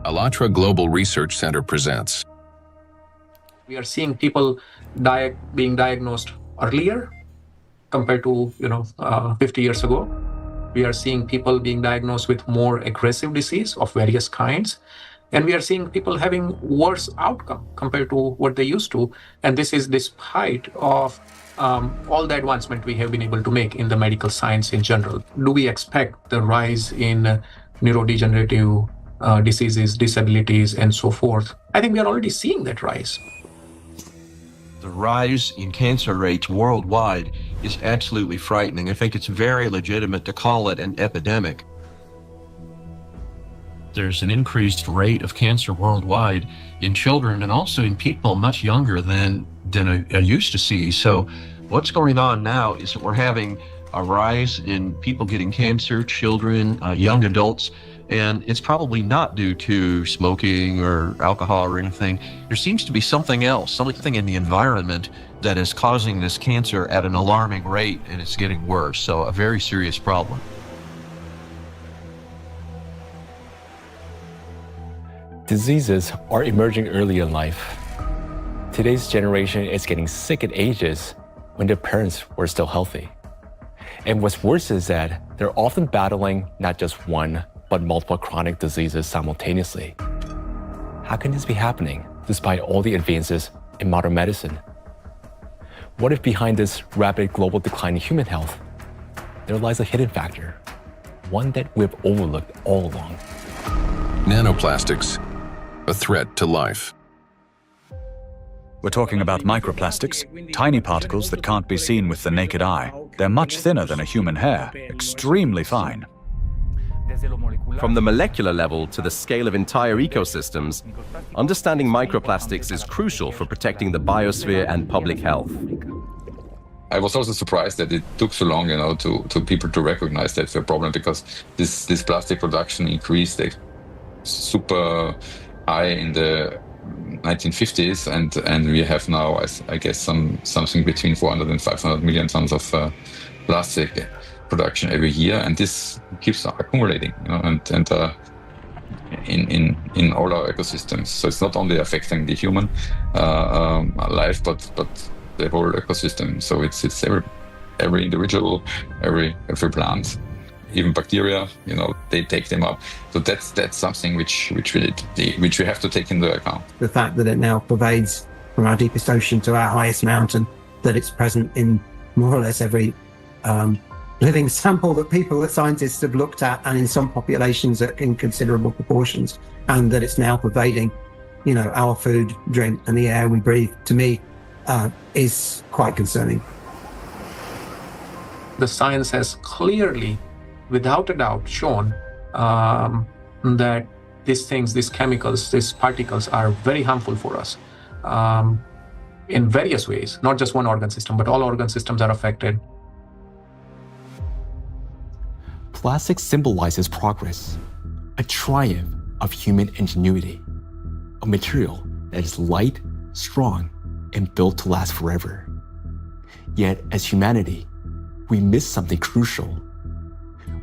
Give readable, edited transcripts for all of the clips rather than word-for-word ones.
ALLATRA Global Research Center presents. We are seeing people being diagnosed earlier compared to 50 years ago. We are seeing people being diagnosed with more aggressive disease of various kinds. And we are seeing people having worse outcome compared to what they used to. And this is despite of all the advancement we have been able to make in the medical science in general. Do we expect the rise in neurodegenerative diseases, disabilities, and so forth? I think we are already seeing that rise. The rise in cancer rates worldwide is absolutely frightening. I think it's very legitimate to call it an epidemic. There's an increased rate of cancer worldwide in children and also in people much younger than I used to see. So what's going on now is that we're having a rise in people getting cancer, children, young adults, and it's probably not due to smoking or alcohol or anything. There seems to be something else, something in the environment that is causing this cancer at an alarming rate, and it's getting worse. So a very serious problem. Diseases are emerging early in life. Today's generation is getting sick at ages when their parents were still healthy. And what's worse is that they're often battling not just one, but multiple chronic diseases simultaneously. How can this be happening despite all the advances in modern medicine? What if behind this rapid global decline in human health, there lies a hidden factor, one that we've overlooked all along? Nanoplastics, a threat to life. We're talking about microplastics, tiny particles that can't be seen with the naked eye. They're much thinner than a human hair, extremely fine. From the molecular level to the scale of entire ecosystems, understanding microplastics is crucial for protecting the biosphere and public health. I was also surprised that it took so long, to people to recognize that's a problem, because this plastic production increased super high in the 1950s, and we have now, I guess, something between 400 and 500 million tons of plastic production every year, and this keeps accumulating, in all our ecosystems. So it's not only affecting the human life, but the whole ecosystem. So it's every individual, every plant, even bacteria. They take them up. So that's something which we have to take into account. The fact that it now pervades from our deepest ocean to our highest mountain, that it's present in more or less every living sample that scientists have looked at, and in some populations in considerable proportions, and that it's now pervading, our food, drink, and the air we breathe, to me, is quite concerning. The science has clearly, without a doubt, shown that these chemicals, these particles are very harmful for us in various ways, not just one organ system, but all organ systems are affected. Plastic symbolizes progress, a triumph of human ingenuity, a material that is light, strong, and built to last forever. Yet, as humanity, we miss something crucial.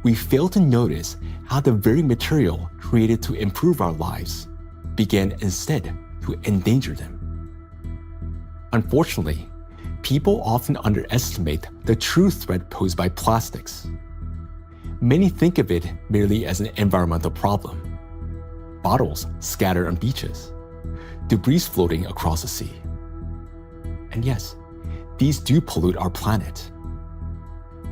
We fail to notice how the very material created to improve our lives began instead to endanger them. Unfortunately, people often underestimate the true threat posed by plastics. Many think of it merely as an environmental problem. Bottles scattered on beaches, debris floating across the sea. And yes, these do pollute our planet.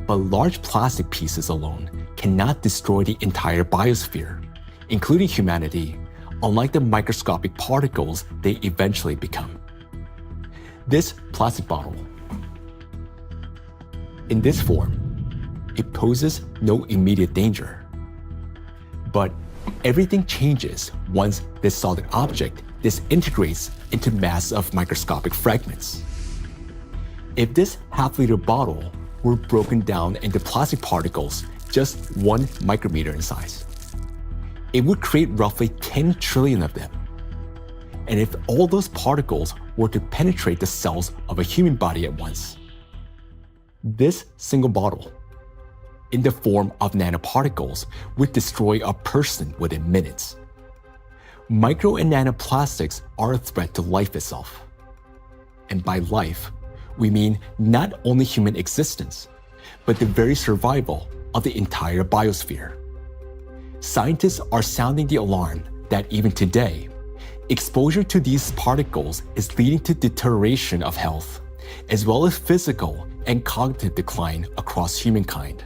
But large plastic pieces alone cannot destroy the entire biosphere, including humanity, unlike the microscopic particles they eventually become. This plastic bottle, in this form, it poses no immediate danger. But everything changes once this solid object disintegrates into mass of microscopic fragments. If this half-liter bottle were broken down into plastic particles just 1 micrometer in size, it would create roughly 10 trillion of them. And if all those particles were to penetrate the cells of a human body at once, this single bottle, in the form of nanoparticles, would destroy a person within minutes. Micro and nanoplastics are a threat to life itself. And by life, we mean not only human existence, but the very survival of the entire biosphere. Scientists are sounding the alarm that even today, exposure to these particles is leading to deterioration of health, as well as physical and cognitive decline across humankind.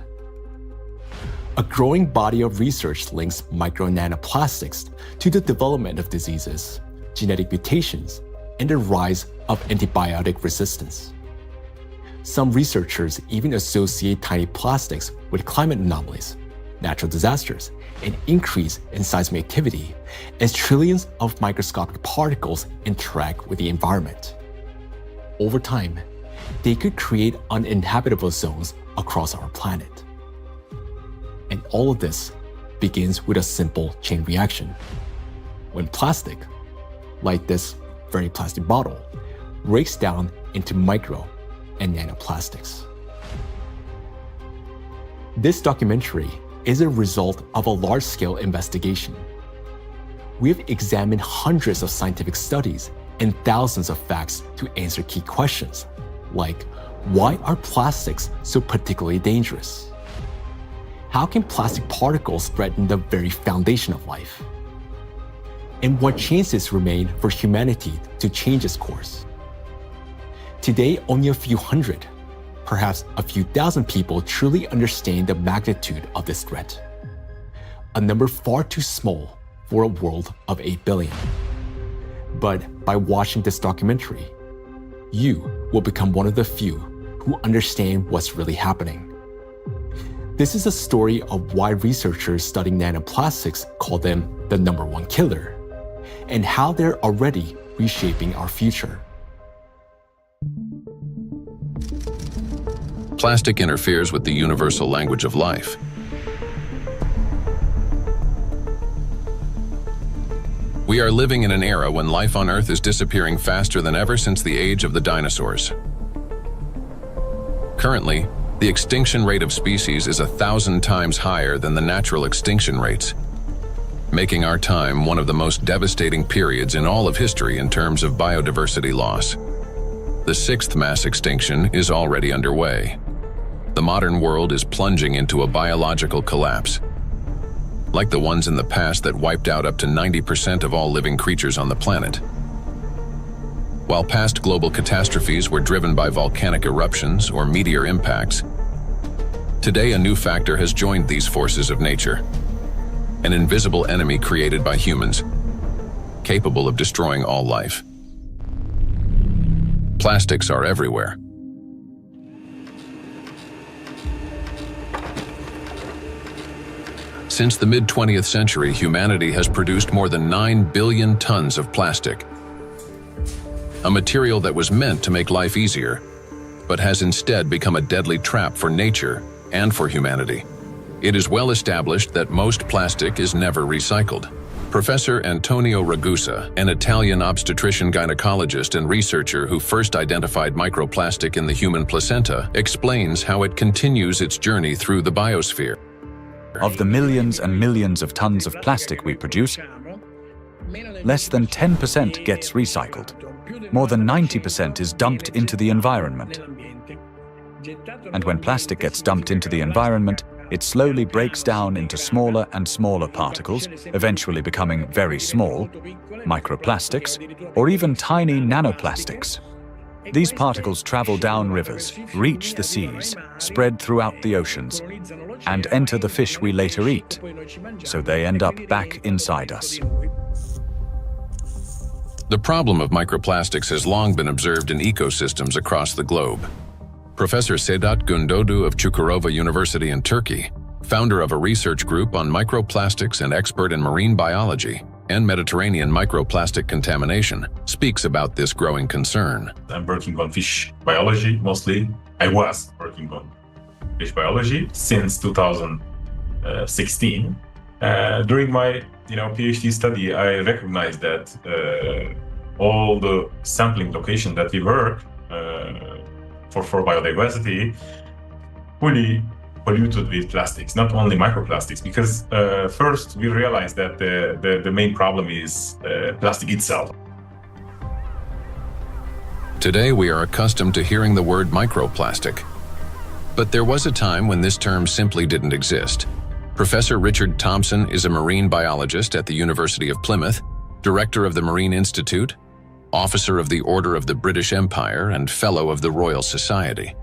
A growing body of research links micro and nanoplastics to the development of diseases, genetic mutations, and the rise of antibiotic resistance. Some researchers even associate tiny plastics with climate anomalies, natural disasters, an increase in seismic activity as trillions of microscopic particles interact with the environment. Over time, they could create uninhabitable zones across our planet. And all of this begins with a simple chain reaction. When plastic, like this very plastic bottle, breaks down into micro and nanoplastics. This documentary is a result of a large-scale investigation. We have examined hundreds of scientific studies and thousands of facts to answer key questions, like why are plastics so particularly dangerous? How can plastic particles threaten the very foundation of life? And what chances remain for humanity to change its course? Today, only a few hundred, perhaps a few thousand people truly understand the magnitude of this threat. A number far too small for a world of 8 billion. But by watching this documentary, you will become one of the few who understand what's really happening. This is a story of why researchers studying nanoplastics call them the number one killer, and how they're already reshaping our future. Plastic interferes with the universal language of life. We are living in an era when life on Earth is disappearing faster than ever since the age of the dinosaurs. Currently, the extinction rate of species is 1,000 times higher than the natural extinction rates, making our time one of the most devastating periods in all of history in terms of biodiversity loss. The 6th mass extinction is already underway. The modern world is plunging into a biological collapse, like the ones in the past that wiped out up to 90% of all living creatures on the planet. While past global catastrophes were driven by volcanic eruptions or meteor impacts, today a new factor has joined these forces of nature. An invisible enemy created by humans, capable of destroying all life. Plastics are everywhere. Since the mid-20th century, humanity has produced more than 9 billion tons of plastic. A material that was meant to make life easier, but has instead become a deadly trap for nature and for humanity. It is well established that most plastic is never recycled. Professor Antonio Ragusa, an Italian obstetrician-gynecologist and researcher who first identified microplastic in the human placenta, explains how it continues its journey through the biosphere. Of the millions and millions of tons of plastic we produce, less than 10% gets recycled. More than 90% is dumped into the environment. And when plastic gets dumped into the environment, it slowly breaks down into smaller and smaller particles, eventually becoming very small, microplastics, or even tiny nanoplastics. These particles travel down rivers, reach the seas, spread throughout the oceans, and enter the fish we later eat, so they end up back inside us. The problem of microplastics has long been observed in ecosystems across the globe. Professor Sedat Gündoğdu of Çukurova University in Turkey, founder of a research group on microplastics and expert in marine biology and Mediterranean microplastic contamination, speaks about this growing concern. I'm working on fish biology mostly. I was working on fish biology since 2016. During my PhD study, I recognized that all the sampling location that we work for biodiversity fully polluted with plastics, not only microplastics, because first we realized that the main problem is plastic itself. Today we are accustomed to hearing the word microplastic. But there was a time when this term simply didn't exist. Professor Richard Thompson is a marine biologist at the University of Plymouth, director of the Marine Institute, officer of the Order of the British Empire, and fellow of the Royal Society.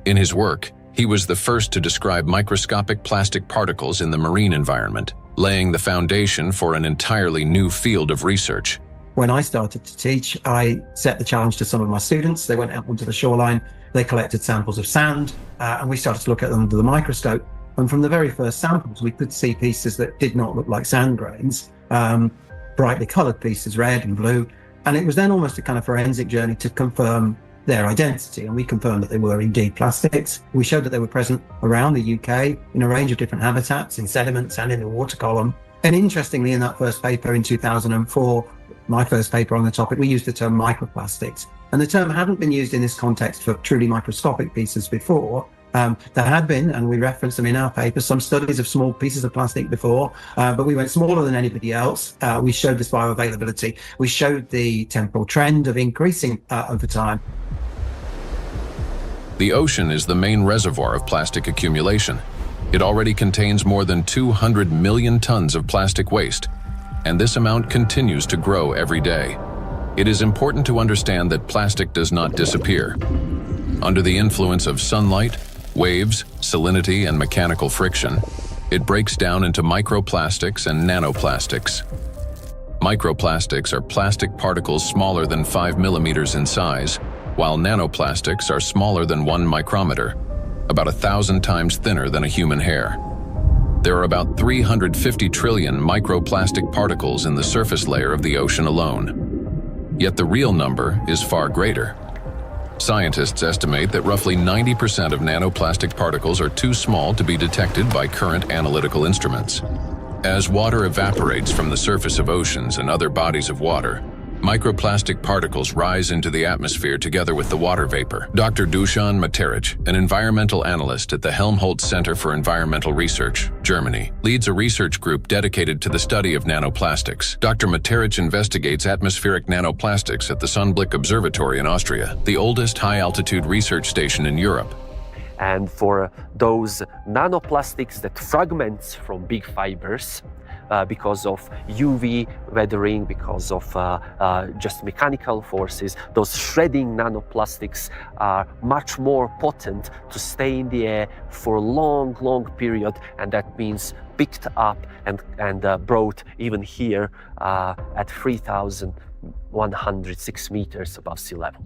In his work, he was the first to describe microscopic plastic particles in the marine environment, laying the foundation for an entirely new field of research. When I started to teach, I set the challenge to some of my students. They went out onto the shoreline, they collected samples of sand, and we started to look at them under the microscope. And from the very first samples, we could see pieces that did not look like sand grains, brightly colored pieces, red and blue. And it was then almost a kind of forensic journey to confirm their identity. And we confirmed that they were indeed plastics. We showed that they were present around the UK in a range of different habitats, in sediments and in the water column. And interestingly, in that first paper in 2004, my first paper on the topic, we used the term microplastics. And the term hadn't been used in this context for truly microscopic pieces before. There had been, and we referenced them in our paper, some studies of small pieces of plastic before, but we went smaller than anybody else. We showed this bioavailability. We showed the temporal trend of increasing over time. The ocean is the main reservoir of plastic accumulation. It already contains more than 200 million tons of plastic waste, and this amount continues to grow every day. It is important to understand that plastic does not disappear. Under the influence of sunlight, waves, salinity, and mechanical friction, it breaks down into microplastics and nanoplastics. Microplastics are plastic particles smaller than 5 millimeters in size, while nanoplastics are smaller than 1 micrometer, about 1,000 times thinner than a human hair. There are about 350 trillion microplastic particles in the surface layer of the ocean alone. Yet the real number is far greater. Scientists estimate that roughly 90% of nanoplastic particles are too small to be detected by current analytical instruments. As water evaporates from the surface of oceans and other bodies of water, microplastic particles rise into the atmosphere together with the water vapor. Dr. Dusan Materic, an environmental analyst at the Helmholtz Center for Environmental Research, Germany, leads a research group dedicated to the study of nanoplastics. Dr. Materic investigates atmospheric nanoplastics at the Sonnenblick Observatory in Austria, the oldest high-altitude research station in Europe. And for those nanoplastics that fragments from big fibers, because of UV weathering, because of just mechanical forces, those shredding nanoplastics are much more potent to stay in the air for a long, long period, and that means picked up and brought even here at 3,106 meters above sea level.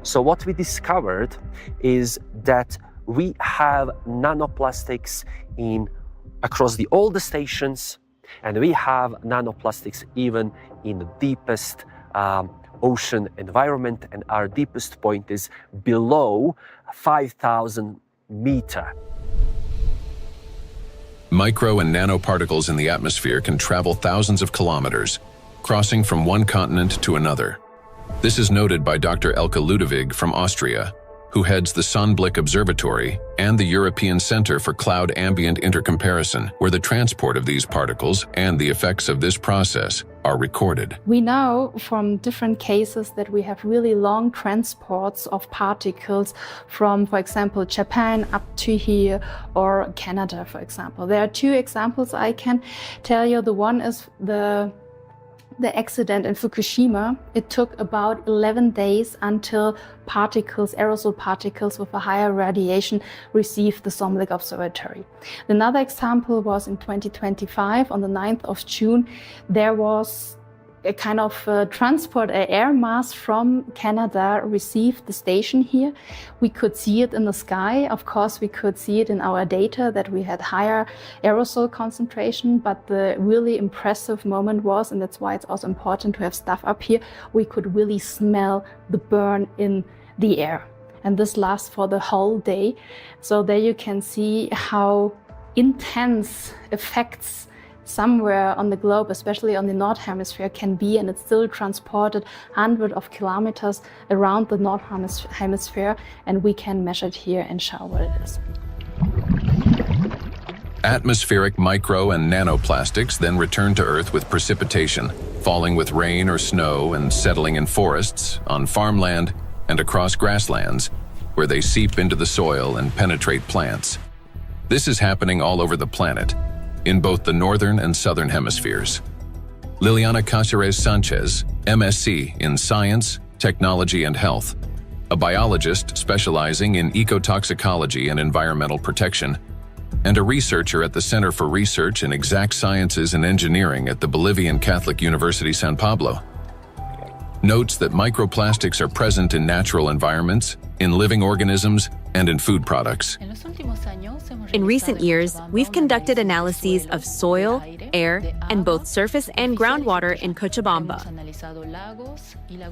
So what we discovered is that we have nanoplastics across all the stations, and we have nanoplastics even in the deepest ocean environment, and our deepest point is below 5,000 meters. Micro and nanoparticles in the atmosphere can travel thousands of kilometers, crossing from one continent to another. This is noted by Dr. Elke Ludewig from Austria, who heads the Sonnenblick Observatory and the European Center for Cloud Ambient Intercomparison, where the transport of these particles and the effects of this process are recorded. We know from different cases that we have really long transports of particles from, for example, Japan up to here, or Canada, for example. There are two examples I can tell you. The one is the accident in Fukushima. It took about 11 days until particles, aerosol particles with a higher radiation, received the Sonnenblick Observatory. Another example was in 2025, on the 9th of June, there was a kind of transport, an air mass from Canada received the station here. We could see it in the sky. Of course, we could see it in our data that we had higher aerosol concentration, but the really impressive moment was, and that's why it's also important to have stuff up here, we could really smell the burn in the air. And this lasts for the whole day. So there you can see how intense effects somewhere on the globe, especially on the North Hemisphere, can be, and it's still transported hundreds of kilometers around the North Hemisphere, and we can measure it here and show what it is. Atmospheric micro and nanoplastics then return to Earth with precipitation, falling with rain or snow and settling in forests, on farmland, and across grasslands, where they seep into the soil and penetrate plants. This is happening all over the planet, in both the northern and southern hemispheres. Liliana Cáceres Sanchez, MSc in Science, Technology and Health, a biologist specializing in ecotoxicology and environmental protection, and a researcher at the Center for Research in Exact Sciences and Engineering at the Bolivian Catholic University San Pablo, notes that microplastics are present in natural environments, in living organisms, and in food products. In recent years, we've conducted analyses of soil, air, and both surface and groundwater in Cochabamba.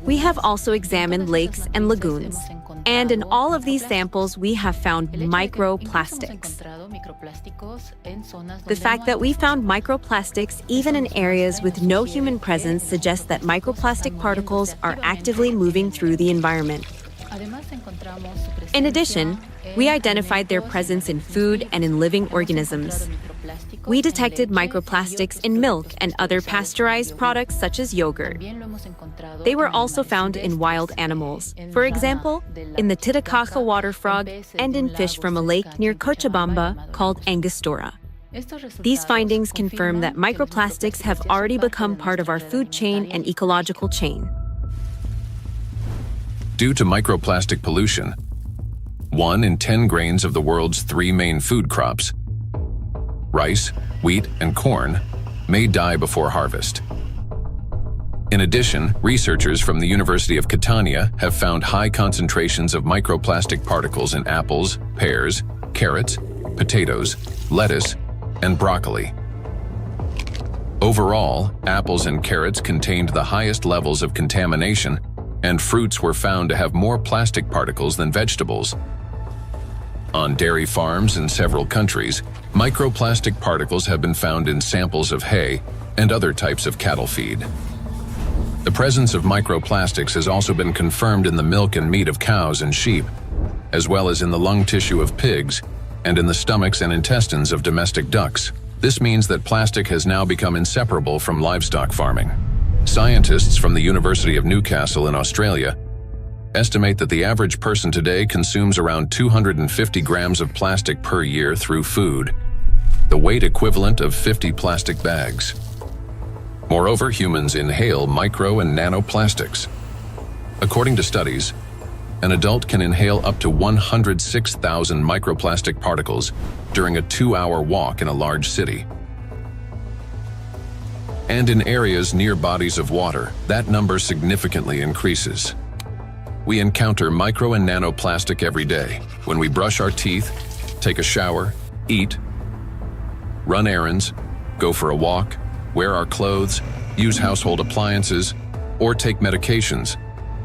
We have also examined lakes and lagoons, and in all of these samples, we have found microplastics. The fact that we found microplastics even in areas with no human presence suggests that microplastic particles are actively moving through the environment. In addition, we identified their presence in food and in living organisms. We detected microplastics in milk and other pasteurized products such as yogurt. They were also found in wild animals, for example, in the Titicaca water frog and in fish from a lake near Cochabamba called Angostura. These findings confirm that microplastics have already become part of our food chain and ecological chain. Due to microplastic pollution, 1 in 10 grains of the world's 3 main food crops, rice, wheat, and corn, may die before harvest. In addition, researchers from the University of Catania have found high concentrations of microplastic particles in apples, pears, carrots, potatoes, lettuce, and broccoli. Overall, apples and carrots contained the highest levels of contamination, and fruits were found to have more plastic particles than vegetables. On dairy farms in several countries, microplastic particles have been found in samples of hay and other types of cattle feed. The presence of microplastics has also been confirmed in the milk and meat of cows and sheep, as well as in the lung tissue of pigs and in the stomachs and intestines of domestic ducks. This means that plastic has now become inseparable from livestock farming. Scientists from the University of Newcastle in Australia estimate that the average person today consumes around 250 grams of plastic per year through food, the weight equivalent of 50 plastic bags. Moreover, humans inhale micro and nanoplastics. According to studies, an adult can inhale up to 106,000 microplastic particles during a 2-hour walk in a large city. And in areas near bodies of water, that number significantly increases. We encounter micro and nanoplastic every day when we brush our teeth, take a shower, eat, run errands, go for a walk, wear our clothes, use household appliances, or take medications,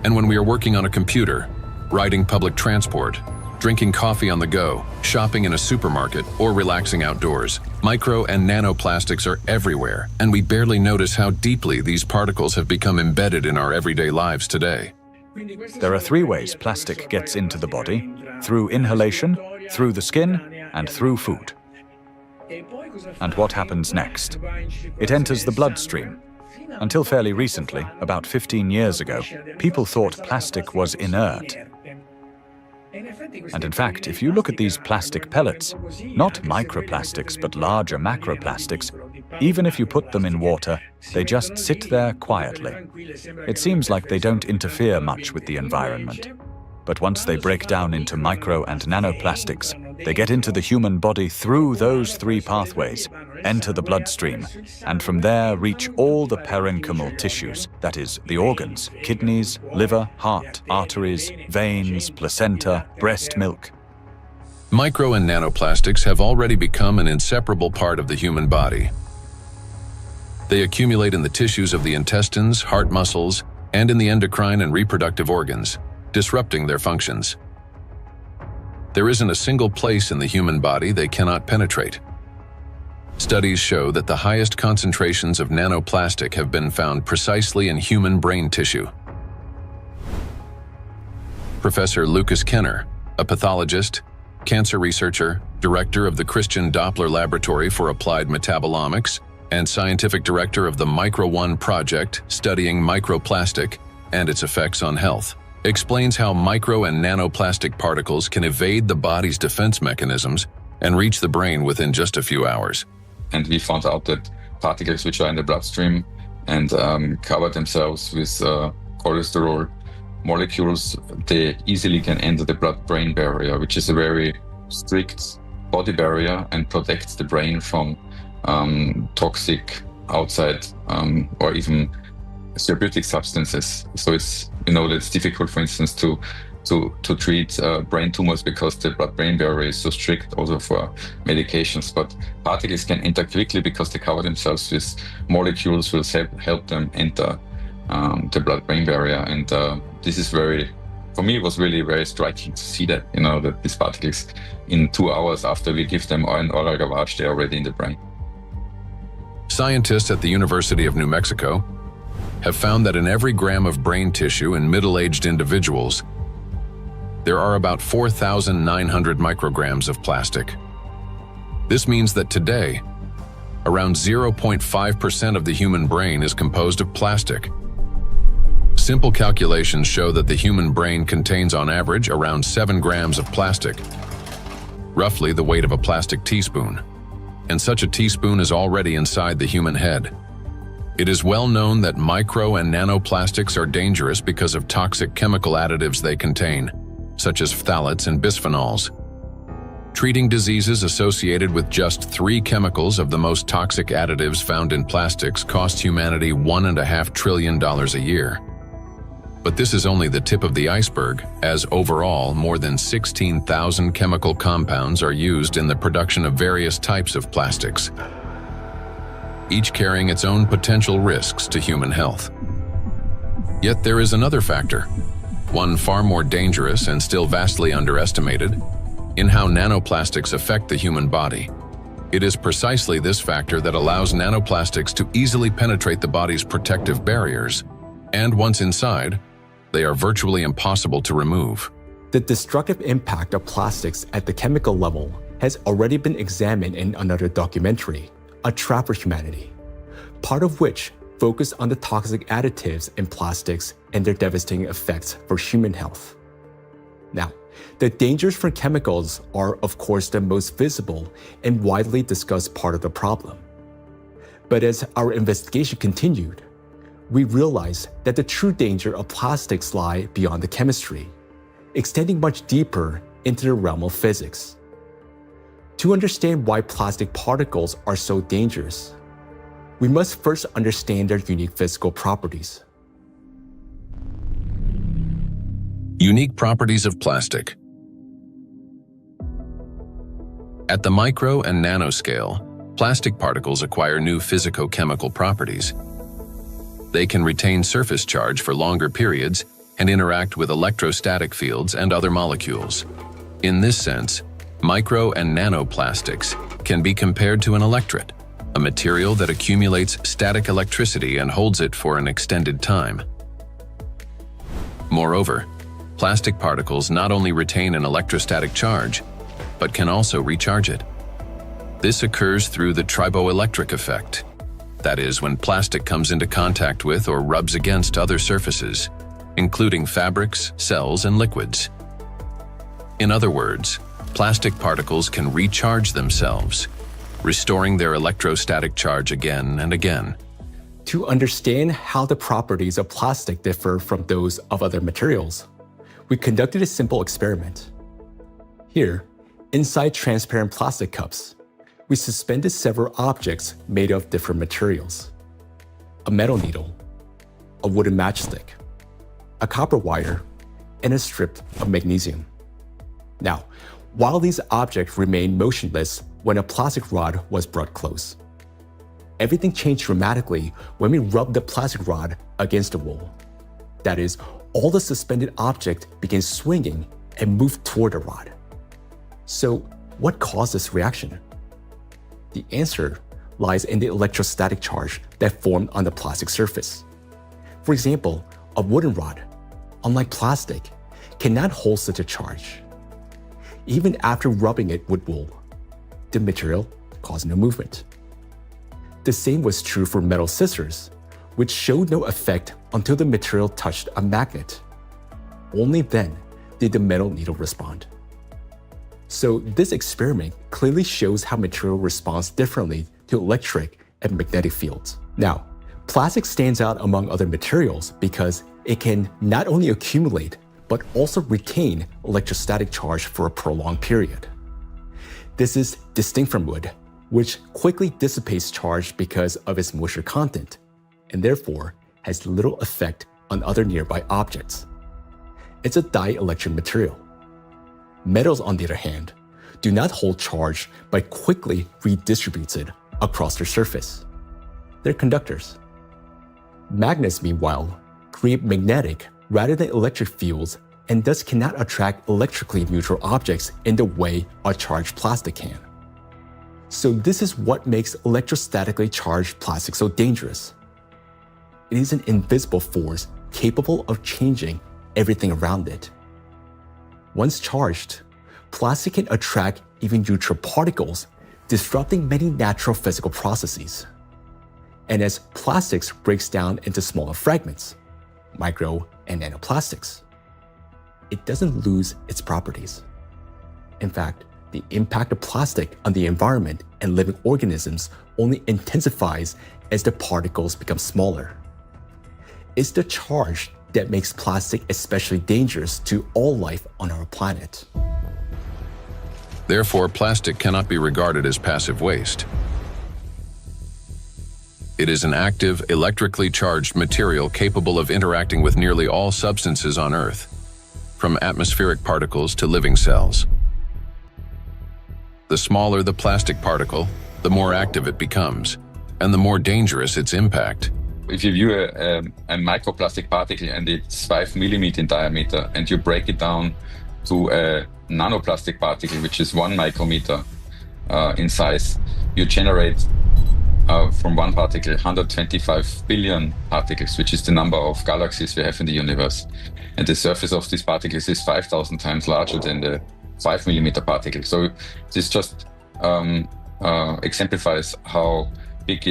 and when we are working on a computer, riding public transport, drinking coffee on the go, shopping in a supermarket, or relaxing outdoors. Micro and nanoplastics are everywhere, and we barely notice how deeply these particles have become embedded in our everyday lives today. There are 3 ways plastic gets into the body: through inhalation, through the skin, and through food. And what happens next? It enters the bloodstream. Until fairly recently, about 15 years ago, people thought plastic was inert. And in fact, if you look at these plastic pellets, not microplastics but larger macroplastics, even if you put them in water, they just sit there quietly. It seems like they don't interfere much with the environment. But once they break down into micro and nanoplastics, they get into the human body through those 3 pathways, enter the bloodstream, and from there reach all the parenchymal tissues, that is, the organs, kidneys, liver, heart, arteries, veins, placenta, breast milk. Micro and nanoplastics have already become an inseparable part of the human body. They accumulate in the tissues of the intestines, heart muscles, and in the endocrine and reproductive organs, disrupting their functions. There isn't a single place in the human body they cannot penetrate. Studies show that the highest concentrations of nanoplastic have been found precisely in human brain tissue. Professor Lucas Kenner, a pathologist cancer researcher, director of the Christian Doppler Laboratory for Applied Metabolomics, and scientific director of the Micro-1 project studying microplastic and its effects on health, explains how micro and nanoplastic particles can evade the body's defense mechanisms and reach the brain within just a few hours. And we found out that particles which are in the bloodstream and cover themselves with cholesterol molecules, they easily can enter the blood-brain barrier, which is a very strict body barrier and protects the brain from toxic outside or even therapeutic substances. So it's, that's difficult, for instance, to treat brain tumors because the blood-brain barrier is so strict also for medications. But particles can enter quickly because they cover themselves with molecules will help them enter the blood-brain barrier. And this is for me, it was really very striking to see that, that these particles in 2 hours after we give them an oral lavage, they're already in the brain. Scientists at the University of New Mexico have found that in every gram of brain tissue in middle-aged individuals, there are about 4,900 micrograms of plastic. This means that today, around 0.5% of the human brain is composed of plastic. Simple calculations show that the human brain contains on average around 7 grams of plastic, roughly the weight of a plastic teaspoon. And such a teaspoon is already inside the human head. It is well known that micro and nanoplastics are dangerous because of toxic chemical additives they contain, such as phthalates and bisphenols. Treating diseases associated with just 3 chemicals of the most toxic additives found in plastics costs humanity $1.5 trillion a year. But this is only the tip of the iceberg, as overall more than 16,000 chemical compounds are used in the production of various types of plastics, each carrying its own potential risks to human health. Yet there is another factor, one far more dangerous and still vastly underestimated, in how nanoplastics affect the human body. It is precisely this factor that allows nanoplastics to easily penetrate the body's protective barriers, and once inside, they are virtually impossible to remove. The destructive impact of plastics at the chemical level has already been examined in another documentary, A Trap for Humanity, part of which focused on the toxic additives in plastics and their devastating effects for human health. Now, the dangers from chemicals are, of course, the most visible and widely discussed part of the problem. But as our investigation continued, we realized that the true danger of plastics lie beyond the chemistry, extending much deeper into the realm of physics. To understand why plastic particles are so dangerous, we must first understand their unique physical properties. Unique properties of plastic. At the micro and nanoscale, plastic particles acquire new physicochemical properties. They can retain surface charge for longer periods and interact with electrostatic fields and other molecules. In this sense, micro and nanoplastics can be compared to an electret, a material that accumulates static electricity and holds it for an extended time. Moreover, plastic particles not only retain an electrostatic charge, but can also recharge it. This occurs through the triboelectric effect. That is, when plastic comes into contact with or rubs against other surfaces, including fabrics, cells, and liquids. In other words, plastic particles can recharge themselves, restoring their electrostatic charge again and again. To understand how the properties of plastic differ from those of other materials, we conducted a simple experiment. Here, inside transparent plastic cups, we suspended several objects made of different materials: a metal needle, a wooden matchstick, a copper wire, and a strip of magnesium. Now, while these objects remained motionless when a plastic rod was brought close, everything changed dramatically when we rubbed the plastic rod against the wall. That is, all the suspended objects began swinging and moved toward the rod. So, what caused this reaction? The answer lies in the electrostatic charge that formed on the plastic surface. For example, a wooden rod, unlike plastic, cannot hold such a charge. even after rubbing it with wool. The material caused no movement. The same was true for metal scissors, which showed no effect until the material touched a magnet. Only then did the metal needle respond. So this experiment clearly shows how material responds differently to electric and magnetic fields. Now, plastic stands out among other materials because it can not only accumulate, but also retain electrostatic charge for a prolonged period. This is distinct from wood, which quickly dissipates charge because of its moisture content, and therefore has little effect on other nearby objects. It's a dielectric material. Metals, on the other hand, do not hold charge but quickly redistributes it across their surface. They're conductors. Magnets, meanwhile, create magnetic rather than electric fields and thus cannot attract electrically neutral objects in the way a charged plastic can. So this is what makes electrostatically charged plastic so dangerous. It is an invisible force capable of changing everything around it. Once charged, plastic can attract even neutral particles, disrupting many natural physical processes. And as plastics breaks down into smaller fragments, micro and nanoplastics, it doesn't lose its properties. In fact, the impact of plastic on the environment and living organisms only intensifies as the particles become smaller. It's the charge that makes plastic especially dangerous to all life on our planet. Therefore, plastic cannot be regarded as passive waste. It is an active, electrically charged material capable of interacting with nearly all substances on Earth, from atmospheric particles to living cells. The smaller the plastic particle, the more active it becomes, and the more dangerous its impact. If you view a microplastic particle and it's 5 millimeters in diameter, and you break it down to a nanoplastic particle, which is 1 micrometer in size, you generate from one particle 125 billion particles, which is the number of galaxies we have in the universe. And the surface of these particles is 5,000 times larger than the 5 millimeter particle. So this just exemplifies how big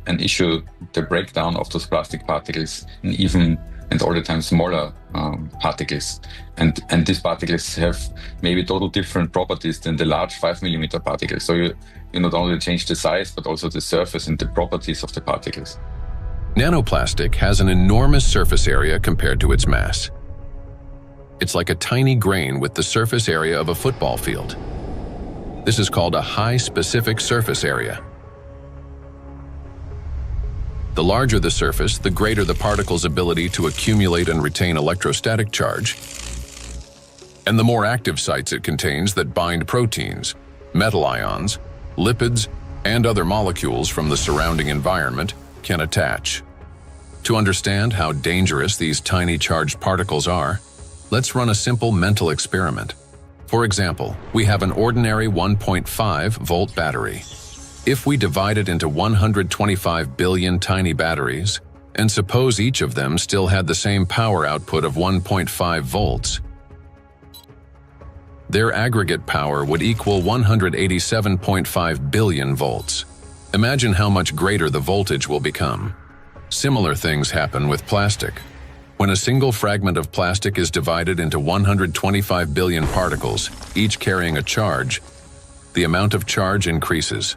an issue the breakdown of those plastic particles in even and all the time smaller particles. And these particles have maybe total different properties than the large 5 millimeter particles. So you not only change the size, but also the surface and the properties of the particles. Nanoplastic has an enormous surface area compared to its mass. It's like a tiny grain with the surface area of a football field. This is called a high specific surface area. The larger the surface, the greater the particle's ability to accumulate and retain electrostatic charge, and the more active sites it contains that bind proteins, metal ions, lipids, and other molecules from the surrounding environment can attach. To understand how dangerous these tiny charged particles are, let's run a simple mental experiment. For example, we have an ordinary 1.5 volt battery. If we divide it into 125 billion tiny batteries, and suppose each of them still had the same power output of 1.5 volts, their aggregate power would equal 187.5 billion volts. Imagine how much greater the voltage will become. Similar things happen with plastic. When a single fragment of plastic is divided into 125 billion particles, each carrying a charge, the amount of charge increases.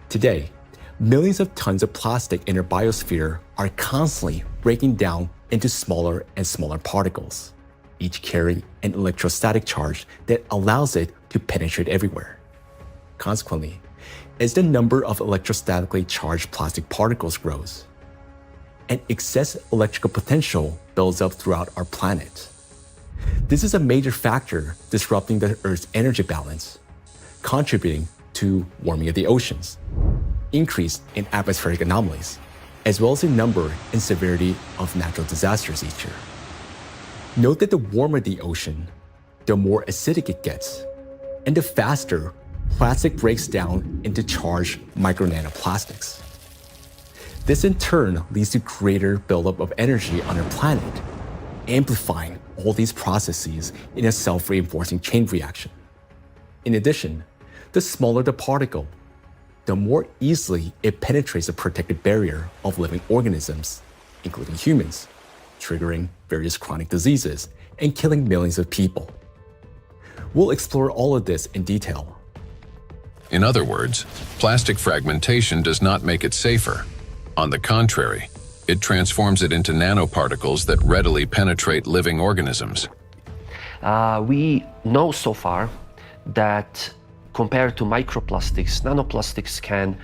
Today, millions of tons of plastic in our biosphere are constantly breaking down into smaller and smaller particles, each carrying an electrostatic charge that allows it to penetrate everywhere. Consequently, as the number of electrostatically charged plastic particles grows, an excess electrical potential builds up throughout our planet. This is a major factor disrupting the Earth's energy balance, contributing to warming of the oceans, increase in atmospheric anomalies, as well as the number and severity of natural disasters each year. Note that the warmer the ocean, the more acidic it gets, and the faster plastic breaks down into charged micro-nanoplastics. This in turn leads to greater buildup of energy on our planet, amplifying all these processes in a self-reinforcing chain reaction. In addition, the smaller the particle, the more easily it penetrates the protective barrier of living organisms, including humans, triggering various chronic diseases and killing millions of people. We'll explore all of this in detail. In other words, plastic fragmentation does not make it safer. On the contrary, it transforms it into nanoparticles that readily penetrate living organisms. We know so far that compared to microplastics, nanoplastics can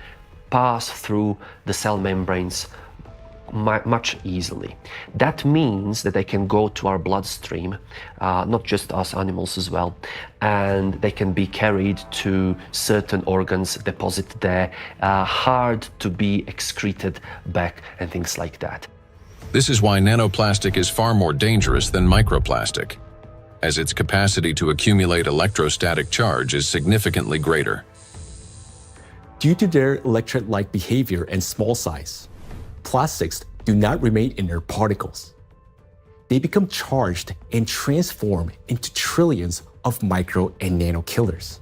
pass through the cell membranes much easily. That means that they can go to our bloodstream, not just us animals as well, and they can be carried to certain organs deposited there, hard to be excreted back and things like that. This is why nanoplastic is far more dangerous than microplastic, as its capacity to accumulate electrostatic charge is significantly greater. Due to their electrolyte behavior and small size, plastics do not remain inert particles. They become charged and transform into trillions of micro and nano killers.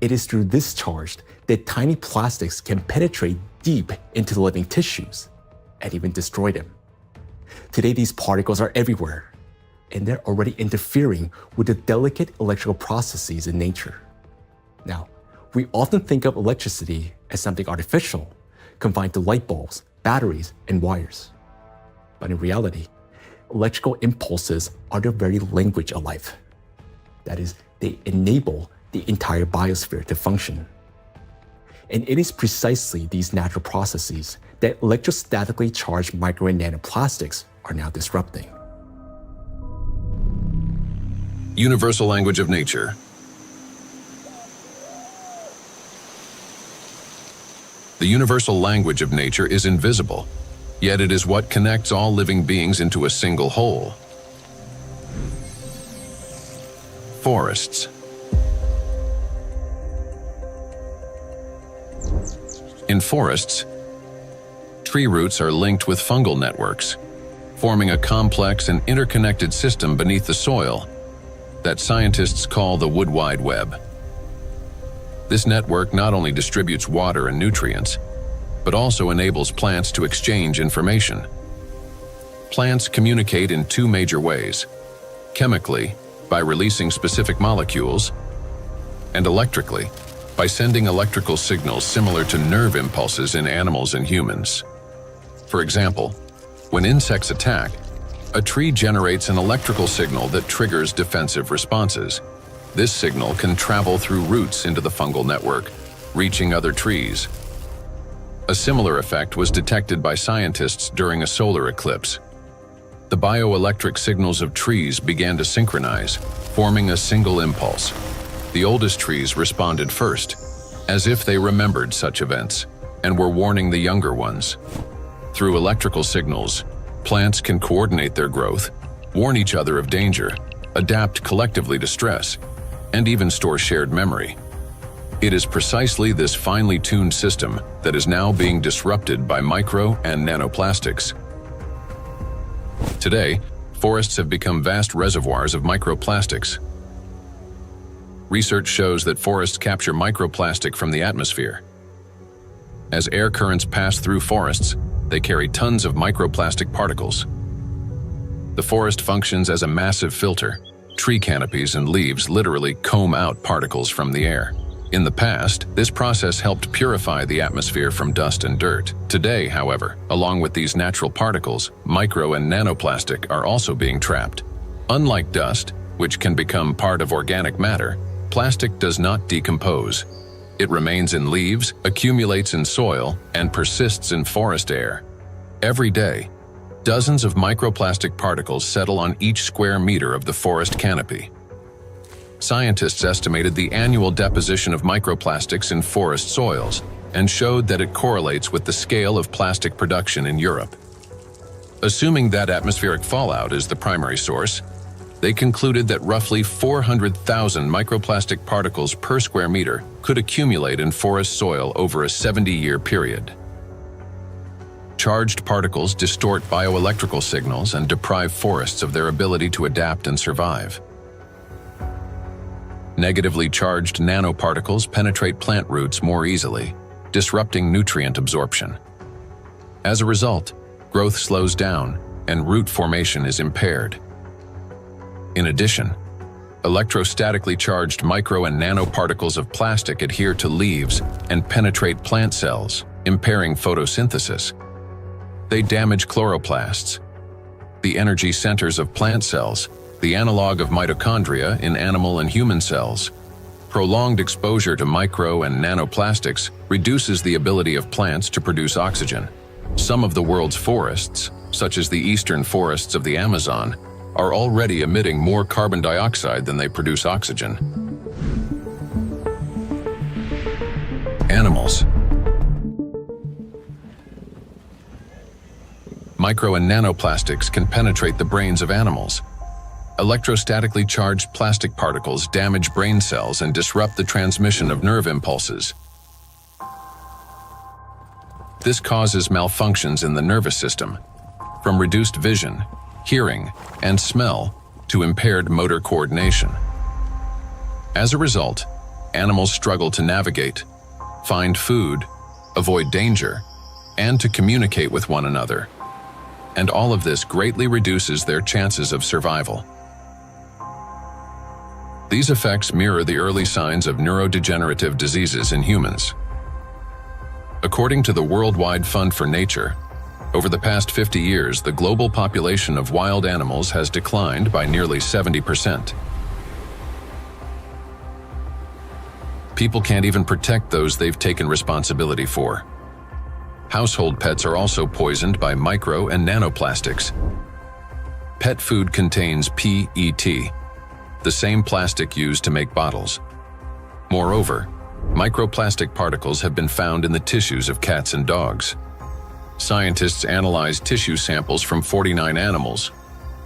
It is through this charge that tiny plastics can penetrate deep into the living tissues and even destroy them. Today, these particles are everywhere, and they're already interfering with the delicate electrical processes in nature. Now, we often think of electricity as something artificial, confined to light bulbs, batteries, and wires. But in reality, electrical impulses are the very language of life. That is, they enable the entire biosphere to function. And it is precisely these natural processes that electrostatically charged micro and nanoplastics are now disrupting. Universal language of nature. The universal language of nature is invisible, yet it is what connects all living beings into a single whole. Forests. In forests, tree roots are linked with fungal networks, forming a complex and interconnected system beneath the soil that scientists call the wood wide web. This network not only distributes water and nutrients, but also enables plants to exchange information. Plants communicate in two major ways: chemically, by releasing specific molecules, and electrically, by sending electrical signals similar to nerve impulses in animals and humans. For example, when insects attack, a tree generates an electrical signal that triggers defensive responses. This signal can travel through roots into the fungal network, reaching other trees. A similar effect was detected by scientists during a solar eclipse. The bioelectric signals of trees began to synchronize, forming a single impulse. The oldest trees responded first, as if they remembered such events, and were warning the younger ones. Through electrical signals, plants can coordinate their growth, warn each other of danger, adapt collectively to stress, and even store shared memory. It is precisely this finely tuned system that is now being disrupted by micro and nanoplastics. Today, forests have become vast reservoirs of microplastics. Research shows that forests capture microplastic from the atmosphere. As air currents pass through forests, they carry tons of microplastic particles. The forest functions as a massive filter. Tree canopies and leaves literally comb out particles from the air. In the past, this process helped purify the atmosphere from dust and dirt. Today, however, along with these natural particles, micro and nanoplastic are also being trapped. Unlike dust, which can become part of organic matter, plastic does not decompose. It remains in leaves, accumulates in soil, and persists in forest air. Every day, dozens of microplastic particles settle on each square meter of the forest canopy. Scientists estimated the annual deposition of microplastics in forest soils and showed that it correlates with the scale of plastic production in Europe. Assuming that atmospheric fallout is the primary source, they concluded that roughly 400,000 microplastic particles per square meter could accumulate in forest soil over a 70-year period. Charged particles distort bioelectrical signals and deprive forests of their ability to adapt and survive. Negatively charged nanoparticles penetrate plant roots more easily, disrupting nutrient absorption. As a result, growth slows down and root formation is impaired. In addition, electrostatically charged micro and nanoparticles of plastic adhere to leaves and penetrate plant cells, impairing photosynthesis. They damage chloroplasts, the energy centers of plant cells, the analog of mitochondria in animal and human cells. Prolonged exposure to micro and nanoplastics reduces the ability of plants to produce oxygen. Some of the world's forests, such as the eastern forests of the Amazon, are already emitting more carbon dioxide than they produce oxygen. Animals. Micro and nanoplastics can penetrate the brains of animals. Electrostatically charged plastic particles damage brain cells and disrupt the transmission of nerve impulses. This causes malfunctions in the nervous system, from reduced vision, hearing, and smell to impaired motor coordination. As a result, animals struggle to navigate, find food, avoid danger, and to communicate with one another. And all of this greatly reduces their chances of survival. These effects mirror the early signs of neurodegenerative diseases in humans. According to the Worldwide Fund for Nature, over the past 50 years, the global population of wild animals has declined by nearly 70%. People can't even protect those they've taken responsibility for. Household pets are also poisoned by micro and nanoplastics. Pet food contains PET, the same plastic used to make bottles. Moreover, microplastic particles have been found in the tissues of cats and dogs. Scientists analyzed tissue samples from 49 animals,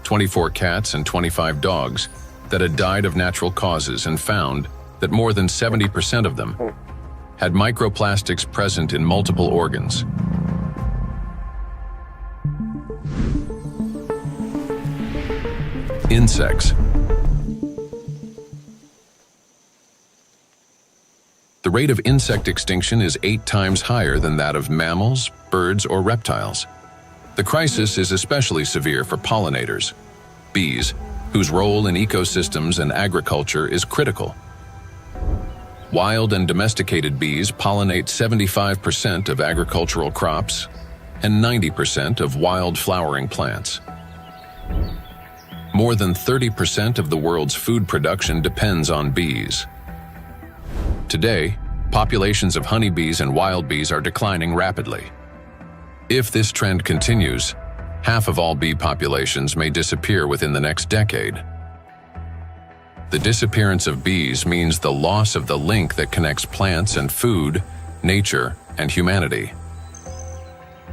24 cats and 25 dogs, that had died of natural causes and found that more than 70% of them had microplastics present in multiple organs. Insects. The rate of insect extinction is 8 times higher than that of mammals, birds, or reptiles. The crisis is especially severe for pollinators, bees, whose role in ecosystems and agriculture is critical. Wild and domesticated bees pollinate 75% of agricultural crops and 90% of wild flowering plants. More than 30% of the world's food production depends on bees. Today, populations of honeybees and wild bees are declining rapidly. If this trend continues, half of all bee populations may disappear within the next decade. The disappearance of bees means the loss of the link that connects plants and food, nature, and humanity.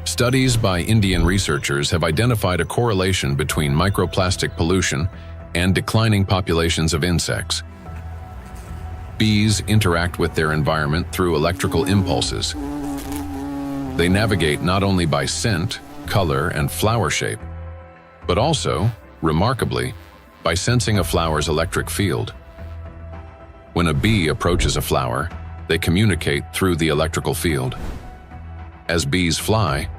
Studies by Indian researchers have identified a correlation between microplastic pollution and declining populations of insects. Bees interact with their environment through electrical impulses. They navigate not only by scent, color, and flower shape, but also, remarkably, by sensing a flower's electric field. When a bee approaches a flower, they communicate through the electrical field. As bees fly,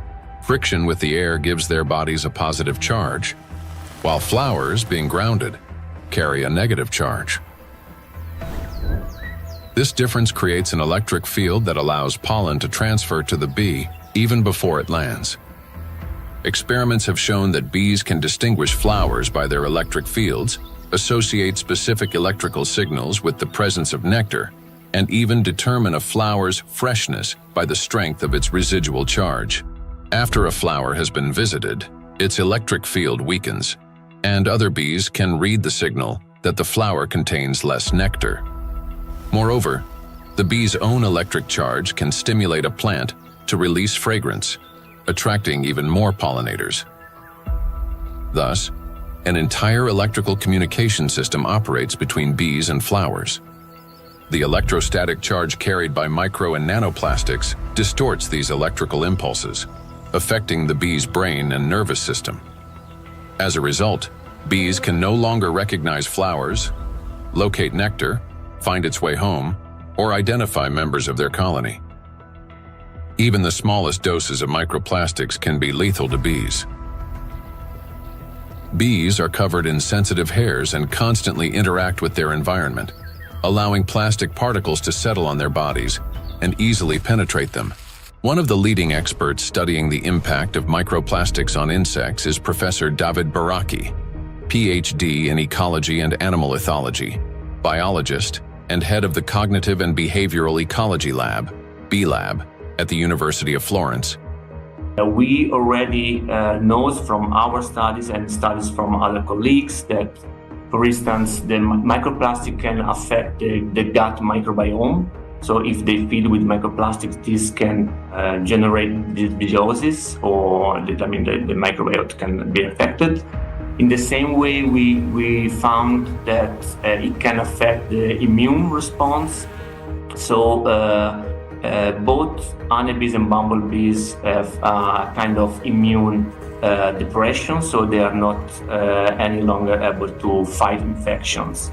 friction with the air gives their bodies a positive charge, while flowers, being grounded, carry a negative charge. This difference creates an electric field that allows pollen to transfer to the bee even before it lands. Experiments have shown that bees can distinguish flowers by their electric fields, associate specific electrical signals with the presence of nectar, and even determine a flower's freshness by the strength of its residual charge. After a flower has been visited, its electric field weakens, and other bees can read the signal that the flower contains less nectar. Moreover, the bee's own electric charge can stimulate a plant to release fragrance, attracting even more pollinators. Thus, an entire electrical communication system operates between bees and flowers. The electrostatic charge carried by micro and nanoplastics distorts these electrical impulses, affecting the bee's brain and nervous system. As a result, bees can no longer recognize flowers, locate nectar, find its way home, or identify members of their colony. Even the smallest doses of microplastics can be lethal to bees. Bees are covered in sensitive hairs and constantly interact with their environment, allowing plastic particles to settle on their bodies and easily penetrate them. One of the leading experts studying the impact of microplastics on insects is Professor David Baraki, PhD in ecology and animal ethology, biologist, and head of the Cognitive and Behavioral Ecology Lab, B-Lab, at the University of Florence. We already know from our studies and studies from other colleagues that, for instance, the microplastic can affect the gut microbiome. So if they feed with microplastics, this can generate dysbiosis, or the microbiota can be affected. In the same way, we found that it can affect the immune response. So both honeybees and bumblebees have a kind of immune depression, so they are not any longer able to fight infections.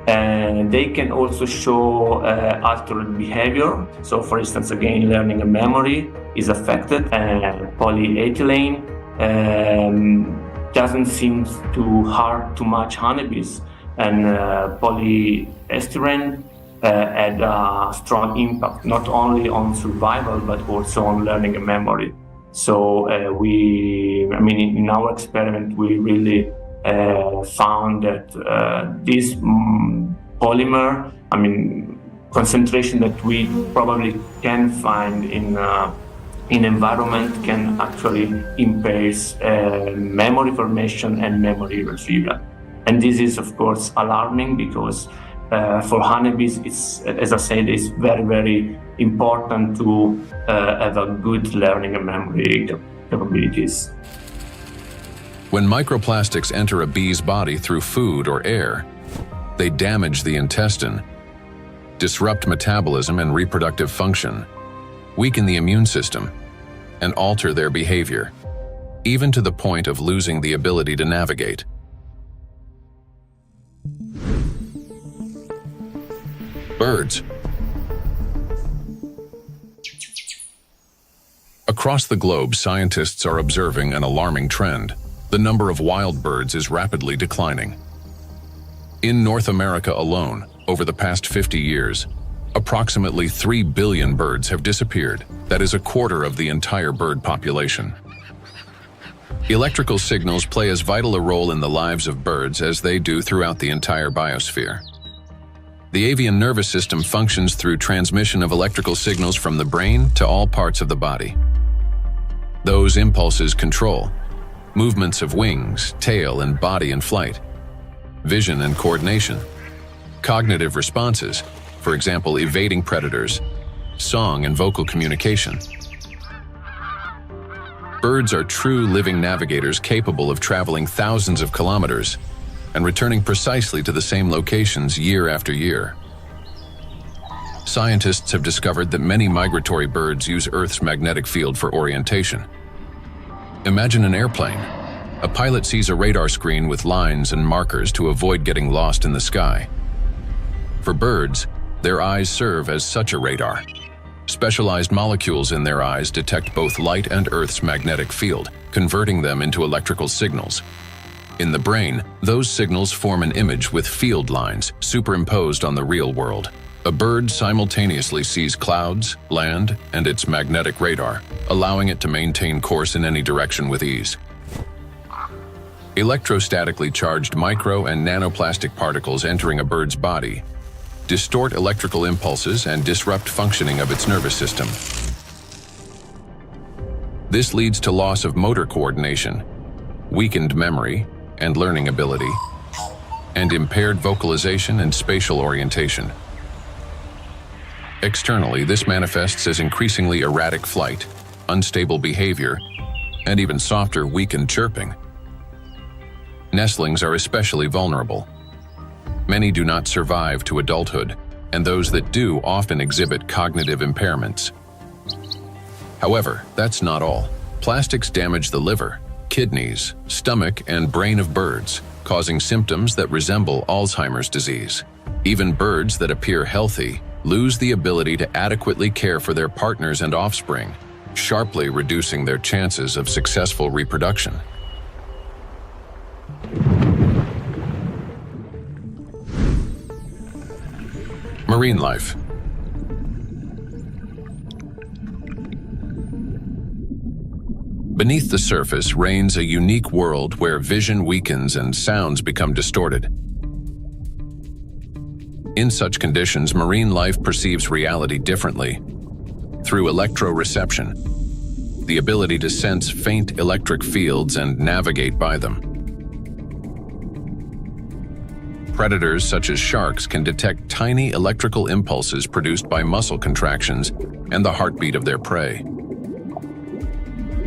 And they can also show altered behavior. So, for instance, again, learning and memory is affected. Polyethylene doesn't seem to hurt too much honeybees, and polyestyrene had a strong impact not only on survival but also on learning and memory. So in our experiment, we really found that this polymer, concentration that we probably can find in environment can actually impair memory formation and memory retrieval. And this is, of course, alarming because for honeybees, as I said, it's very, very important to have a good learning and memory capabilities. When microplastics enter a bee's body through food or air, they damage the intestine, disrupt metabolism and reproductive function, weaken the immune system, and alter their behavior, even to the point of losing the ability to navigate. Birds. Across the globe, scientists are observing an alarming trend. The number of wild birds is rapidly declining. In North America alone, over the past 50 years, approximately 3 billion birds have disappeared. That is a quarter of the entire bird population. Electrical signals play as vital a role in the lives of birds as they do throughout the entire biosphere. The avian nervous system functions through transmission of electrical signals from the brain to all parts of the body. Those impulses control movements of wings, tail, and body in flight, vision and coordination, cognitive responses, for example, evading predators, song and vocal communication. Birds are true living navigators capable of traveling thousands of kilometers and returning precisely to the same locations year after year. Scientists have discovered that many migratory birds use Earth's magnetic field for orientation. Imagine an airplane. A pilot sees a radar screen with lines and markers to avoid getting lost in the sky. For birds, their eyes serve as such a radar. Specialized molecules in their eyes detect both light and Earth's magnetic field, converting them into electrical signals. In the brain, those signals form an image with field lines superimposed on the real world. A bird simultaneously sees clouds, land, and its magnetic radar, allowing it to maintain course in any direction with ease. Electrostatically charged micro and nanoplastic particles entering a bird's body distort electrical impulses and disrupt functioning of its nervous system. This leads to loss of motor coordination, weakened memory and learning ability, and impaired vocalization and spatial orientation. Externally, this manifests as increasingly erratic flight, unstable behavior, and even softer, weakened chirping. Nestlings are especially vulnerable. Many do not survive to adulthood, and those that do often exhibit cognitive impairments. However, that's not all. Plastics damage the liver, kidneys, stomach, and brain of birds, causing symptoms that resemble Alzheimer's disease. Even birds that appear healthy lose the ability to adequately care for their partners and offspring, sharply reducing their chances of successful reproduction. Marine life. Beneath the surface reigns a unique world where vision weakens and sounds become distorted. In such conditions, marine life perceives reality differently. Through electroreception, the ability to sense faint electric fields and navigate by them. Predators such as sharks can detect tiny electrical impulses produced by muscle contractions and the heartbeat of their prey.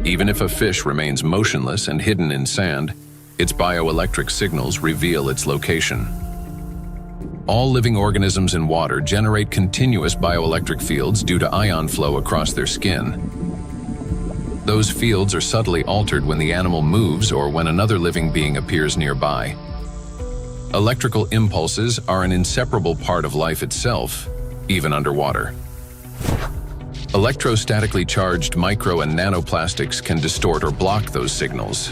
Even if a fish remains motionless and hidden in sand, its bioelectric signals reveal its location. All living organisms in water generate continuous bioelectric fields due to ion flow across their skin. Those fields are subtly altered when the animal moves or when another living being appears nearby. Electrical impulses are an inseparable part of life itself, even underwater. Electrostatically charged micro and nanoplastics can distort or block those signals,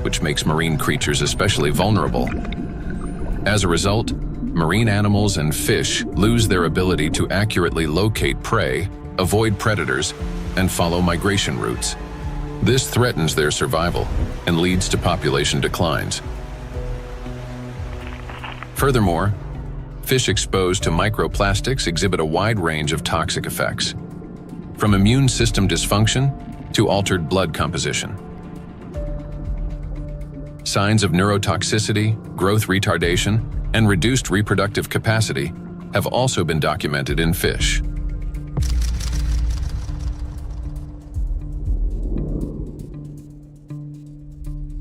which makes marine creatures especially vulnerable. As a result, marine animals and fish lose their ability to accurately locate prey, avoid predators, and follow migration routes. This threatens their survival and leads to population declines. Furthermore, fish exposed to microplastics exhibit a wide range of toxic effects, from immune system dysfunction to altered blood composition. Signs of neurotoxicity, growth retardation, and reduced reproductive capacity have also been documented in fish.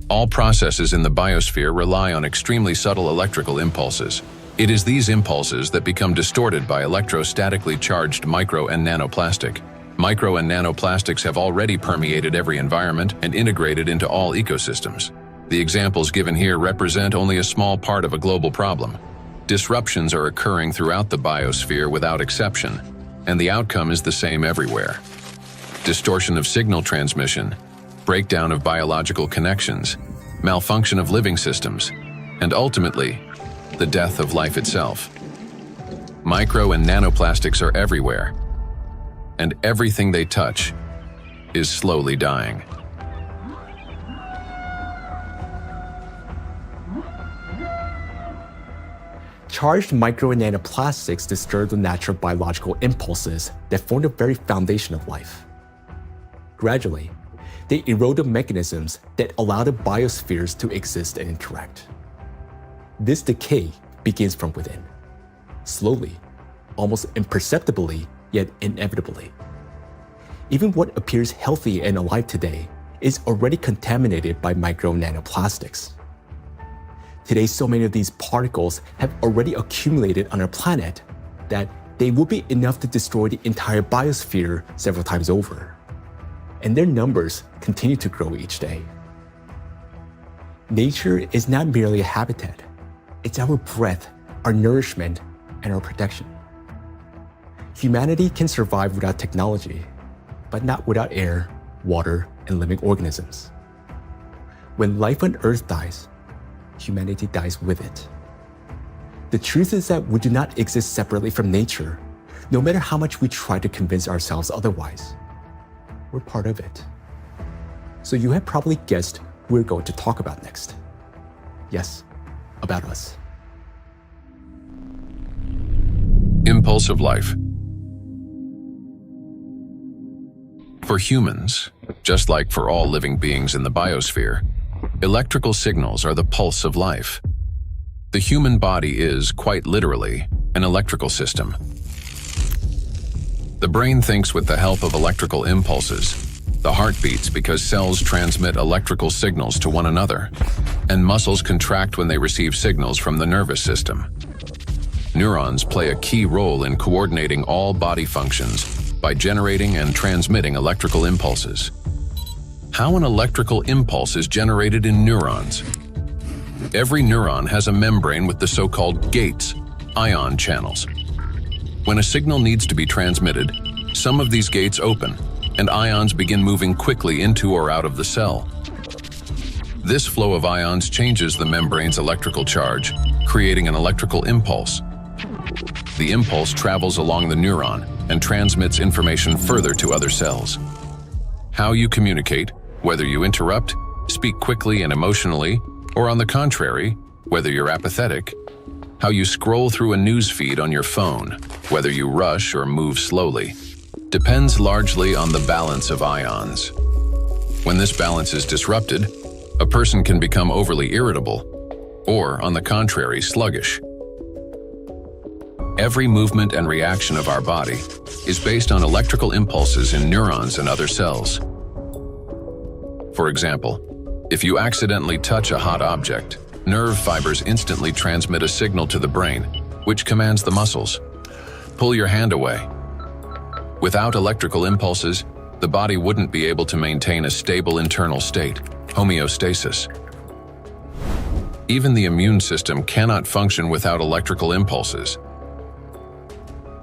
All processes in the biosphere rely on extremely subtle electrical impulses. It is these impulses that become distorted by electrostatically charged micro and nanoplastic. Micro and nanoplastics have already permeated every environment and integrated into all ecosystems. The examples given here represent only a small part of a global problem. Disruptions are occurring throughout the biosphere without exception, and the outcome is the same everywhere. Distortion of signal transmission, breakdown of biological connections, malfunction of living systems, and ultimately, the death of life itself. Micro and nanoplastics are everywhere, and everything they touch is slowly dying. Charged micro and nanoplastics disturb the natural biological impulses that form the very foundation of life. Gradually, they erode the mechanisms that allow the biospheres to exist and interact. This decay begins from within, slowly, almost imperceptibly, yet inevitably. Even what appears healthy and alive today is already contaminated by micro nanoplastics. Today, so many of these particles have already accumulated on our planet that they will be enough to destroy the entire biosphere several times over. And their numbers continue to grow each day. Nature is not merely a habitat. It's our breath, our nourishment, and our protection. Humanity can survive without technology, but not without air, water, and living organisms. When life on Earth dies, humanity dies with it. The truth is that we do not exist separately from nature, no matter how much we try to convince ourselves otherwise. We're part of it. So you have probably guessed who we're going to talk about next. Yes, about us. Impulse of life. For humans, just like for all living beings in the biosphere, electrical signals are the pulse of life. The human body is, quite literally, an electrical system. The brain thinks with the help of electrical impulses. The heart beats because cells transmit electrical signals to one another, and muscles contract when they receive signals from the nervous system. Neurons play a key role in coordinating all body functions by generating and transmitting electrical impulses. How an electrical impulse is generated in neurons. Every neuron has a membrane with the so-called gates, ion channels. When a signal needs to be transmitted, some of these gates open, and ions begin moving quickly into or out of the cell. This flow of ions changes the membrane's electrical charge, creating an electrical impulse. The impulse travels along the neuron and transmits information further to other cells. How you communicate, whether you interrupt, speak quickly and emotionally, or on the contrary, whether you're apathetic. How you scroll through a news feed on your phone, whether you rush or move slowly, depends largely on the balance of ions. When this balance is disrupted, a person can become overly irritable, or, on the contrary, sluggish. Every movement and reaction of our body is based on electrical impulses in neurons and other cells. For example, if you accidentally touch a hot object, nerve fibers instantly transmit a signal to the brain, which commands the muscles. Pull your hand away. Without electrical impulses, the body wouldn't be able to maintain a stable internal state, homeostasis. Even the immune system cannot function without electrical impulses.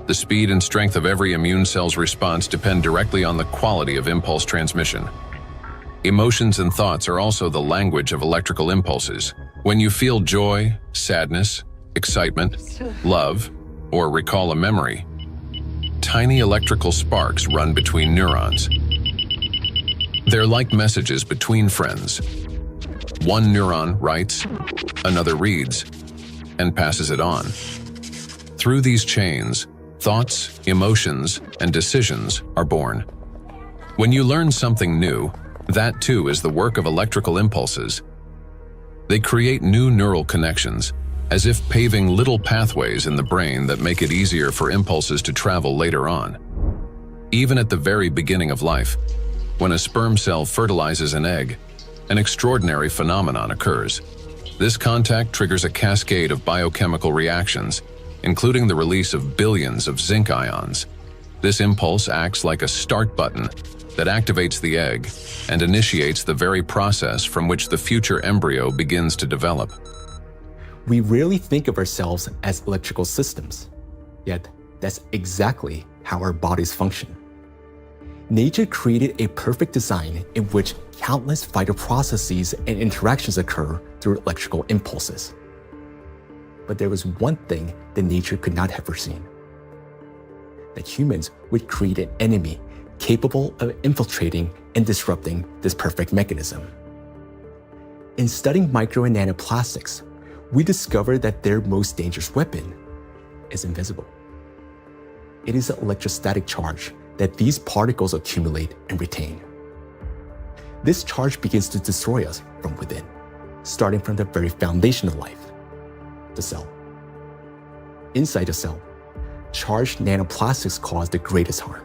The speed and strength of every immune cell's response depend directly on the quality of impulse transmission. Emotions and thoughts are also the language of electrical impulses. When you feel joy, sadness, excitement, love, or recall a memory, tiny electrical sparks run between neurons. They're like messages between friends. One neuron writes, another reads, and passes it on. Through these chains, thoughts, emotions, and decisions are born. When you learn something new, that too is the work of electrical impulses. They create new neural connections, as if paving little pathways in the brain that make it easier for impulses to travel later on. Even at the very beginning of life, when a sperm cell fertilizes an egg, an extraordinary phenomenon occurs. This contact triggers a cascade of biochemical reactions, including the release of billions of zinc ions. This impulse acts like a start button that activates the egg and initiates the very process from which the future embryo begins to develop. We rarely think of ourselves as electrical systems, yet that's exactly how our bodies function. Nature created a perfect design in which countless vital processes and interactions occur through electrical impulses. But there was one thing that nature could not have foreseen: that humans would create an enemy capable of infiltrating and disrupting this perfect mechanism. In studying micro and nanoplastics, we discovered that their most dangerous weapon is invisible. It is the electrostatic charge that these particles accumulate and retain. This charge begins to destroy us from within, starting from the very foundation of life, the cell. Inside the cell, charged nanoplastics cause the greatest harm.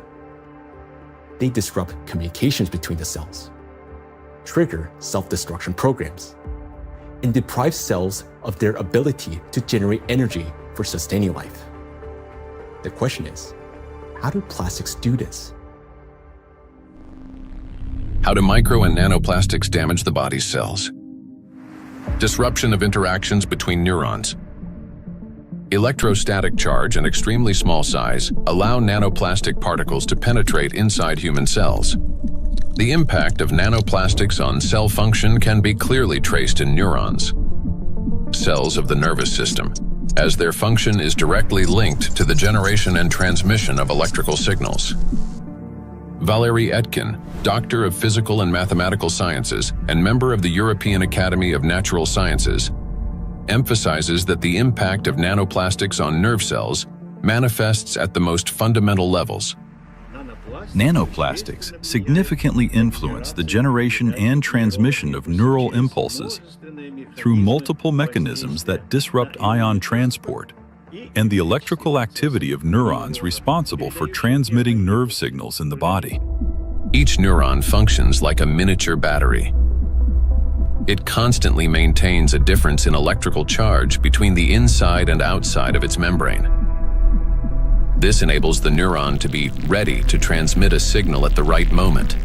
They disrupt communications between the cells, trigger self-destruction programs, and deprive cells of their ability to generate energy for sustaining life. The question is, how do plastics do this? How do micro and nanoplastics damage the body's cells? Disruption of interactions between neurons. Electrostatic charge and extremely small size allow nanoplastic particles to penetrate inside human cells. The impact of nanoplastics on cell function can be clearly traced in neurons, cells of the nervous system, as their function is directly linked to the generation and transmission of electrical signals. Valérie Etkin, Doctor of Physical and Mathematical Sciences and member of the European Academy of Natural Sciences, emphasizes that the impact of nanoplastics on nerve cells manifests at the most fundamental levels. Nanoplastics significantly influence the generation and transmission of neural impulses through multiple mechanisms that disrupt ion transport and the electrical activity of neurons responsible for transmitting nerve signals in the body. Each neuron functions like a miniature battery. It constantly maintains a difference in electrical charge between the inside and outside of its membrane. This enables the neuron to be ready to transmit a signal at the right moment.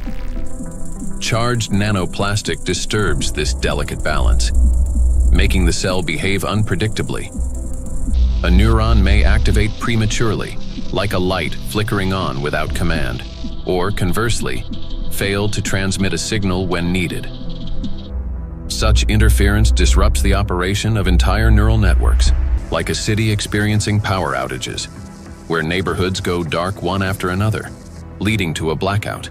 Charged nanoplastic disturbs this delicate balance, making the cell behave unpredictably. A neuron may activate prematurely, like a light flickering on without command, or conversely, fail to transmit a signal when needed. Such interference disrupts the operation of entire neural networks, like a city experiencing power outages, where neighborhoods go dark one after another, leading to a blackout.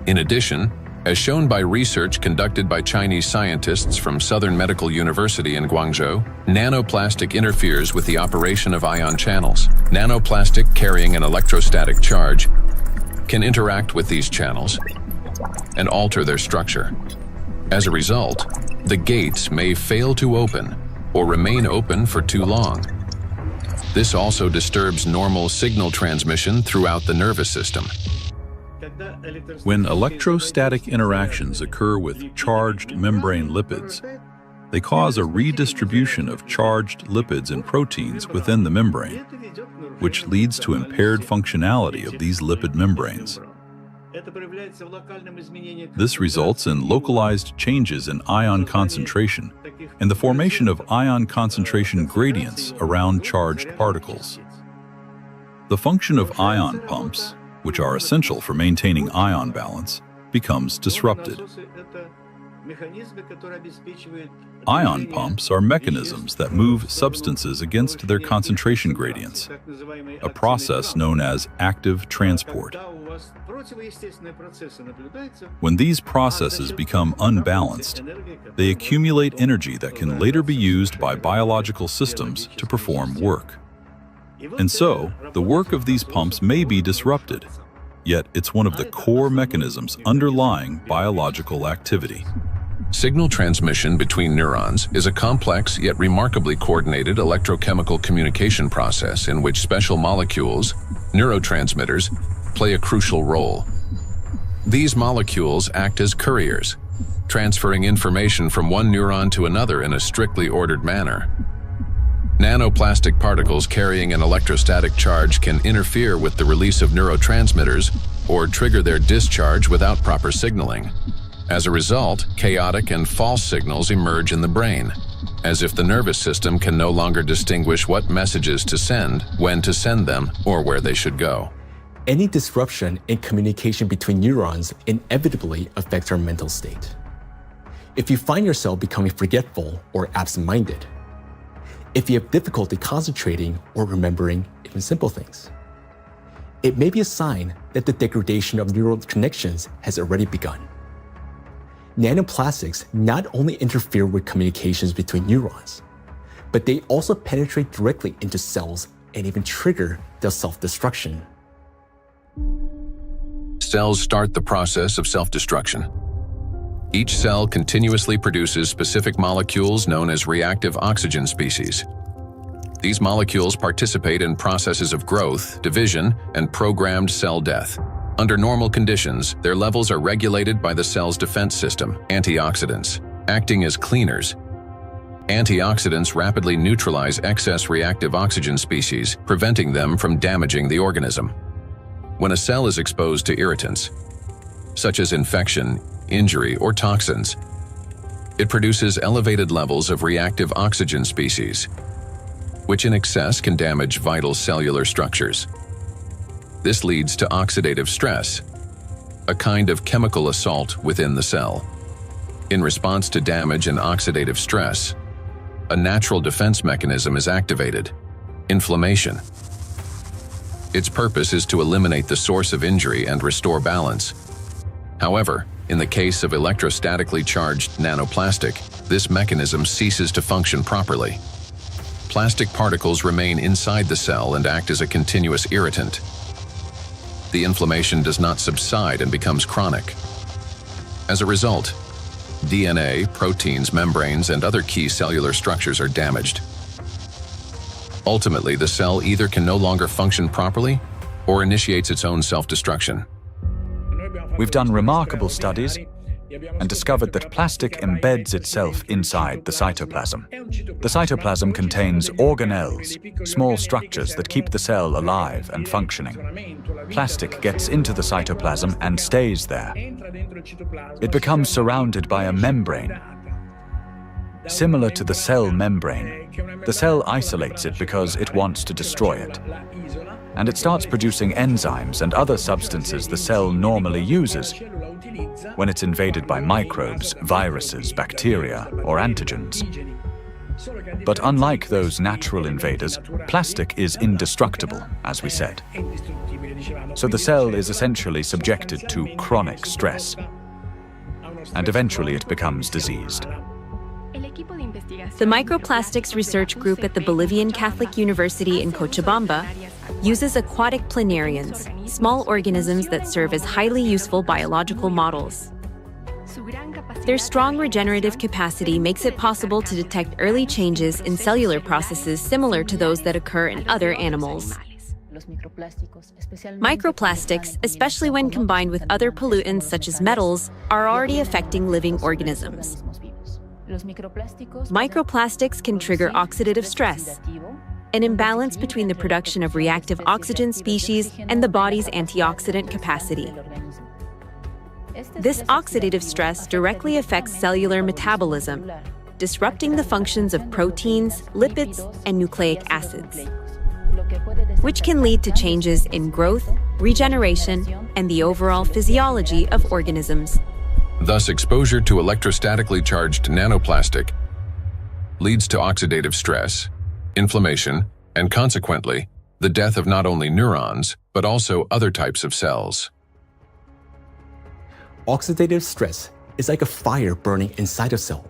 In addition, as shown by research conducted by Chinese scientists from Southern Medical University in Guangzhou, nanoplastic interferes with the operation of ion channels. Nanoplastic carrying an electrostatic charge can interact with these channels and alter their structure. As a result, the gates may fail to open or remain open for too long. This also disturbs normal signal transmission throughout the nervous system. When electrostatic interactions occur with charged membrane lipids, they cause a redistribution of charged lipids and proteins within the membrane, which leads to impaired functionality of these lipid membranes. This results in localized changes in ion concentration and the formation of ion concentration gradients around charged particles. The function of ion pumps, which are essential for maintaining ion balance, becomes disrupted. Ion pumps are mechanisms that move substances against their concentration gradients, a process known as active transport. When these processes become unbalanced, they accumulate energy that can later be used by biological systems to perform work. And so, the work of these pumps may be disrupted, yet it's one of the core mechanisms underlying biological activity. Signal transmission between neurons is a complex yet remarkably coordinated electrochemical communication process in which special molecules, neurotransmitters, play a crucial role. These molecules act as couriers, transferring information from one neuron to another in a strictly ordered manner. Nanoplastic particles carrying an electrostatic charge can interfere with the release of neurotransmitters or trigger their discharge without proper signaling. As a result, chaotic and false signals emerge in the brain, as if the nervous system can no longer distinguish what messages to send, when to send them, or where they should go. Any disruption in communication between neurons inevitably affects our mental state. If you find yourself becoming forgetful or absent-minded, if you have difficulty concentrating or remembering even simple things, it may be a sign that the degradation of neural connections has already begun. Nanoplastics not only interfere with communications between neurons, but they also penetrate directly into cells and even trigger their self-destruction. Cells start the process of self-destruction. Each cell continuously produces specific molecules known as reactive oxygen species. These molecules participate in processes of growth, division, and programmed cell death. Under normal conditions, their levels are regulated by the cell's defense system, antioxidants, acting as cleaners. Antioxidants rapidly neutralize excess reactive oxygen species, preventing them from damaging the organism. When a cell is exposed to irritants, such as infection, injury, or toxins, it produces elevated levels of reactive oxygen species, which in excess can damage vital cellular structures. This leads to oxidative stress, a kind of chemical assault within the cell. In response to damage and oxidative stress, a natural defense mechanism is activated: inflammation. Its purpose is to eliminate the source of injury and restore balance. However, in the case of electrostatically charged nanoplastic, this mechanism ceases to function properly. Plastic particles remain inside the cell and act as a continuous irritant. The inflammation does not subside and becomes chronic. As a result, DNA, proteins, membranes, and other key cellular structures are damaged. Ultimately, the cell either can no longer function properly or initiates its own self-destruction. We've done remarkable studies and discovered that plastic embeds itself inside the cytoplasm. The cytoplasm contains organelles, small structures that keep the cell alive and functioning. Plastic gets into the cytoplasm and stays there. It becomes surrounded by a membrane. Similar to the cell membrane, the cell isolates it because it wants to destroy it. And it starts producing enzymes and other substances the cell normally uses when it's invaded by microbes, viruses, bacteria, or antigens. But unlike those natural invaders, plastic is indestructible, as we said. So the cell is essentially subjected to chronic stress, and eventually it becomes diseased. The Microplastics Research Group at the Bolivian Catholic University in Cochabamba uses aquatic planarians, small organisms that serve as highly useful biological models. Their strong regenerative capacity makes it possible to detect early changes in cellular processes similar to those that occur in other animals. Microplastics, especially when combined with other pollutants such as metals, are already affecting living organisms. Microplastics can trigger oxidative stress, an imbalance between the production of reactive oxygen species and the body's antioxidant capacity. This oxidative stress directly affects cellular metabolism, disrupting the functions of proteins, lipids, and nucleic acids, which can lead to changes in growth, regeneration, and the overall physiology of organisms. Thus, exposure to electrostatically charged nanoplastic leads to oxidative stress, inflammation, and consequently, the death of not only neurons, but also other types of cells. Oxidative stress is like a fire burning inside a cell,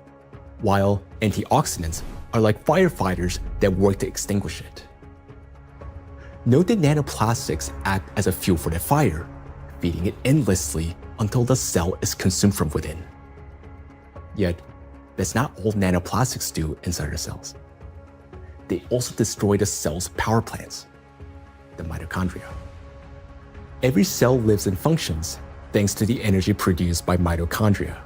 while antioxidants are like firefighters that work to extinguish it. Note that nanoplastics act as a fuel for the fire, feeding it endlessly until the cell is consumed from within. Yet, that's not all nanoplastics do inside our cells. They also destroy the cell's power plants, the mitochondria. Every cell lives and functions thanks to the energy produced by mitochondria.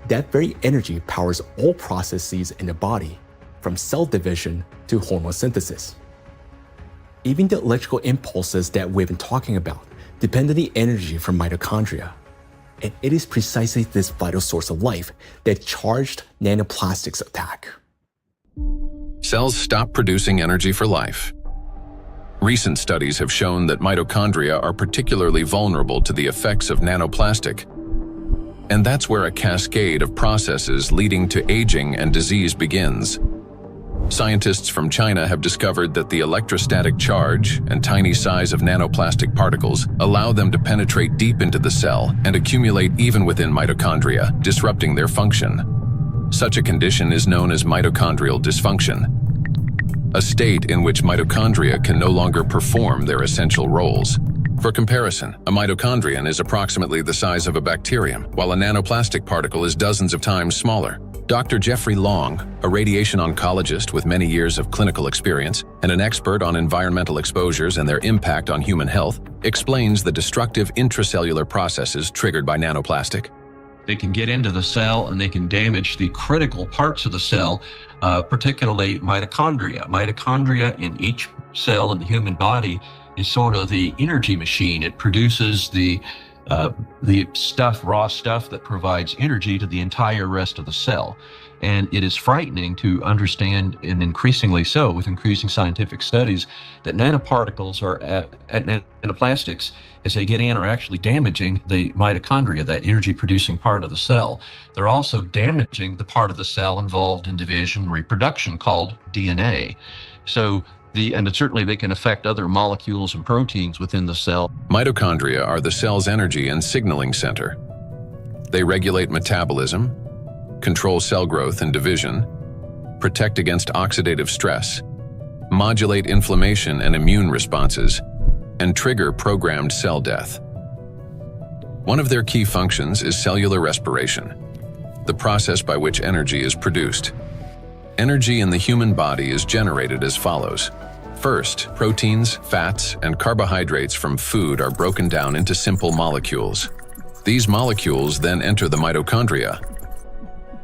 That very energy powers all processes in the body, from cell division to hormone synthesis. Even the electrical impulses that we've been talking about depend on the energy from mitochondria. And it is precisely this vital source of life that charged nanoplastics attack. Cells stop producing energy for life. Recent studies have shown that mitochondria are particularly vulnerable to the effects of nanoplastic. And that's where a cascade of processes leading to aging and disease begins. Scientists from China have discovered that the electrostatic charge and tiny size of nanoplastic particles allow them to penetrate deep into the cell and accumulate even within mitochondria, disrupting their function. Such a condition is known as mitochondrial dysfunction, a state in which mitochondria can no longer perform their essential roles. For comparison, a mitochondrion is approximately the size of a bacterium, while a nanoplastic particle is dozens of times smaller. Dr. Jeffrey Long, a radiation oncologist with many years of clinical experience and an expert on environmental exposures and their impact on human health, explains the destructive intracellular processes triggered by nanoplastic. They can get into the cell and they can damage the critical parts of the cell, particularly mitochondria. Mitochondria in each cell in the human body is sort of the energy machine. It produces the raw stuff that provides energy to the entire rest of the cell. And it is frightening to understand, and increasingly so with increasing scientific studies, that nanoparticles nanoplastics, as they get in, are actually damaging the mitochondria, that energy-producing part of the cell. They're also damaging the part of the cell involved in division and reproduction called DNA. And certainly they can affect other molecules and proteins within the cell. Mitochondria are the cell's energy and signaling center. They regulate metabolism, control cell growth and division, protect against oxidative stress, modulate inflammation and immune responses, and trigger programmed cell death. One of their key functions is cellular respiration, the process by which energy is produced. Energy in the human body is generated as follows. First, proteins, fats, and carbohydrates from food are broken down into simple molecules. These molecules then enter the mitochondria,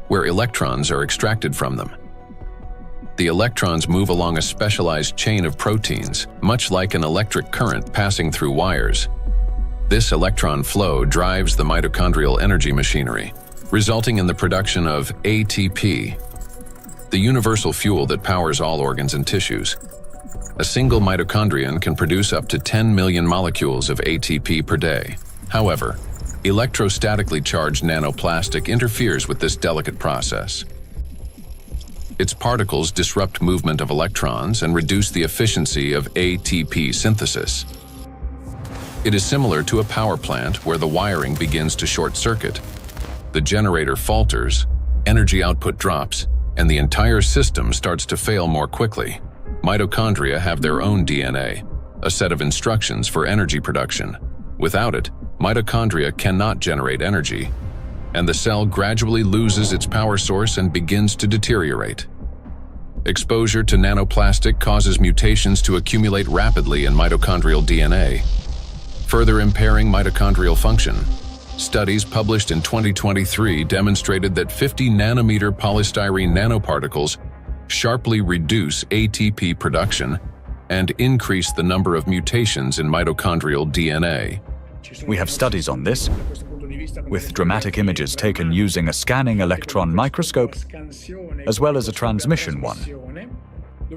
where electrons are extracted from them. The electrons move along a specialized chain of proteins, much like an electric current passing through wires. This electron flow drives the mitochondrial energy machinery, resulting in the production of ATP, the universal fuel that powers all organs and tissues. A single mitochondrion can produce up to 10 million molecules of ATP per day. However, electrostatically charged nanoplastic interferes with this delicate process. Its particles disrupt movement of electrons and reduce the efficiency of ATP synthesis. It is similar to a power plant where the wiring begins to short circuit. The generator falters, energy output drops, and the entire system starts to fail more quickly. Mitochondria have their own DNA, a set of instructions for energy production. Without it, mitochondria cannot generate energy, and the cell gradually loses its power source and begins to deteriorate. Exposure to nanoplastic causes mutations to accumulate rapidly in mitochondrial DNA, further impairing mitochondrial function. Studies published in 2023 demonstrated that 50 nanometer polystyrene nanoparticles sharply reduce ATP production and increase the number of mutations in mitochondrial DNA. We have studies on this, with dramatic images taken using a scanning electron microscope, as well as a transmission one,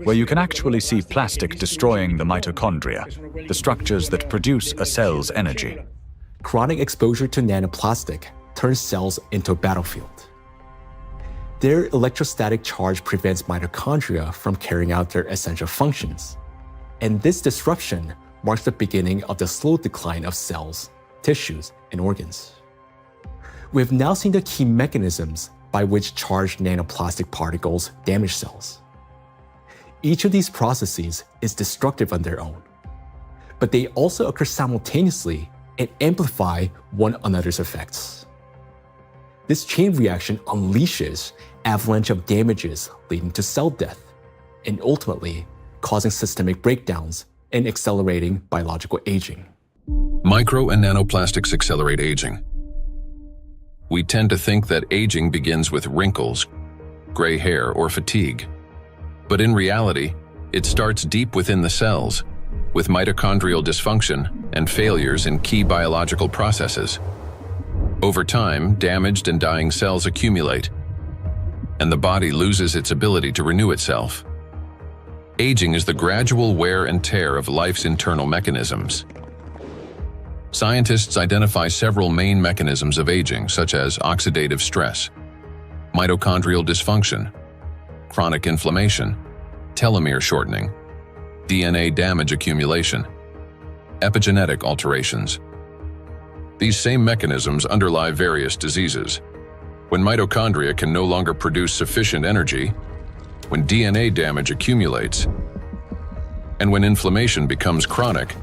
where you can actually see plastic destroying the mitochondria, the structures that produce a cell's energy. Chronic exposure to nanoplastic turns cells into a battlefield. Their electrostatic charge prevents mitochondria from carrying out their essential functions, and this disruption marks the beginning of the slow decline of cells, tissues, and organs. We have now seen the key mechanisms by which charged nanoplastic particles damage cells. Each of these processes is destructive on their own, but they also occur simultaneously and amplify one another's effects. This chain reaction unleashes avalanche of damages leading to cell death, and ultimately causing systemic breakdowns and accelerating biological aging. Micro and nanoplastics accelerate aging. We tend to think that aging begins with wrinkles, gray hair, or fatigue. But in reality, it starts deep within the cells, with mitochondrial dysfunction and failures in key biological processes. Over time, damaged and dying cells accumulate, and the body loses its ability to renew itself. Aging is the gradual wear and tear of life's internal mechanisms. Scientists identify several main mechanisms of aging, such as oxidative stress, mitochondrial dysfunction, chronic inflammation, telomere shortening, DNA damage accumulation, epigenetic alterations. These same mechanisms underlie various diseases. When mitochondria can no longer produce sufficient energy, when DNA damage accumulates, and when inflammation becomes chronic,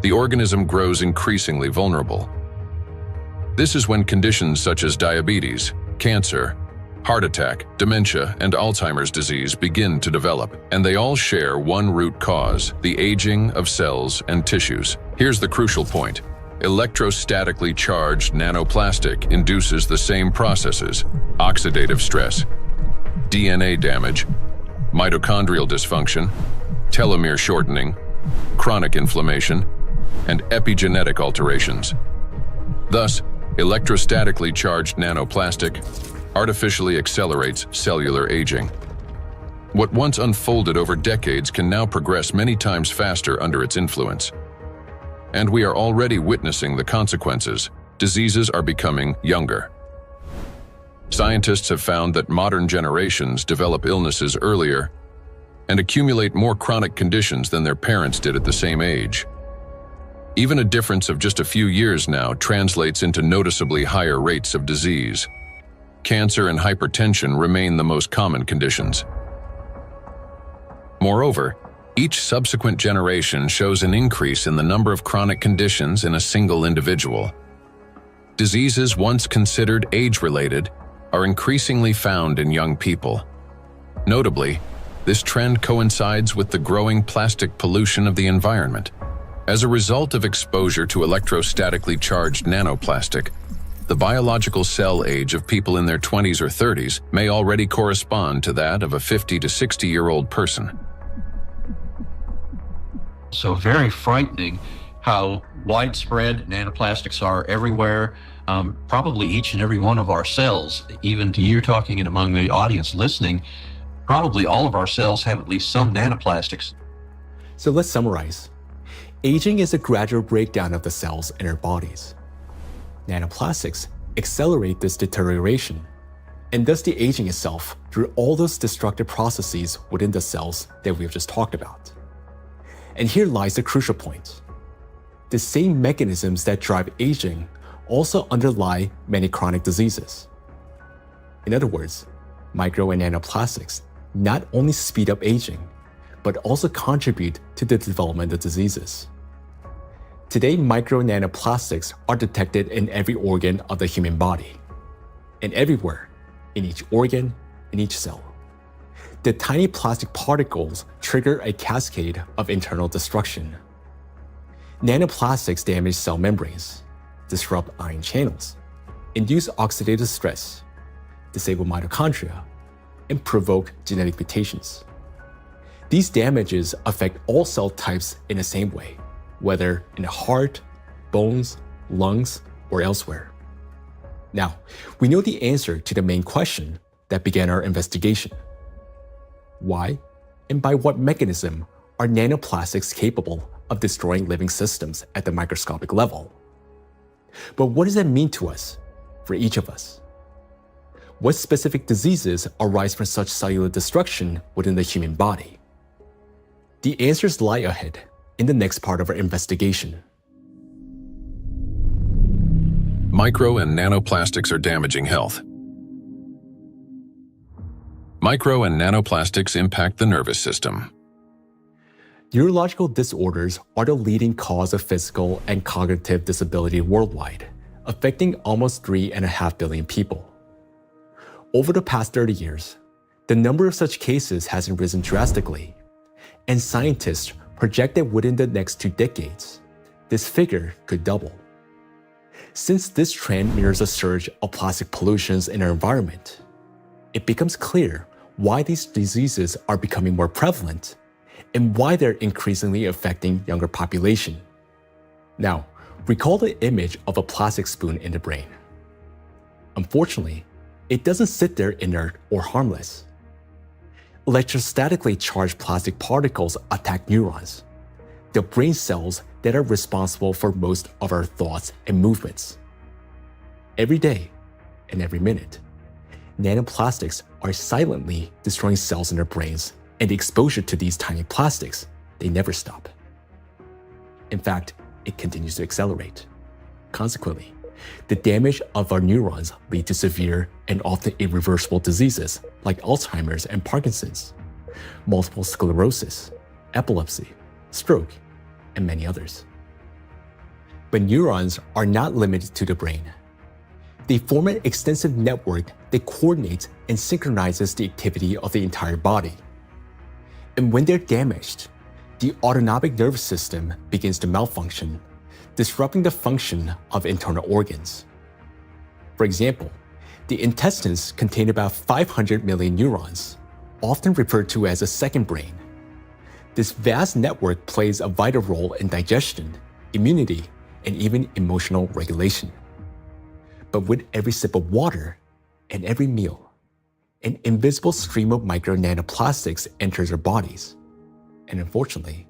the organism grows increasingly vulnerable. This is when conditions such as diabetes, cancer, heart attack, dementia, and Alzheimer's disease begin to develop, and they all share one root cause: the aging of cells and tissues. Here's the crucial point. Electrostatically charged nanoplastic induces the same processes: oxidative stress, DNA damage, mitochondrial dysfunction, telomere shortening, chronic inflammation, and epigenetic alterations. Thus, electrostatically charged nanoplastic artificially accelerates cellular aging. What once unfolded over decades can now progress many times faster under its influence. And we are already witnessing the consequences. Diseases are becoming younger. Scientists have found that modern generations develop illnesses earlier and accumulate more chronic conditions than their parents did at the same age. Even a difference of just a few years now translates into noticeably higher rates of disease. Cancer and hypertension remain the most common conditions. Moreover, each subsequent generation shows an increase in the number of chronic conditions in a single individual. Diseases once considered age-related are increasingly found in young people. Notably, this trend coincides with the growing plastic pollution of the environment. As a result of exposure to electrostatically charged nanoplastic, the biological cell age of people in their 20s or 30s may already correspond to that of a 50 to 60-year-old person. So very frightening how widespread nanoplastics are everywhere. Probably each and every one of our cells, even to you talking and among the audience listening, probably all of our cells have at least some nanoplastics. So let's summarize. Aging is a gradual breakdown of the cells in our bodies. Nanoplastics accelerate this deterioration, and thus the aging itself through all those destructive processes within the cells that we've just talked about. And here lies the crucial point. The same mechanisms that drive aging also underlie many chronic diseases. In other words, micro and nanoplastics not only speed up aging, but also contribute to the development of diseases. Today, micro and nanoplastics are detected in every organ of the human body, and everywhere, in each organ, in each cell. The tiny plastic particles trigger a cascade of internal destruction. Nanoplastics damage cell membranes, disrupt ion channels, induce oxidative stress, disable mitochondria, and provoke genetic mutations. These damages affect all cell types in the same way, whether in the heart, bones, lungs, or elsewhere. Now, we know the answer to the main question that began our investigation. Why and by what mechanism are nanoplastics capable of destroying living systems at the microscopic level? But what does that mean to us, for each of us? What specific diseases arise from such cellular destruction within the human body? The answers lie ahead in the next part of our investigation. Micro and nanoplastics are damaging health. Micro and nanoplastics impact the nervous system. Neurological disorders are the leading cause of physical and cognitive disability worldwide, affecting almost 3.5 billion people. Over the past 30 years, the number of such cases has risen drastically, and scientists project that within the next 2 decades, this figure could double. Since this trend mirrors a surge of plastic pollutions in our environment, it becomes clear why these diseases are becoming more prevalent and why they're increasingly affecting younger population. Now, recall the image of a plastic spoon in the brain. Unfortunately, it doesn't sit there inert or harmless. Electrostatically charged plastic particles attack neurons, the brain cells that are responsible for most of our thoughts and movements. Every day and every minute, nanoplastics are silently destroying cells in our brains, and the exposure to these tiny plastics, they never stop. In fact, it continues to accelerate. Consequently, the damage of our neurons lead to severe and often irreversible diseases like Alzheimer's and Parkinson's, multiple sclerosis, epilepsy, stroke, and many others. But neurons are not limited to the brain. They form an extensive network that coordinates and synchronizes the activity of the entire body. And when they're damaged, the autonomic nervous system begins to malfunction, disrupting the function of internal organs. For example, the intestines contain about 500 million neurons, often referred to as a second brain. This vast network plays a vital role in digestion, immunity, and even emotional regulation. But with every sip of water and every meal, an invisible stream of micro nanoplastics enters our bodies. And unfortunately,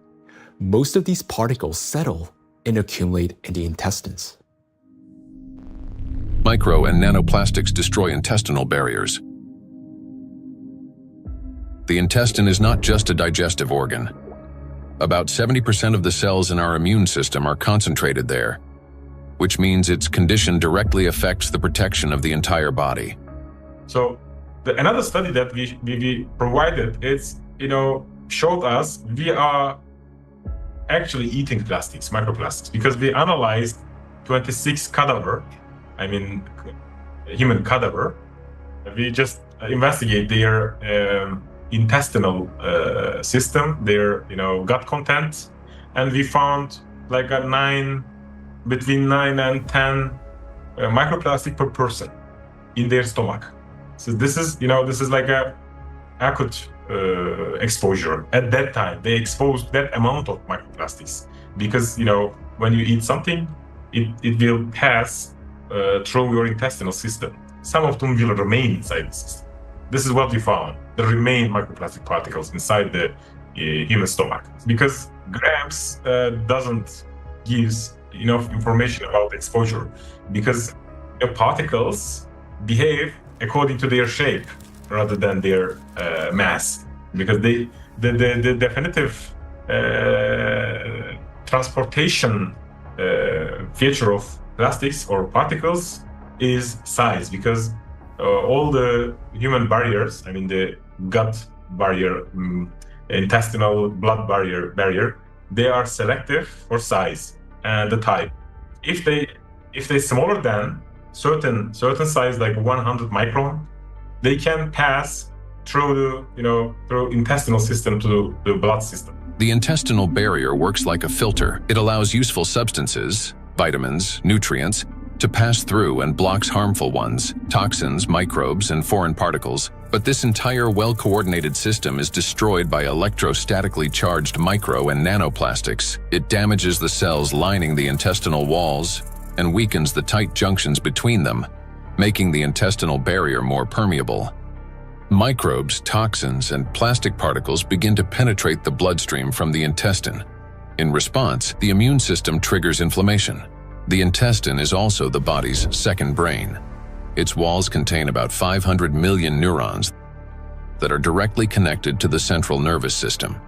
most of these particles settle and accumulate in the intestines. Micro and nanoplastics destroy intestinal barriers. The intestine is not just a digestive organ. About 70% of the cells in our immune system are concentrated there, which means its condition directly affects the protection of the entire body. So another study that we provided is, showed us we are actually eating plastics, microplastics, because we analyzed 26 human cadaver. We just investigate their intestinal system, their gut content, and we found like between 9 and 10 microplastic per person in their stomach. So this is like a acute exposure. At that time, they exposed that amount of microplastics because, when you eat something, it will pass through your intestinal system. Some of them will remain inside the system. This is what we found. There remain microplastic particles inside the human stomach because grams doesn't give enough information about exposure because the particles behave according to their shape rather than their mass, because the definitive transportation feature of plastics or particles is size, because all the human barriers, the gut barrier, intestinal blood barrier, they are selective for size and the type. If they smaller than certain size, like 100 micron, they can pass through through intestinal system to the blood system. The intestinal barrier works like a filter. It allows useful substances, vitamins, nutrients, to pass through and blocks harmful ones, toxins, microbes, and foreign particles. But this entire well-coordinated system is destroyed by electrostatically charged micro and nanoplastics. It damages the cells lining the intestinal walls and weakens the tight junctions between them, making the intestinal barrier more permeable. Microbes, toxins, and plastic particles begin to penetrate the bloodstream from the intestine. In response, the immune system triggers inflammation. The intestine is also the body's second brain. Its walls contain about 500 million neurons that are directly connected to the central nervous system.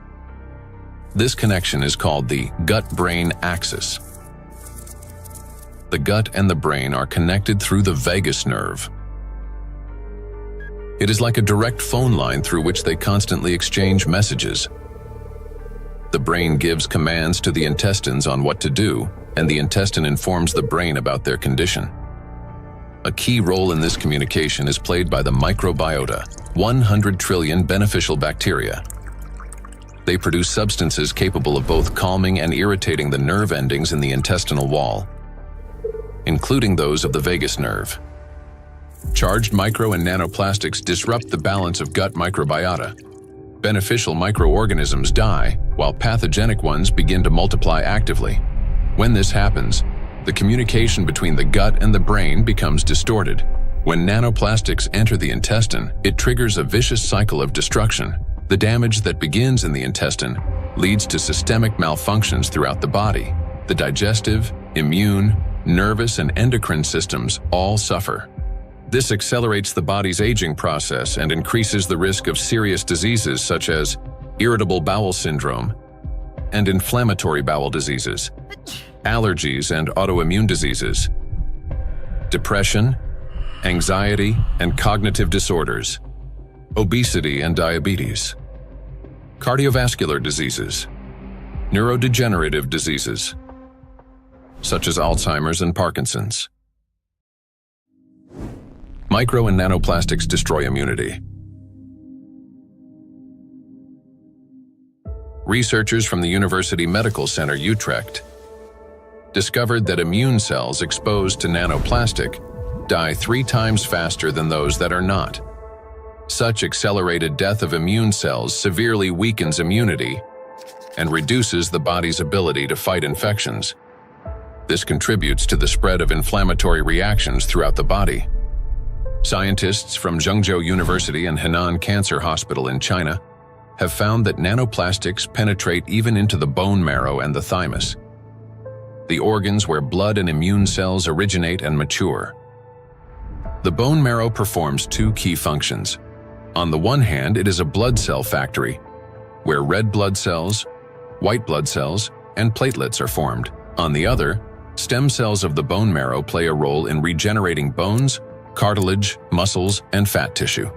This connection is called the gut-brain axis. The gut and the brain are connected through the vagus nerve. It is like a direct phone line through which they constantly exchange messages. The brain gives commands to the intestines on what to do, and the intestine informs the brain about their condition. A key role in this communication is played by the microbiota, 100 trillion beneficial bacteria. They produce substances capable of both calming and irritating the nerve endings in the intestinal wall, including those of the vagus nerve. Charged micro and nanoplastics disrupt the balance of gut microbiota. Beneficial microorganisms die, while pathogenic ones begin to multiply actively. When this happens, the communication between the gut and the brain becomes distorted. When nanoplastics enter the intestine, it triggers a vicious cycle of destruction. The damage that begins in the intestine leads to systemic malfunctions throughout the body. The digestive, immune, nervous, and endocrine systems all suffer. This accelerates the body's aging process and increases the risk of serious diseases such as irritable bowel syndrome and inflammatory bowel diseases, allergies and autoimmune diseases, depression, anxiety and cognitive disorders, obesity and diabetes, cardiovascular diseases, neurodegenerative diseases, such as Alzheimer's and Parkinson's. Micro and nanoplastics destroy immunity. Researchers from the University Medical Center Utrecht discovered that immune cells exposed to nanoplastic die 3 times faster than those that are not. Such accelerated death of immune cells severely weakens immunity and reduces the body's ability to fight infections. This contributes to the spread of inflammatory reactions throughout the body. Scientists from Zhengzhou University and Henan Cancer Hospital in China have found that nanoplastics penetrate even into the bone marrow and the thymus, the organs where blood and immune cells originate and mature. The bone marrow performs 2 key functions. On the one hand, it is a blood cell factory, where red blood cells, white blood cells, and platelets are formed. On the other, stem cells of the bone marrow play a role in regenerating bones, cartilage, muscles, and fat tissue.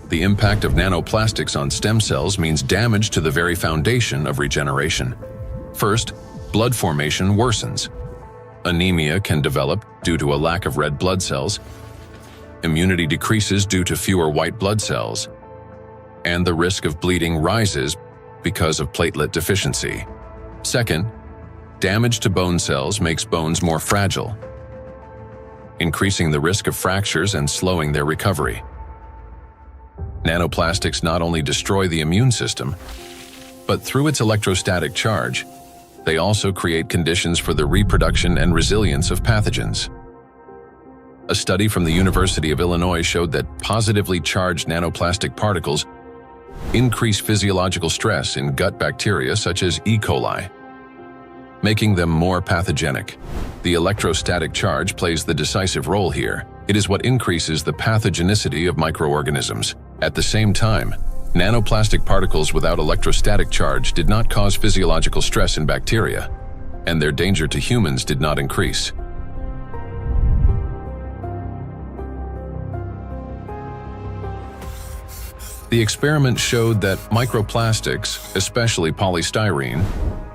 The impact of nanoplastics on stem cells means damage to the very foundation of regeneration. First, blood formation worsens. Anemia can develop due to a lack of red blood cells. Immunity decreases due to fewer white blood cells. And the risk of bleeding rises because of platelet deficiency. Second, Damage to bone cells makes bones more fragile, increasing the risk of fractures and slowing their recovery. Nanoplastics not only destroy the immune system, but through its electrostatic charge, they also create conditions for the reproduction and resilience of pathogens. A study from the University of Illinois showed that positively charged nanoplastic particles increase physiological stress in gut bacteria such as E. coli, making them more pathogenic. The electrostatic charge plays the decisive role here. It is what increases the pathogenicity of microorganisms. At the same time, nanoplastic particles without electrostatic charge did not cause physiological stress in bacteria, and their danger to humans did not increase. The experiment showed that microplastics, especially polystyrene,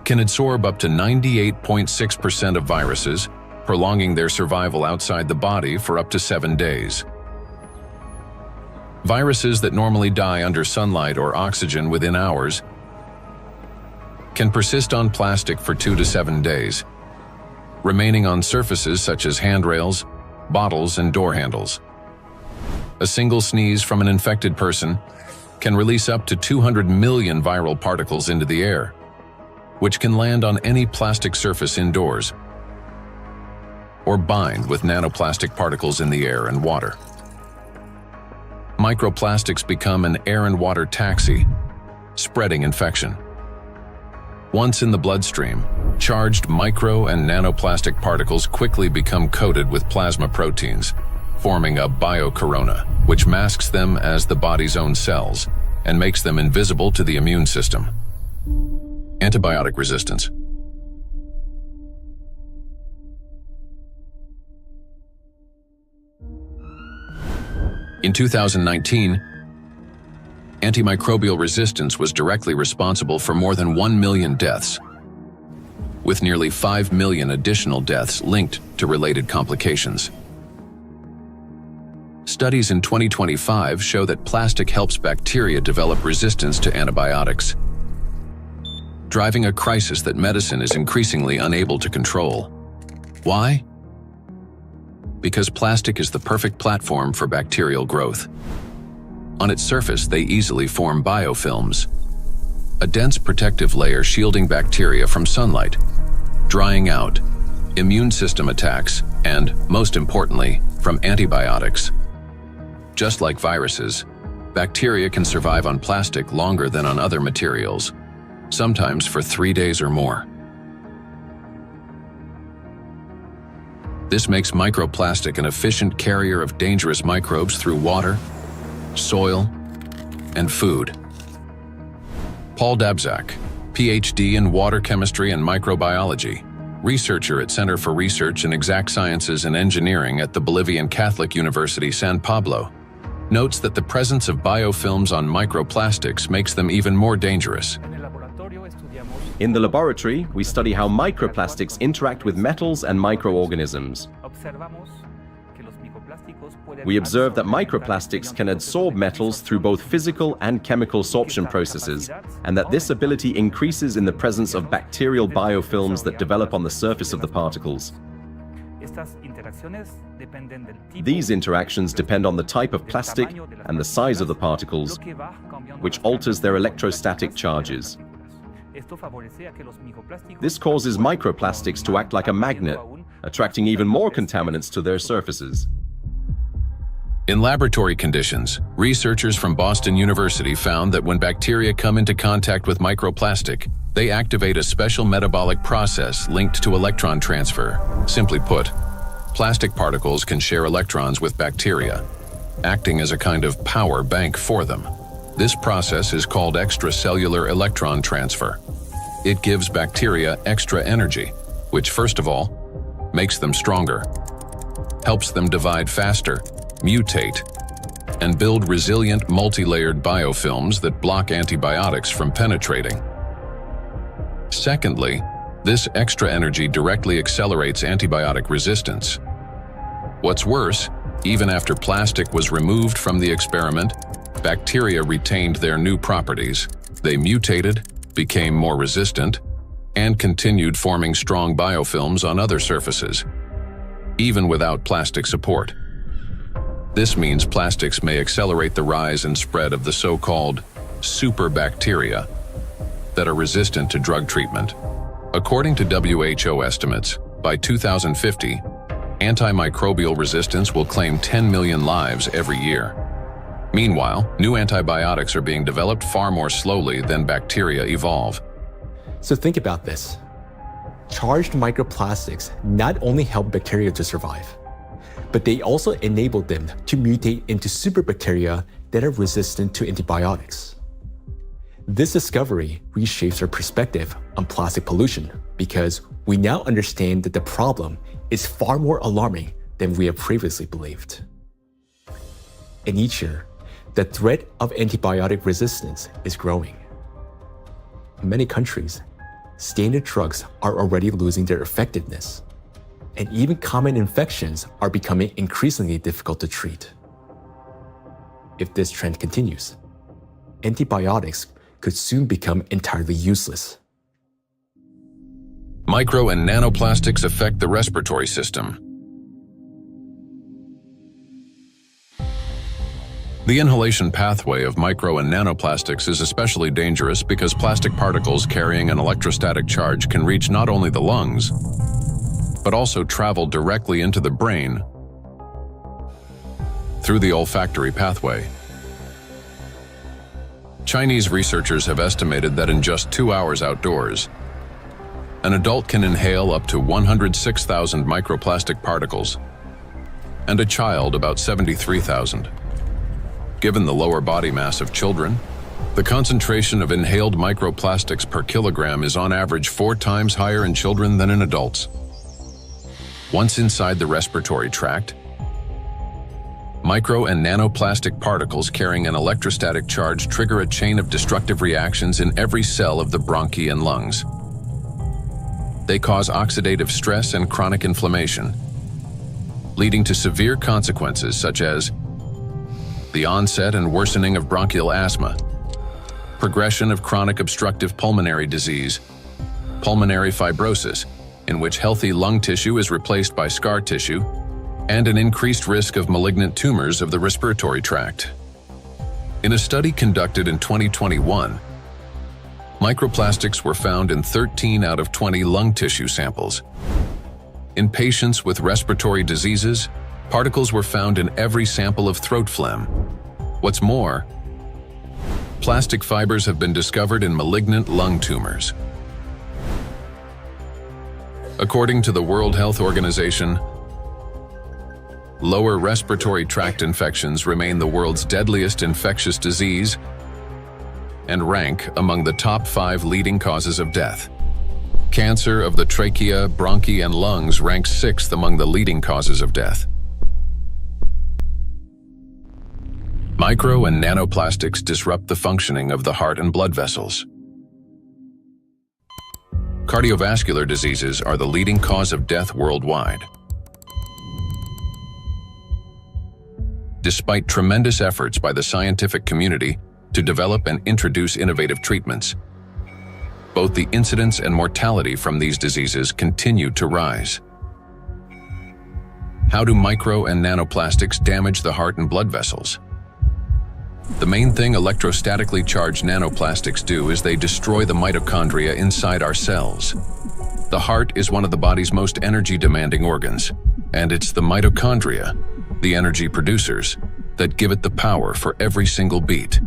can absorb up to 98.6% of viruses, prolonging their survival outside the body for up to 7 days. Viruses that normally die under sunlight or oxygen within hours can persist on plastic for 2 to 7 days, remaining on surfaces such as handrails, bottles, and door handles. A single sneeze from an infected person can release up to 200 million viral particles into the air, which can land on any plastic surface indoors or bind with nanoplastic particles in the air and water. Microplastics become an air and water taxi, spreading infection. Once in the bloodstream, charged micro and nanoplastic particles quickly become coated with plasma proteins, forming a biocorona, which masks them as the body's own cells and makes them invisible to the immune system. Antibiotic resistance. In 2019, antimicrobial resistance was directly responsible for more than 1 million deaths, with nearly 5 million additional deaths linked to related complications. Studies in 2025 show that plastic helps bacteria develop resistance to antibiotics, driving a crisis that medicine is increasingly unable to control. Why? Because plastic is the perfect platform for bacterial growth. On its surface, they easily form biofilms, a dense protective layer shielding bacteria from sunlight, drying out, immune system attacks, and, most importantly, from antibiotics. Just like viruses, bacteria can survive on plastic longer than on other materials, sometimes for 3 days or more. This makes microplastic an efficient carrier of dangerous microbes through water, soil, and food. Paul Dabzak, PhD in water chemistry and microbiology, researcher at Center for Research in Exact Sciences and Engineering at the Bolivian Catholic University San Pablo, notes that the presence of biofilms on microplastics makes them even more dangerous. In the laboratory, we study how microplastics interact with metals and microorganisms. We observe that microplastics can adsorb metals through both physical and chemical sorption processes, and that this ability increases in the presence of bacterial biofilms that develop on the surface of the particles. These interactions depend on the type of plastic and the size of the particles, which alters their electrostatic charges. This causes microplastics to act like a magnet, attracting even more contaminants to their surfaces. In laboratory conditions, researchers from Boston University found that when bacteria come into contact with microplastic, they activate a special metabolic process linked to electron transfer. Simply put, plastic particles can share electrons with bacteria, acting as a kind of power bank for them. This process is called extracellular electron transfer. It gives bacteria extra energy, which first of all, makes them stronger, helps them divide faster, mutate, and build resilient multi-layered biofilms that block antibiotics from penetrating. Secondly, this extra energy directly accelerates antibiotic resistance. What's worse, even after plastic was removed from the experiment, bacteria retained their new properties. They mutated, became more resistant, and continued forming strong biofilms on other surfaces, even without plastic support. This means plastics may accelerate the rise and spread of the so-called superbacteria that are resistant to drug treatment. According to WHO estimates, by 2050, antimicrobial resistance will claim 10 million lives every year. Meanwhile, new antibiotics are being developed far more slowly than bacteria evolve. So think about this. Charged microplastics not only help bacteria to survive, but they also enable them to mutate into superbacteria that are resistant to antibiotics. This discovery reshapes our perspective on plastic pollution because we now understand that the problem is far more alarming than we have previously believed. And each year, the threat of antibiotic resistance is growing. In many countries, standard drugs are already losing their effectiveness, and even common infections are becoming increasingly difficult to treat. If this trend continues, antibiotics could soon become entirely useless. Micro and nanoplastics affect the respiratory system. The inhalation pathway of micro and nanoplastics is especially dangerous because plastic particles carrying an electrostatic charge can reach not only the lungs, but also travel directly into the brain through the olfactory pathway. Chinese researchers have estimated that in just 2 hours outdoors, an adult can inhale up to 106,000 microplastic particles, and a child about 73,000. Given the lower body mass of children, the concentration of inhaled microplastics per kilogram is on average 4 times higher in children than in adults. Once inside the respiratory tract, micro and nanoplastic particles carrying an electrostatic charge trigger a chain of destructive reactions in every cell of the bronchi and lungs. They cause oxidative stress and chronic inflammation, leading to severe consequences such as the onset and worsening of bronchial asthma, progression of chronic obstructive pulmonary disease, pulmonary fibrosis, in which healthy lung tissue is replaced by scar tissue, and an increased risk of malignant tumors of the respiratory tract. In a study conducted in 2021, microplastics were found in 13 out of 20 lung tissue samples. In patients with respiratory diseases, particles were found in every sample of throat phlegm. What's more, plastic fibers have been discovered in malignant lung tumors. According to the World Health Organization, lower respiratory tract infections remain the world's deadliest infectious disease and rank among the top 5 leading causes of death. Cancer of the trachea, bronchi, and lungs ranks 6th among the leading causes of death. Micro and nanoplastics disrupt the functioning of the heart and blood vessels. Cardiovascular diseases are the leading cause of death worldwide. Despite tremendous efforts by the scientific community to develop and introduce innovative treatments, both the incidence and mortality from these diseases continue to rise. How do micro and nanoplastics damage the heart and blood vessels? The main thing electrostatically charged nanoplastics do is they destroy the mitochondria inside our cells. The heart is one of the body's most energy-demanding organs, and it's the mitochondria, the energy producers, that give it the power for every single beat.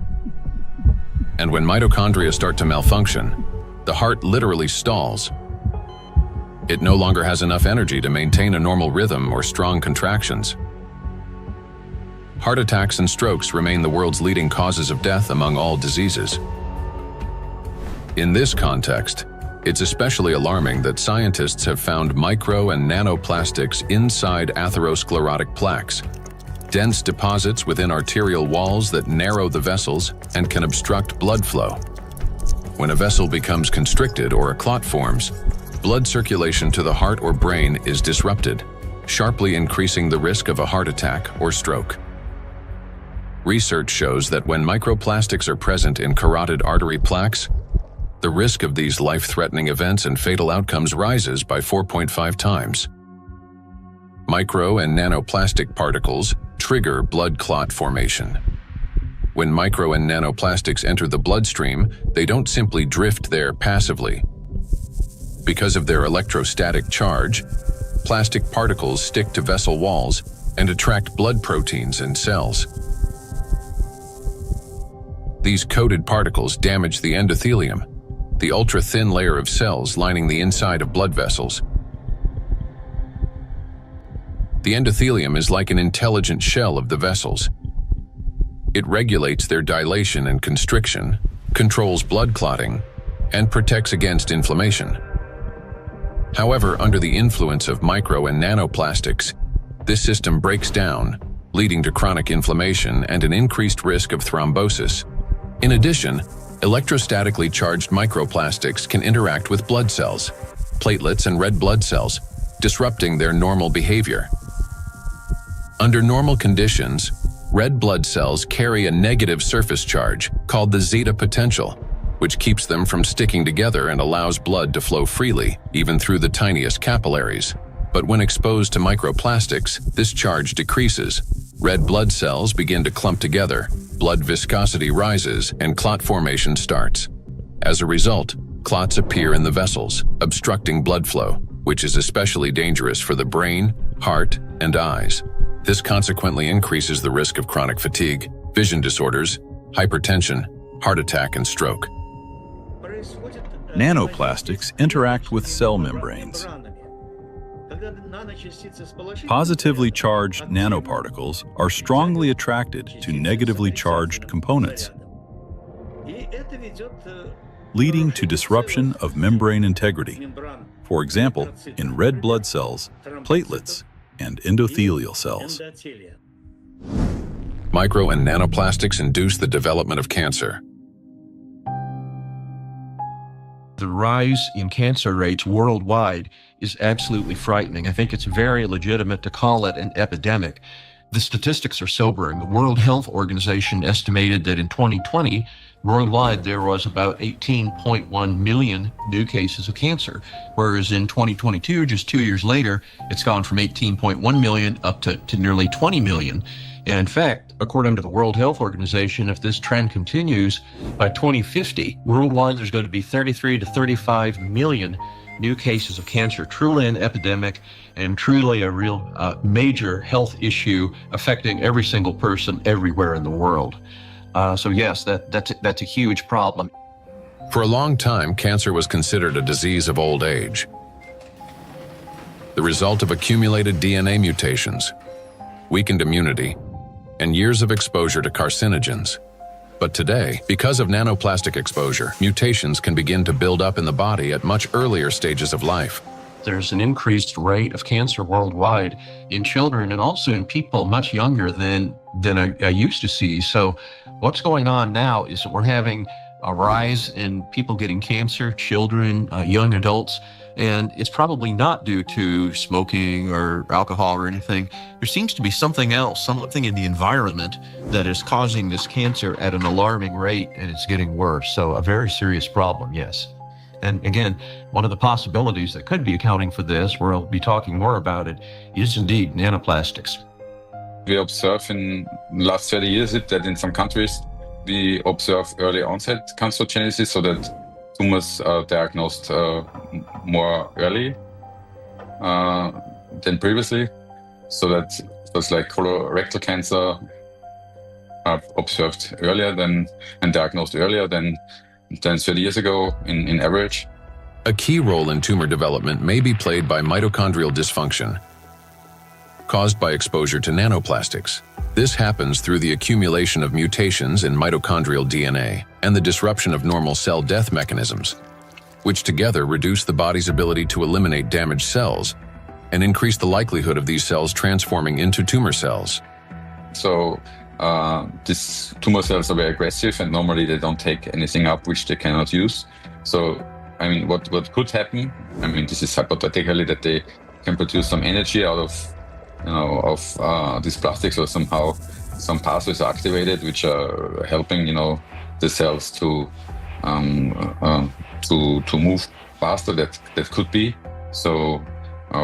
And when mitochondria start to malfunction, the heart literally stalls. It no longer has enough energy to maintain a normal rhythm or strong contractions. Heart attacks and strokes remain the world's leading causes of death among all diseases. In this context, it's especially alarming that scientists have found micro and nanoplastics inside atherosclerotic plaques, dense deposits within arterial walls that narrow the vessels and can obstruct blood flow. When a vessel becomes constricted or a clot forms, blood circulation to the heart or brain is disrupted, sharply increasing the risk of a heart attack or stroke. Research shows that when microplastics are present in carotid artery plaques, the risk of these life-threatening events and fatal outcomes rises by 4.5 times. Micro and nanoplastic particles trigger blood clot formation. When micro and nanoplastics enter the bloodstream, they don't simply drift there passively. Because of their electrostatic charge, plastic particles stick to vessel walls and attract blood proteins and cells. These coated particles damage the endothelium, the ultra-thin layer of cells lining the inside of blood vessels. The endothelium is like an intelligent shell of the vessels. It regulates their dilation and constriction, controls blood clotting, and protects against inflammation. However, under the influence of micro and nanoplastics, this system breaks down, leading to chronic inflammation and an increased risk of thrombosis. In addition, electrostatically charged microplastics can interact with blood cells, platelets and red blood cells, disrupting their normal behavior. Under normal conditions, red blood cells carry a negative surface charge called the zeta potential, which keeps them from sticking together and allows blood to flow freely, even through the tiniest capillaries. But when exposed to microplastics, this charge decreases. Red blood cells begin to clump together, blood viscosity rises, and clot formation starts. As a result, clots appear in the vessels, obstructing blood flow, which is especially dangerous for the brain, heart, and eyes. This consequently increases the risk of chronic fatigue, vision disorders, hypertension, heart attack, and stroke. Nanoplastics interact with cell membranes. Positively charged nanoparticles are strongly attracted to negatively charged components, leading to disruption of membrane integrity, for example, in red blood cells, platelets, and endothelial cells. Micro and nanoplastics induce the development of cancer. The rise in cancer rates worldwide is absolutely frightening. I think it's very legitimate to call it an epidemic. The statistics are sobering. The World Health Organization estimated that in 2020, worldwide there was about 18.1 million new cases of cancer, whereas in 2022, just 2 years later, it's gone from 18.1 million up to nearly 20 million. And in fact, according to the World Health Organization, if this trend continues, by 2050, worldwide there's going to be 33 to 35 million new cases of cancer, truly an epidemic and truly a real major health issue affecting every single person everywhere in the world. So yes, that's a huge problem. For a long time, cancer was considered a disease of old age, the result of accumulated DNA mutations, weakened immunity, and years of exposure to carcinogens. But today, because of nanoplastic exposure, mutations can begin to build up in the body at much earlier stages of life. There's an increased rate of cancer worldwide in children and also in people much younger than I used to see. So what's going on now is that we're having a rise in people getting cancer, children, young adults, and it's probably not due to smoking or alcohol or anything. There seems to be something else, something in the environment that is causing this cancer at an alarming rate, and it's getting worse. So a very serious problem, yes. And again, one of the possibilities that could be accounting for this, where I'll be talking more about it, is indeed nanoplastics. We observe in the last 30 years that in some countries, we observe early onset cancerogenesis, so that tumors are diagnosed more early than previously. So that was like colorectal cancer are observed earlier than and diagnosed earlier than 30 years ago in average. A key role in tumor development may be played by mitochondrial dysfunction, caused by exposure to nanoplastics. This happens through the accumulation of mutations in mitochondrial DNA and the disruption of normal cell death mechanisms, which together reduce the body's ability to eliminate damaged cells and increase the likelihood of these cells transforming into tumor cells. So these tumor cells are very aggressive, and normally they don't take anything up which they cannot use. So, I mean, what could happen? I mean, this is hypothetically that they can produce some energy out of these plastics, or somehow some pathways are activated which are helping the cells to to move faster. That could be. So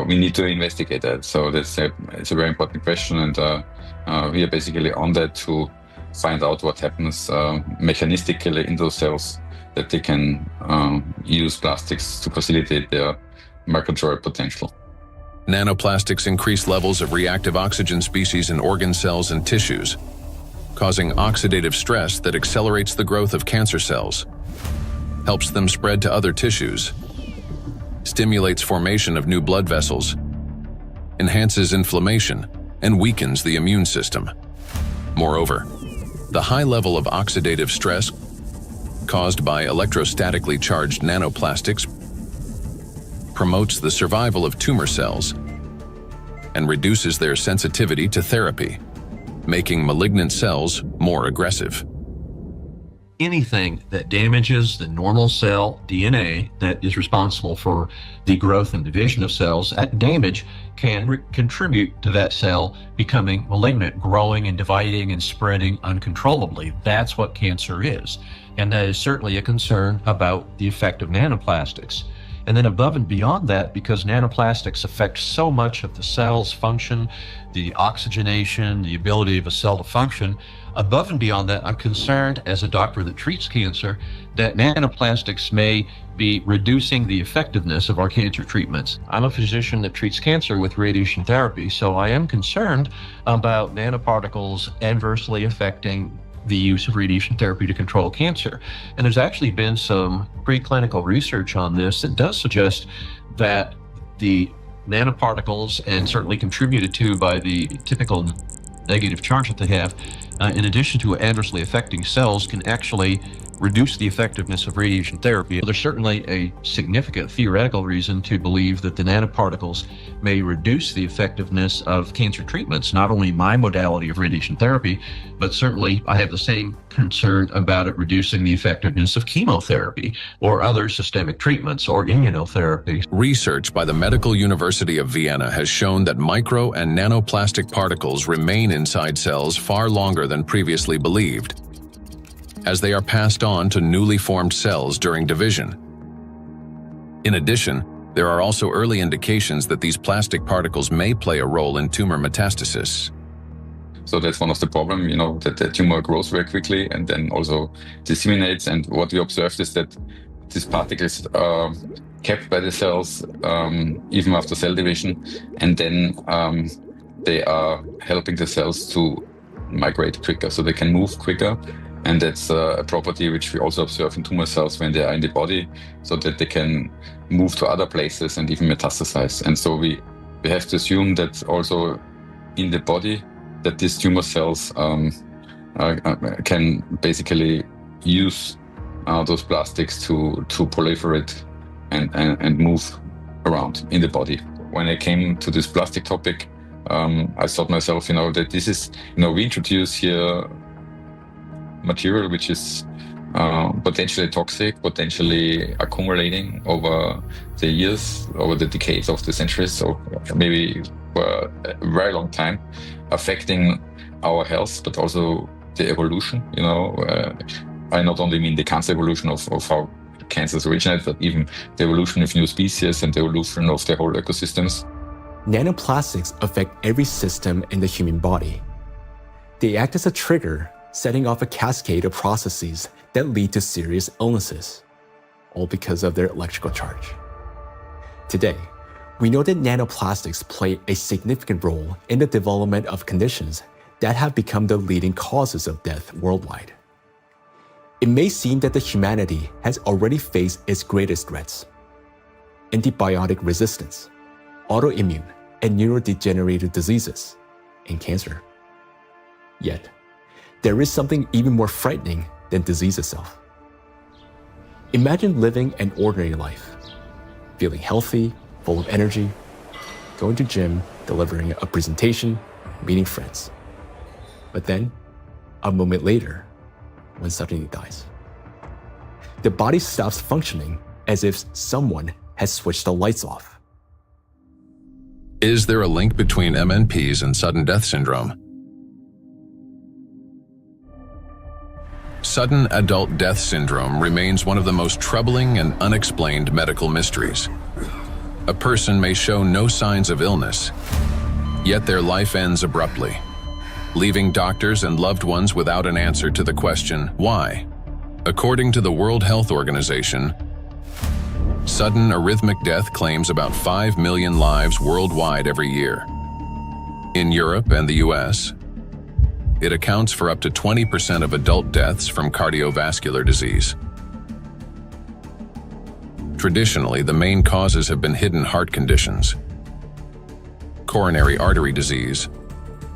we need to investigate that. So it's a very important question, and we are basically on that to find out what happens mechanistically in those cells, that they can use plastics to facilitate their migratory potential. Nanoplastics increase levels of reactive oxygen species in organ cells and tissues, causing oxidative stress that accelerates the growth of cancer cells, helps them spread to other tissues, stimulates formation of new blood vessels, enhances inflammation, and weakens the immune system. Moreover, the high level of oxidative stress caused by electrostatically charged nanoplastics promotes the survival of tumor cells and reduces their sensitivity to therapy, making malignant cells more aggressive. Anything that damages the normal cell DNA that is responsible for the growth and division of cells, that damage can contribute to that cell becoming malignant, growing and dividing and spreading uncontrollably. That's what cancer is. And that is certainly a concern about the effect of nanoplastics. And then above and beyond that, because nanoplastics affect so much of the cell's function, the oxygenation, the ability of a cell to function, above and beyond that, I'm concerned as a doctor that treats cancer that nanoplastics may be reducing the effectiveness of our cancer treatments. I'm a physician that treats cancer with radiation therapy, so I am concerned about nanoparticles adversely affecting the use of radiation therapy to control cancer. And there's actually been some preclinical research on this that does suggest that the nanoparticles, and certainly contributed to by the typical negative charge that they have, in addition to adversely affecting cells, can actually reduce the effectiveness of radiation therapy. There's certainly a significant theoretical reason to believe that the nanoparticles may reduce the effectiveness of cancer treatments, not only my modality of radiation therapy, but certainly I have the same concern about it reducing the effectiveness of chemotherapy or other systemic treatments or immunotherapy. Research by the Medical University of Vienna has shown that micro and nanoplastic particles remain inside cells far longer than previously believed, as they are passed on to newly formed cells during division. In addition, there are also early indications that these plastic particles may play a role in tumor metastasis. So that's one of the problems, that the tumor grows very quickly and then also disseminates. And what we observed is that these particles are kept by the cells even after cell division, and then they are helping the cells to migrate quicker, so they can move quicker. And that's a property which we also observe in tumor cells when they are in the body, so that they can move to other places and even metastasize. And so we have to assume that also in the body, that these tumor cells can basically use those plastics to proliferate and move around in the body. When I came to this plastic topic, I thought myself, that this is, we introduce here material which is potentially toxic, potentially accumulating over the years, over the decades of the centuries, so maybe for a very long time, affecting our health, but also the evolution. I not only mean the cancer evolution of how cancers originate, but even the evolution of new species and the evolution of the whole ecosystems. Nanoplastics affect every system in the human body. They act as a trigger, setting off a cascade of processes that lead to serious illnesses, all because of their electrical charge. Today, we know that nanoplastics play a significant role in the development of conditions that have become the leading causes of death worldwide. It may seem that the humanity has already faced its greatest threats: antibiotic resistance, autoimmune and neurodegenerative diseases, and cancer. Yet, there is something even more frightening than disease itself. Imagine living an ordinary life, feeling healthy, full of energy, going to gym, delivering a presentation, meeting friends. But then, a moment later, one suddenly dies. The body stops functioning as if someone has switched the lights off. Is there a link between MNPs and sudden death syndrome? Sudden adult death syndrome remains one of the most troubling and unexplained medical mysteries. A person may show no signs of illness, yet their life ends abruptly, leaving doctors and loved ones without an answer to the question, why? According to the World Health Organization, sudden arrhythmic death claims about 5 million lives worldwide every year. In Europe and the US, it accounts for up to 20% of adult deaths from cardiovascular disease. Traditionally, the main causes have been hidden heart conditions, coronary artery disease,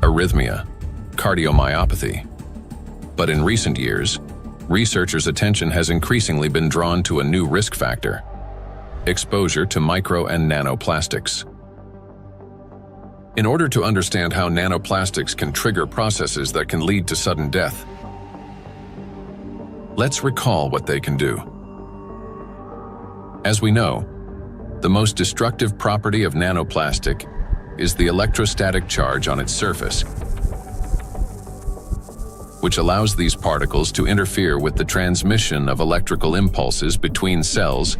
arrhythmia, cardiomyopathy. But in recent years, researchers' attention has increasingly been drawn to a new risk factor: exposure to micro and nanoplastics. In order to understand how nanoplastics can trigger processes that can lead to sudden death, let's recall what they can do. As we know, the most destructive property of nanoplastic is the electrostatic charge on its surface, which allows these particles to interfere with the transmission of electrical impulses between cells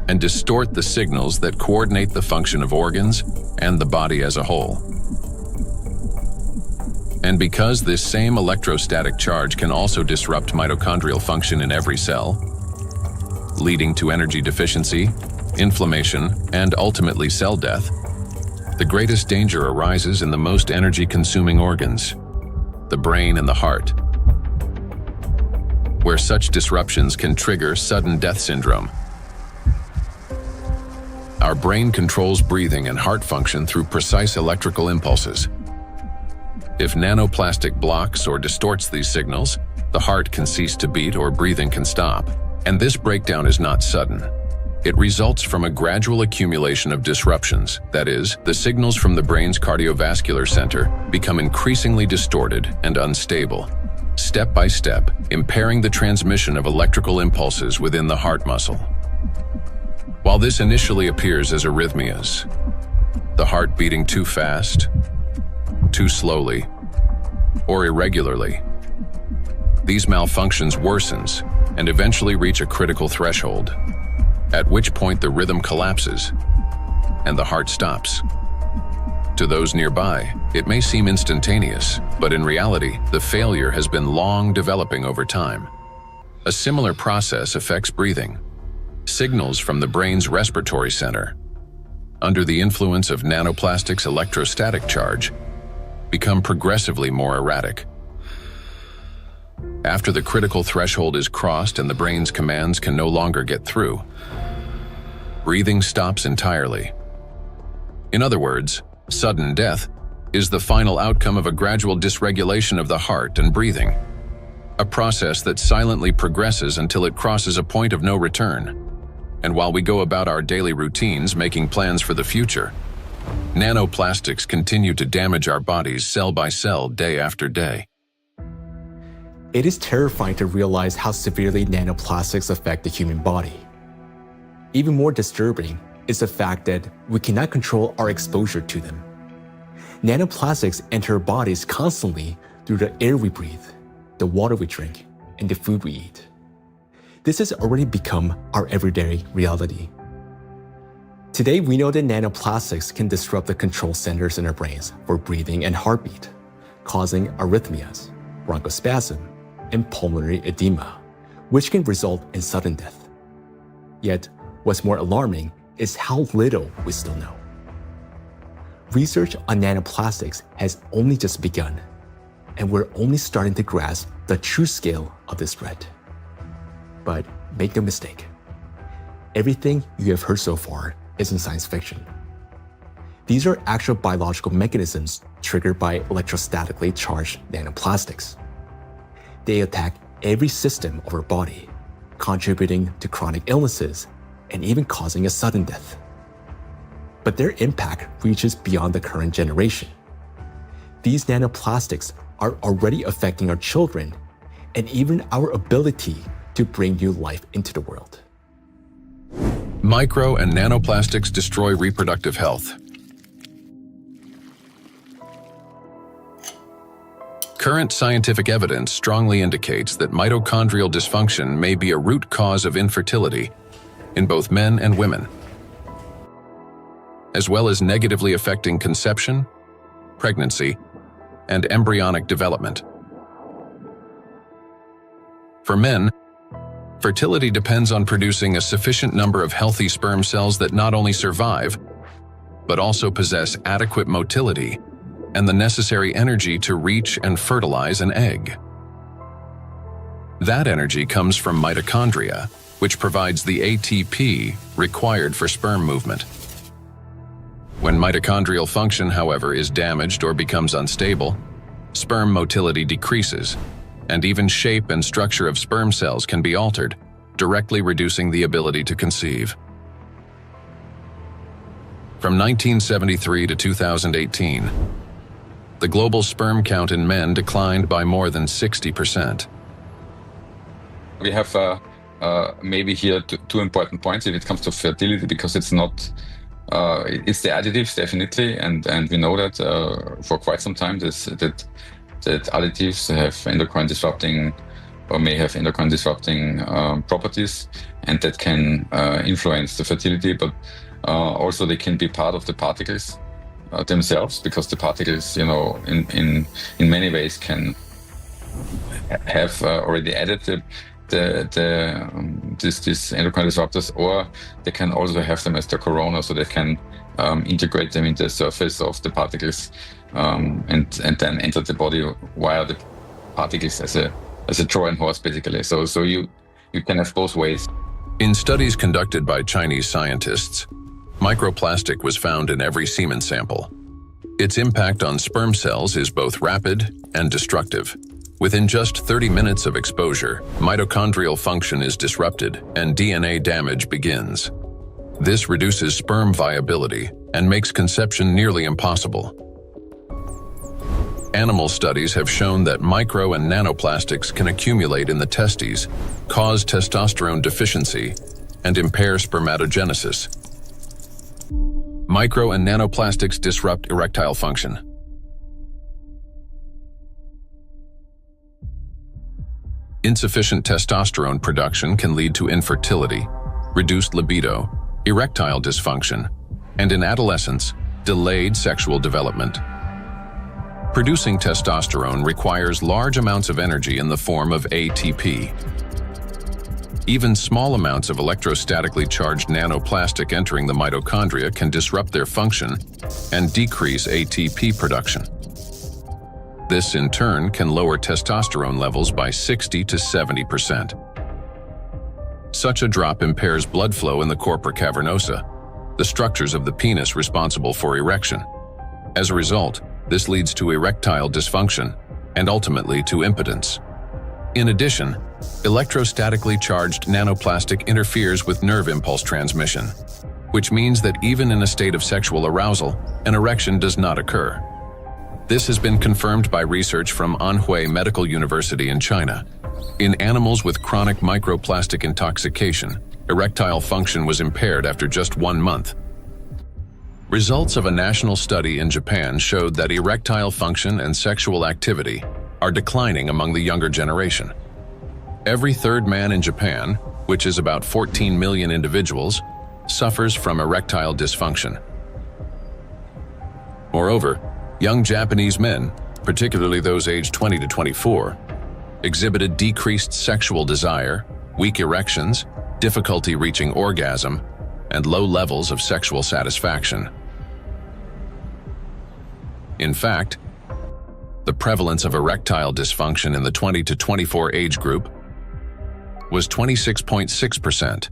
and distort the signals that coordinate the function of organs and the body as a whole. And because this same electrostatic charge can also disrupt mitochondrial function in every cell, leading to energy deficiency, inflammation, and ultimately cell death, the greatest danger arises in the most energy-consuming organs, the brain and the heart, where such disruptions can trigger sudden death syndrome. Our brain controls breathing and heart function through precise electrical impulses. If nanoplastic blocks or distorts these signals, the heart can cease to beat or breathing can stop. And this breakdown is not sudden. It results from a gradual accumulation of disruptions. That is, the signals from the brain's cardiovascular center become increasingly distorted and unstable, step by step, impairing the transmission of electrical impulses within the heart muscle. While this initially appears as arrhythmias, the heart beating too fast, too slowly, or irregularly, these malfunctions worsens and eventually reach a critical threshold, at which point the rhythm collapses and the heart stops. To those nearby, it may seem instantaneous, but in reality, the failure has been long developing over time. A similar process affects breathing. Signals from the brain's respiratory center, under the influence of nanoplastics' electrostatic charge, become progressively more erratic. After the critical threshold is crossed and the brain's commands can no longer get through, breathing stops entirely. In other words, sudden death is the final outcome of a gradual dysregulation of the heart and breathing, a process that silently progresses until it crosses a point of no return. And while we go about our daily routines making plans for the future, nanoplastics continue to damage our bodies cell by cell, day after day. It is terrifying to realize how severely nanoplastics affect the human body. Even more disturbing is the fact that we cannot control our exposure to them. Nanoplastics enter our bodies constantly through the air we breathe, the water we drink, and the food we eat. This has already become our everyday reality. Today, we know that nanoplastics can disrupt the control centers in our brains for breathing and heartbeat, causing arrhythmias, bronchospasm, and pulmonary edema, which can result in sudden death. Yet, what's more alarming is how little we still know. Research on nanoplastics has only just begun, and we're only starting to grasp the true scale of this threat. But make no mistake, everything you have heard so far isn't science fiction. These are actual biological mechanisms triggered by electrostatically charged nanoplastics. They attack every system of our body, contributing to chronic illnesses and even causing a sudden death. But their impact reaches beyond the current generation. These nanoplastics are already affecting our children and even our ability to bring new life into the world. Micro and nanoplastics destroy reproductive health. Current scientific evidence strongly indicates that mitochondrial dysfunction may be a root cause of infertility in both men and women, as well as negatively affecting conception, pregnancy, and embryonic development. For men, fertility depends on producing a sufficient number of healthy sperm cells that not only survive, but also possess adequate motility and the necessary energy to reach and fertilize an egg. That energy comes from mitochondria, which provides the ATP required for sperm movement. When mitochondrial function, however, is damaged or becomes unstable, sperm motility decreases, and even shape and structure of sperm cells can be altered, directly reducing the ability to conceive. From 1973 to 2018, the global sperm count in men declined by more than 60%. We have maybe here two important points if it comes to fertility, because it's not, it's the additives definitely, and we know that for quite some time that additives have endocrine disrupting or may have endocrine disrupting properties, and that can influence the fertility, but also they can be part of the particles themselves, because the particles, you know, in many ways can have already added these endocrine disruptors, or they can also have them as the corona, so they can integrate them into the surface of the particles and then enter the body via the particles as a Trojan horse, basically. So you can have both ways. In studies conducted by Chinese scientists, microplastic was found in every semen sample. Its impact on sperm cells is both rapid and destructive. Within just 30 minutes of exposure, mitochondrial function is disrupted and DNA damage begins. This reduces sperm viability and makes conception nearly impossible. Animal studies have shown that micro and nanoplastics can accumulate in the testes, cause testosterone deficiency, and impair spermatogenesis. Micro and nanoplastics disrupt erectile function. Insufficient testosterone production can lead to infertility, reduced libido, erectile dysfunction, and in adolescence, delayed sexual development. Producing testosterone requires large amounts of energy in the form of ATP. Even small amounts of electrostatically charged nanoplastic entering the mitochondria can disrupt their function and decrease ATP production. This, in turn, can lower testosterone levels by 60 to 70%. Such a drop impairs blood flow in the corpora cavernosa, the structures of the penis responsible for erection. As a result, this leads to erectile dysfunction and ultimately to impotence. In addition, electrostatically charged nanoplastic interferes with nerve impulse transmission, which means that even in a state of sexual arousal, an erection does not occur. This has been confirmed by research from Anhui Medical University in China. In animals with chronic microplastic intoxication, erectile function was impaired after just 1 month. Results of a national study in Japan showed that erectile function and sexual activity are declining among the younger generation. Every third man in Japan, which is about 14 million individuals, suffers from erectile dysfunction. Moreover, young Japanese men, particularly those aged 20 to 24, exhibited decreased sexual desire, weak erections, difficulty reaching orgasm, and low levels of sexual satisfaction. In fact, the prevalence of erectile dysfunction in the 20 to 24 age group was 26.6%,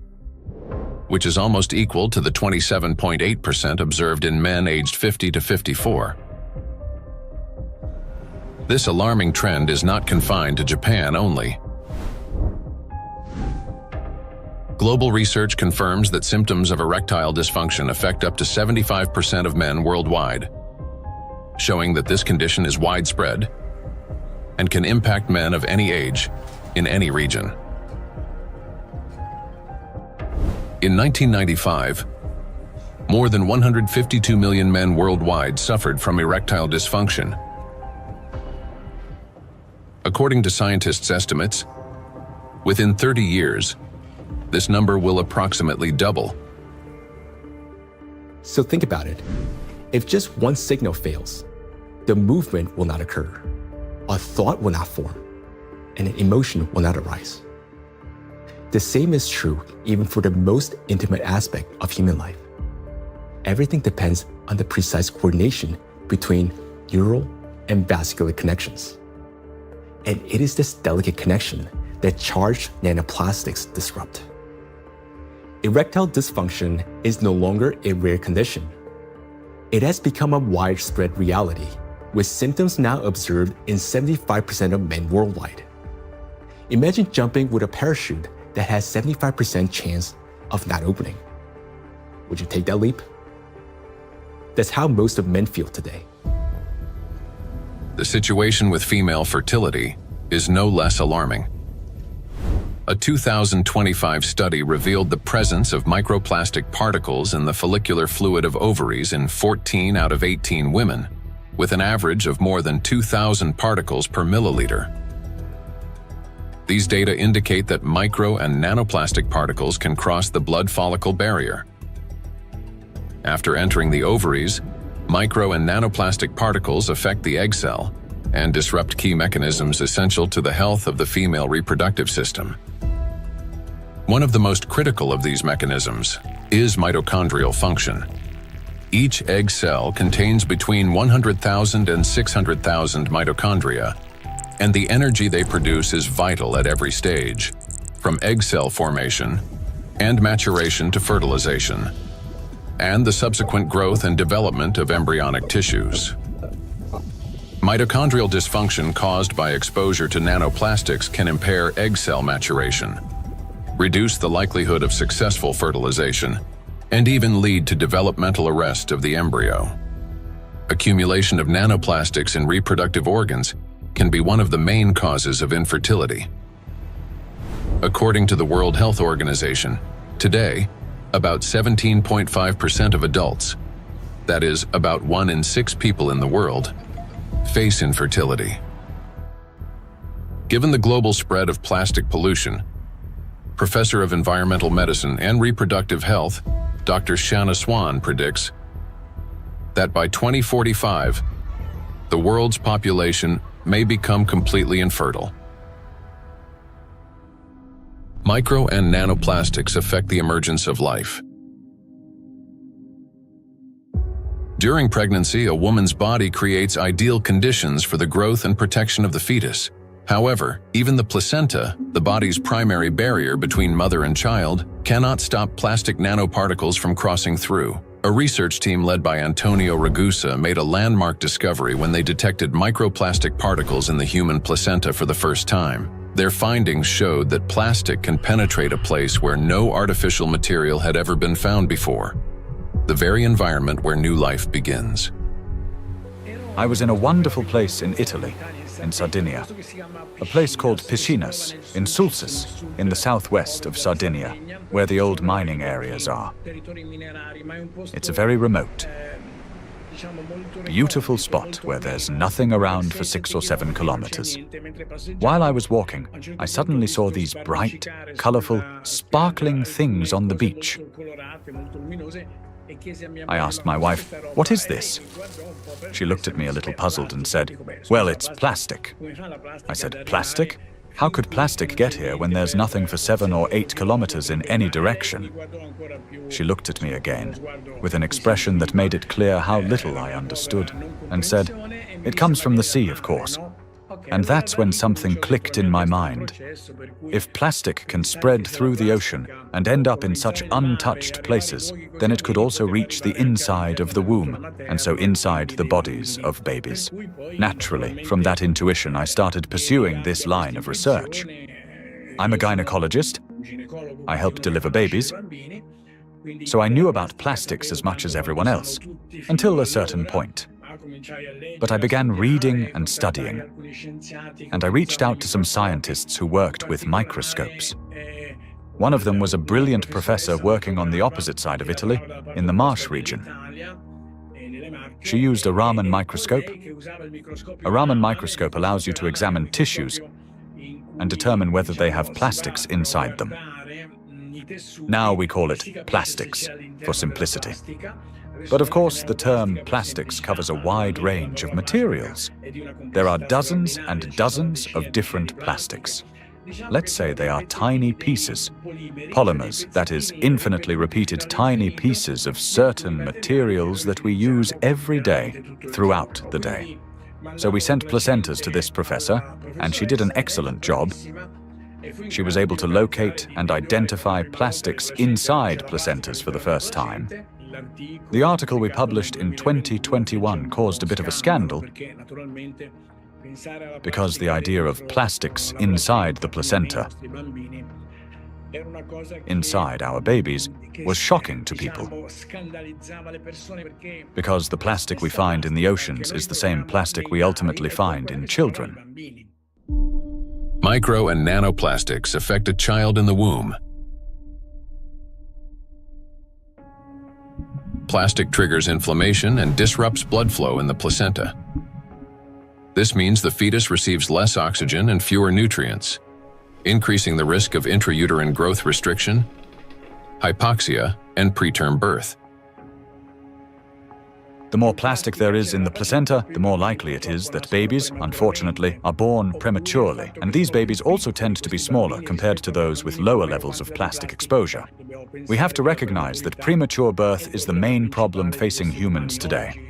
which is almost equal to the 27.8% observed in men aged 50 to 54. This alarming trend is not confined to Japan only. Global research confirms that symptoms of erectile dysfunction affect up to 75% of men worldwide, showing that this condition is widespread and can impact men of any age in any region. In 1995, more than 152 million men worldwide suffered from erectile dysfunction. According to scientists' estimates, within 30 years, this number will approximately double. So think about it. If just one signal fails, the movement will not occur, a thought will not form, and an emotion will not arise. The same is true even for the most intimate aspect of human life. Everything depends on the precise coordination between neural and vascular connections. And it is this delicate connection that charged nanoplastics disrupt. Erectile dysfunction is no longer a rare condition. It has become a widespread reality, with symptoms now observed in 75% of men worldwide. Imagine jumping with a parachute that has 75% chance of not opening. Would you take that leap? That's how most of men feel today. The situation with female fertility is no less alarming. A 2025 study revealed the presence of microplastic particles in the follicular fluid of ovaries in 14 out of 18 women, with an average of more than 2,000 particles per milliliter. These data indicate that micro and nanoplastic particles can cross the blood follicle barrier. After entering the ovaries, micro and nanoplastic particles affect the egg cell and disrupt key mechanisms essential to the health of the female reproductive system. One of the most critical of these mechanisms is mitochondrial function. Each egg cell contains between 100,000 and 600,000 mitochondria, and the energy they produce is vital at every stage, from egg cell formation and maturation to fertilization, and the subsequent growth and development of embryonic tissues. Mitochondrial dysfunction caused by exposure to nanoplastics can impair egg cell maturation, reduce the likelihood of successful fertilization, and even lead to developmental arrest of the embryo. Accumulation of nanoplastics in reproductive organs can be one of the main causes of infertility. According to the World Health Organization, today, about 17.5% of adults, that is, about 1 in 6 people in the world, face infertility. Given the global spread of plastic pollution, Professor of Environmental Medicine and Reproductive Health, Dr. Shanna Swan predicts that by 2045, the world's population may become completely infertile. Micro and nanoplastics affect the emergence of life. During pregnancy, a woman's body creates ideal conditions for the growth and protection of the fetus. However, even the placenta, the body's primary barrier between mother and child, cannot stop plastic nanoparticles from crossing through. A research team led by Antonio Ragusa made a landmark discovery when they detected microplastic particles in the human placenta for the first time. Their findings showed that plastic can penetrate a place where no artificial material had ever been found before, the very environment where new life begins. I was in a wonderful place in Italy, in Sardinia, a place called Piscinas, in Sulcis, in the southwest of Sardinia, where the old mining areas are. It's a very remote, beautiful spot where there's nothing around for 6 or 7 kilometers. While I was walking, I suddenly saw these bright, colorful, sparkling things on the beach. I asked my wife, "What is this?" She looked at me a little puzzled and said, "Well, it's plastic." I said, "Plastic? How could plastic get here when there's nothing for 7 or 8 kilometers in any direction?" She looked at me again, with an expression that made it clear how little I understood, and said, "It comes from the sea, of course." And that's when something clicked in my mind. If plastic can spread through the ocean and end up in such untouched places, then it could also reach the inside of the womb, and so inside the bodies of babies. Naturally, from that intuition, I started pursuing this line of research. I'm a gynecologist. I help deliver babies. So I knew about plastics as much as everyone else, until a certain point. But I began reading and studying, and I reached out to some scientists who worked with microscopes. One of them was a brilliant professor working on the opposite side of Italy, in the Marsh region. She used a Raman microscope. A Raman microscope allows you to examine tissues and determine whether they have plastics inside them. Now we call it plastics, for simplicity. But of course, the term plastics covers a wide range of materials. There are dozens and dozens of different plastics. Let's say they are tiny pieces, polymers, that is, infinitely repeated tiny pieces of certain materials that we use every day, throughout the day. So we sent placentas to this professor, and she did an excellent job. She was able to locate and identify plastics inside placentas for the first time. The article we published in 2021 caused a bit of a scandal because the idea of plastics inside the placenta, inside our babies, was shocking to people. Because the plastic we find in the oceans is the same plastic we ultimately find in children. Micro and nanoplastics affect a child in the womb. Plastic triggers inflammation and disrupts blood flow in the placenta. This means the fetus receives less oxygen and fewer nutrients, increasing the risk of intrauterine growth restriction, hypoxia, and preterm birth. The more plastic there is in the placenta, the more likely it is that babies, unfortunately, are born prematurely. And these babies also tend to be smaller compared to those with lower levels of plastic exposure. We have to recognize that premature birth is the main problem facing humans today.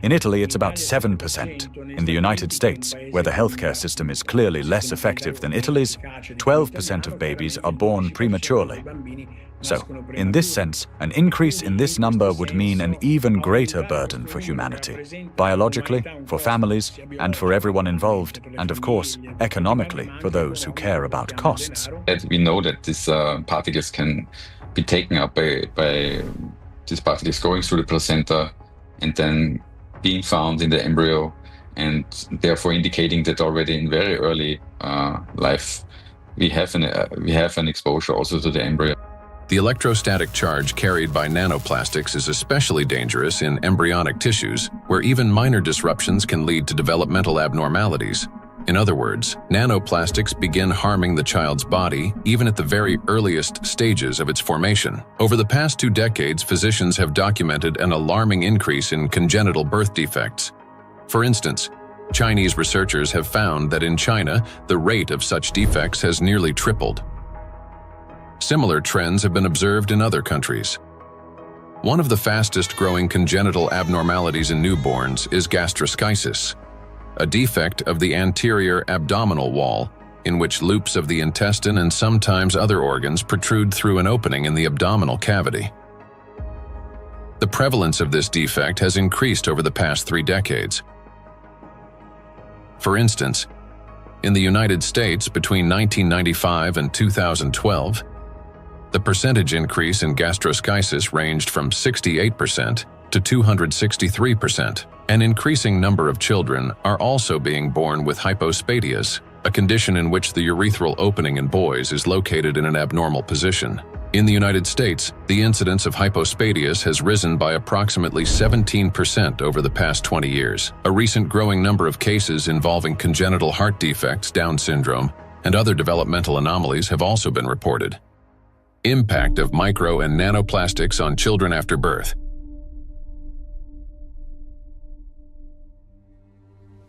In Italy, it's about 7%. In the United States, where the healthcare system is clearly less effective than Italy's, 12% of babies are born prematurely. So, in this sense, an increase in this number would mean an even greater burden for humanity, biologically, for families, and for everyone involved, and of course, economically, for those who care about costs. We know that these particles can be taken up by these particles going through the placenta and then being found in the embryo, and therefore indicating that already in very early life we have an exposure also to the embryo. The electrostatic charge carried by nanoplastics is especially dangerous in embryonic tissues, where even minor disruptions can lead to developmental abnormalities. In other words, nanoplastics begin harming the child's body even at the very earliest stages of its formation. Over the past 2 decades, physicians have documented an alarming increase in congenital birth defects. For instance, Chinese researchers have found that in China, the rate of such defects has nearly tripled. Similar trends have been observed in other countries. One of the fastest-growing congenital abnormalities in newborns is gastroschisis, a defect of the anterior abdominal wall in which loops of the intestine and sometimes other organs protrude through an opening in the abdominal cavity. The prevalence of this defect has increased over the past 3 decades. For instance, in the United States between 1995 and 2012, the percentage increase in gastroschisis ranged from 68% to 263%. An increasing number of children are also being born with hypospadias, a condition in which the urethral opening in boys is located in an abnormal position. In the United States, the incidence of hypospadias has risen by approximately 17% over the past 20 years. A recent growing number of cases involving congenital heart defects, Down syndrome, and other developmental anomalies have also been reported. Impact of micro and nanoplastics on children after birth.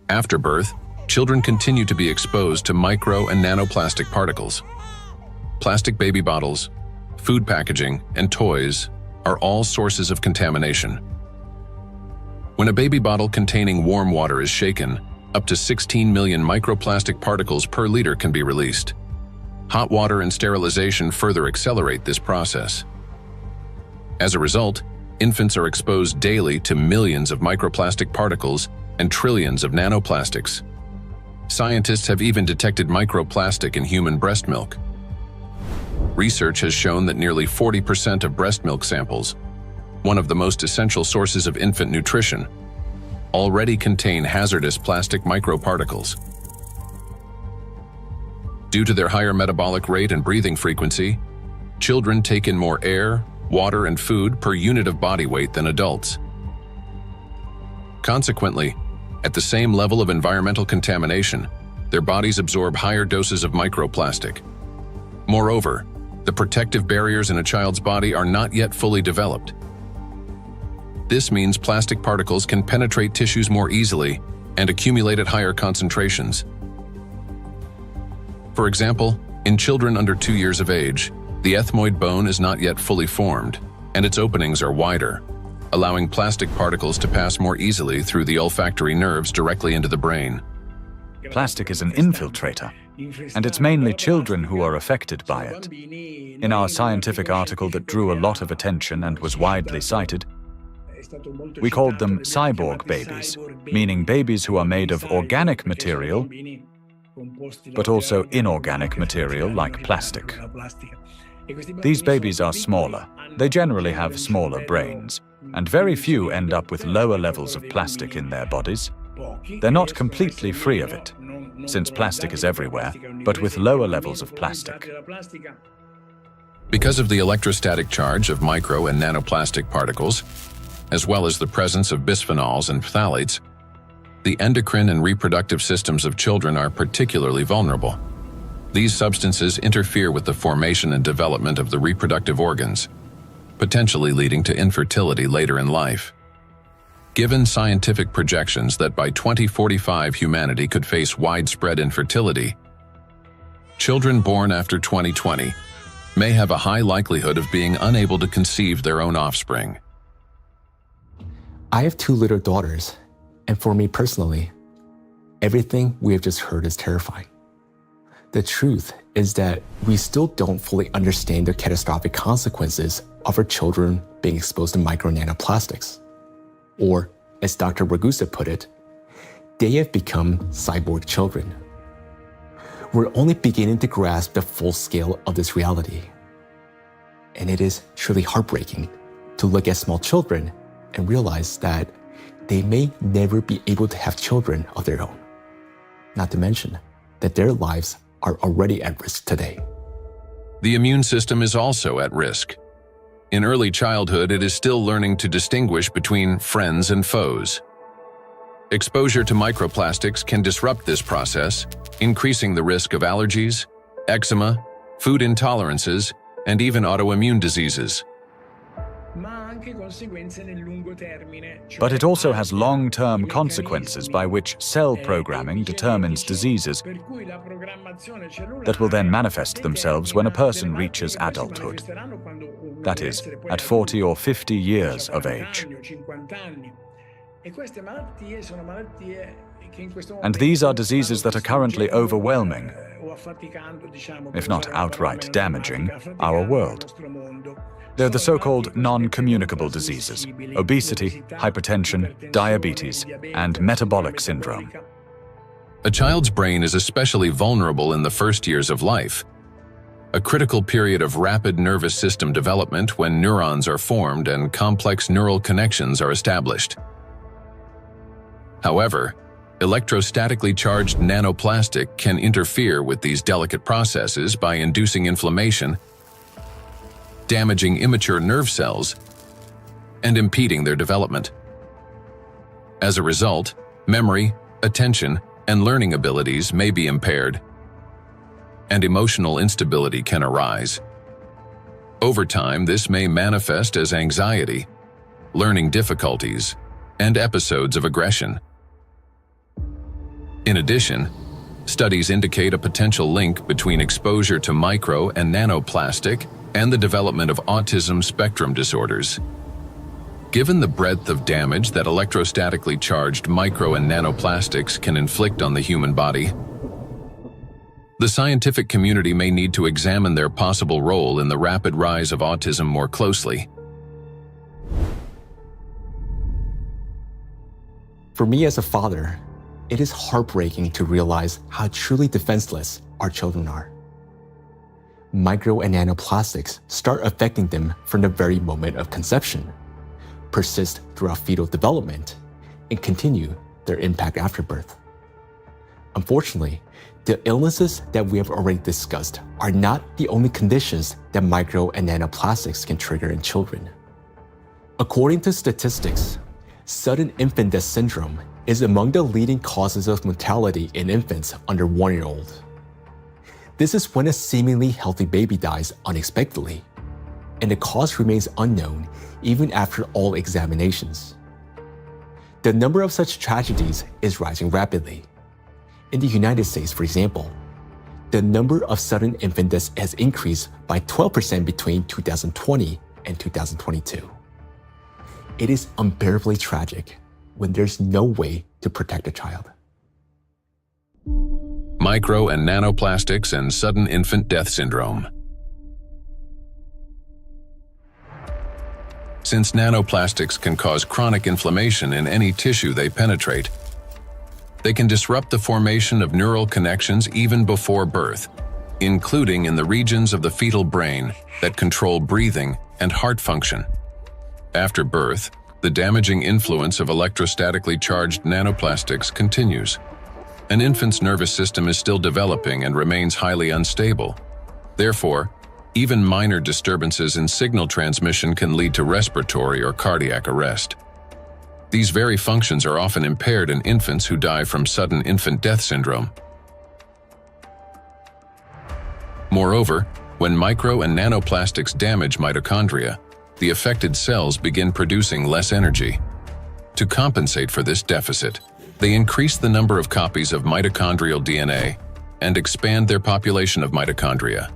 After birth, children continue to be exposed to micro and nanoplastic particles. Plastic baby bottles, food packaging, and toys are all sources of contamination. When a baby bottle containing warm water is shaken, up to 16 million microplastic particles per liter can be released. Hot water and sterilization further accelerate this process. As a result, infants are exposed daily to millions of microplastic particles and trillions of nanoplastics. Scientists have even detected microplastic in human breast milk. Research has shown that nearly 40% of breast milk samples, one of the most essential sources of infant nutrition, already contain hazardous plastic microparticles. Due to their higher metabolic rate and breathing frequency, children take in more air, water, and food per unit of body weight than adults. Consequently, at the same level of environmental contamination, their bodies absorb higher doses of microplastic. Moreover, the protective barriers in a child's body are not yet fully developed. This means plastic particles can penetrate tissues more easily and accumulate at higher concentrations. For example, in children under 2 years of age, the ethmoid bone is not yet fully formed, and its openings are wider, allowing plastic particles to pass more easily through the olfactory nerves directly into the brain. Plastic is an infiltrator, and it's mainly children who are affected by it. In our scientific article that drew a lot of attention and was widely cited, we called them cyborg babies, meaning babies who are made of organic material, but also inorganic material like plastic. These babies are smaller. They generally have smaller brains, and very few end up with lower levels of plastic in their bodies. They're not completely free of it, since plastic is everywhere, but with lower levels of plastic. Because of the electrostatic charge of micro and nanoplastic particles, as well as the presence of bisphenols and phthalates, the endocrine and reproductive systems of children are particularly vulnerable. These substances interfere with the formation and development of the reproductive organs, potentially leading to infertility later in life. Given scientific projections that by 2045 humanity could face widespread infertility, children born after 2020 may have a high likelihood of being unable to conceive their own offspring. I have 2 little daughters, and for me personally, everything we have just heard is terrifying. The truth is that we still don't fully understand the catastrophic consequences of our children being exposed to micro nanoplastics. Or, as Dr. Ragusa put it, they have become cyborg children. We're only beginning to grasp the full scale of this reality. And it is truly heartbreaking to look at small children and realize that they may never be able to have children of their own. Not to mention that their lives are already at risk today. The immune system is also at risk. In early childhood, it is still learning to distinguish between friends and foes. Exposure to microplastics can disrupt this process, increasing the risk of allergies, eczema, food intolerances, and even autoimmune diseases. But it also has long-term consequences by which cell programming determines diseases that will then manifest themselves when a person reaches adulthood. That is, at 40 or 50 years of age. And these are diseases that are currently overwhelming, if not outright damaging, our world. They're the so-called non-communicable diseases: obesity, hypertension, diabetes, and metabolic syndrome. A child's brain is especially vulnerable in the first years of life, a critical period of rapid nervous system development when neurons are formed and complex neural connections are established. However, electrostatically charged nanoplastic can interfere with these delicate processes by inducing inflammation, damaging immature nerve cells, and impeding their development. As a result, memory, attention, and learning abilities may be impaired, and emotional instability can arise. Over time, this may manifest as anxiety, learning difficulties, and episodes of aggression. In addition, studies indicate a potential link between exposure to micro and nanoplastic and the development of autism spectrum disorders. Given the breadth of damage that electrostatically charged micro and nanoplastics can inflict on the human body, the scientific community may need to examine their possible role in the rapid rise of autism more closely. For me as a father, it is heartbreaking to realize how truly defenseless our children are. Micro and nanoplastics start affecting them from the very moment of conception, persist throughout fetal development, and continue their impact after birth. Unfortunately, the illnesses that we have already discussed are not the only conditions that micro and nanoplastics can trigger in children. According to statistics, Sudden infant death syndrome is among the leading causes of mortality in infants under 1 year old. This is when a seemingly healthy baby dies unexpectedly, and the cause remains unknown even after all examinations. The number of such tragedies is rising rapidly. In the United States, for example, the number of sudden infant deaths has increased by 12% between 2020 and 2022. It is unbearably tragic when there's no way to protect a child. Micro and nanoplastics and sudden infant death syndrome. Since nanoplastics can cause chronic inflammation in any tissue they penetrate, they can disrupt the formation of neural connections even before birth, including in the regions of the fetal brain that control breathing and heart function. After birth, the damaging influence of electrostatically charged nanoplastics continues. An infant's nervous system is still developing and remains highly unstable. Therefore, even minor disturbances in signal transmission can lead to respiratory or cardiac arrest. These very functions are often impaired in infants who die from sudden infant death syndrome. Moreover, when micro and nanoplastics damage mitochondria, the affected cells begin producing less energy. To compensate for this deficit, they increase the number of copies of mitochondrial DNA and expand their population of mitochondria.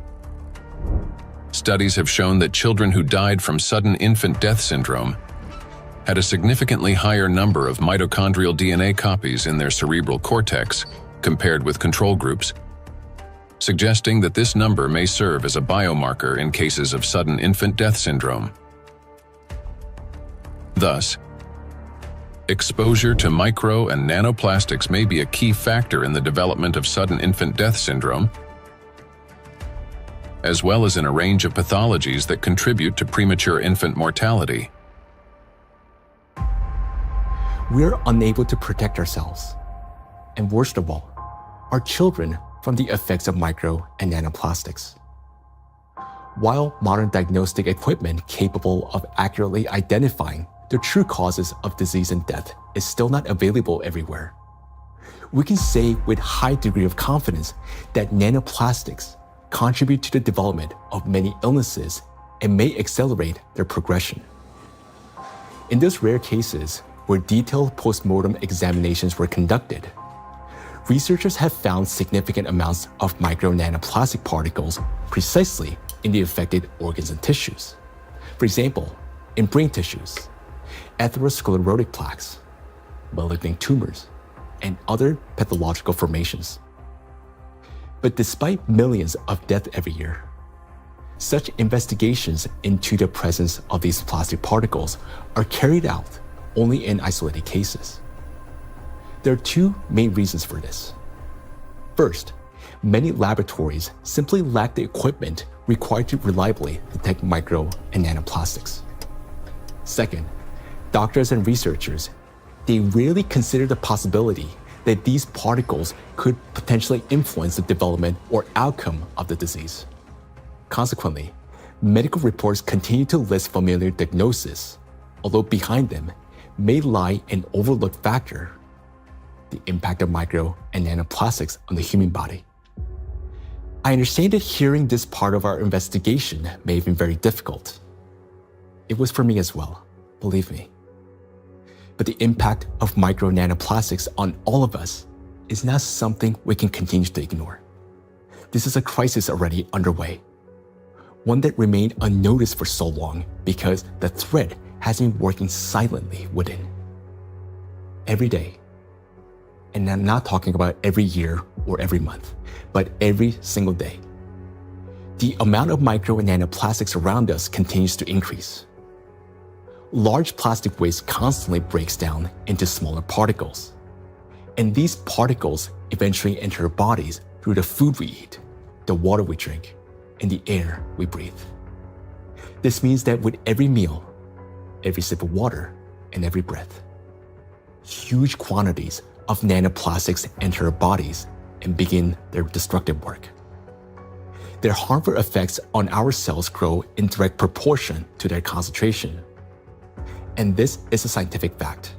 Studies have shown that children who died from sudden infant death syndrome had a significantly higher number of mitochondrial DNA copies in their cerebral cortex compared with control groups, suggesting that this number may serve as a biomarker in cases of sudden infant death syndrome. Thus, exposure to micro and nanoplastics may be a key factor in the development of sudden infant death syndrome, as well as in a range of pathologies that contribute to premature infant mortality. We are unable to protect ourselves, and worst of all, our children from the effects of micro and nanoplastics. While modern diagnostic equipment capable of accurately identifying the true causes of disease and death is still not available everywhere, we can say with high degree of confidence that nanoplastics contribute to the development of many illnesses and may accelerate their progression. In those rare cases where detailed postmortem examinations were conducted, researchers have found significant amounts of micro nanoplastic particles precisely in the affected organs and tissues. For example, in brain tissues, atherosclerotic plaques, malignant tumors, and other pathological formations. But despite millions of deaths every year, such investigations into the presence of these plastic particles are carried out only in isolated cases. There are two main reasons for this. First, many laboratories simply lack the equipment required to reliably detect micro and nanoplastics. Second, doctors and researchers, they rarely consider the possibility that these particles could potentially influence the development or outcome of the disease. Consequently, medical reports continue to list familiar diagnoses, although behind them may lie an overlooked factor: the impact of micro and nanoplastics on the human body. I understand that hearing this part of our investigation may have been very difficult. It was for me as well, believe me. But the impact of micro nanoplastics on all of us is not something we can continue to ignore. This is a crisis already underway, one that remained unnoticed for so long because the threat has been working silently within. Every day, and I'm not talking about every year or every month, but every single day, the amount of micro and nanoplastics around us continues to increase. Large plastic waste constantly breaks down into smaller particles, and these particles eventually enter our bodies through the food we eat, the water we drink, and the air we breathe. This means that with every meal, every sip of water, and every breath, huge quantities of nanoplastics enter our bodies and begin their destructive work. Their harmful effects on our cells grow in direct proportion to their concentration. And this is a scientific fact.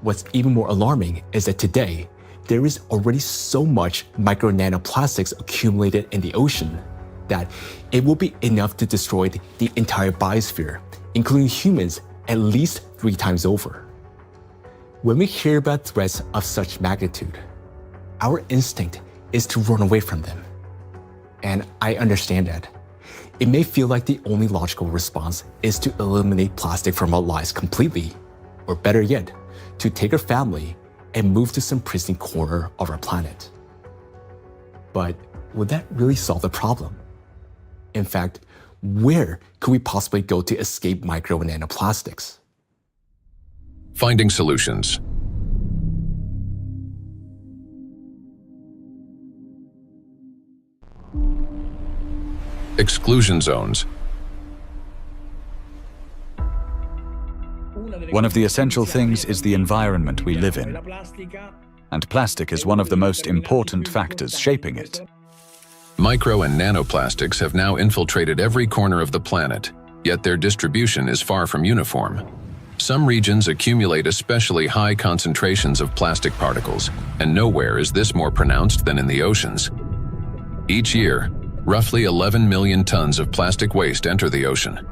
What's even more alarming is that today, there is already so much micro nanoplastics accumulated in the ocean that it will be enough to destroy the entire biosphere, including humans, at least 3 times over. When we hear about threats of such magnitude, our instinct is to run away from them. And I understand that. It may feel like the only logical response is to eliminate plastic from our lives completely, or better yet, to take our family and move to some pristine corner of our planet. But would that really solve the problem? In fact, where could we possibly go to escape micro and nanoplastics? Finding solutions. Exclusion zones. One of the essential things is the environment we live in, and plastic is one of the most important factors shaping it. Micro and nanoplastics have now infiltrated every corner of the planet, yet their distribution is far from uniform. Some regions accumulate especially high concentrations of plastic particles, and nowhere is this more pronounced than in the oceans. Each year, roughly 11 million tons of plastic waste enter the ocean.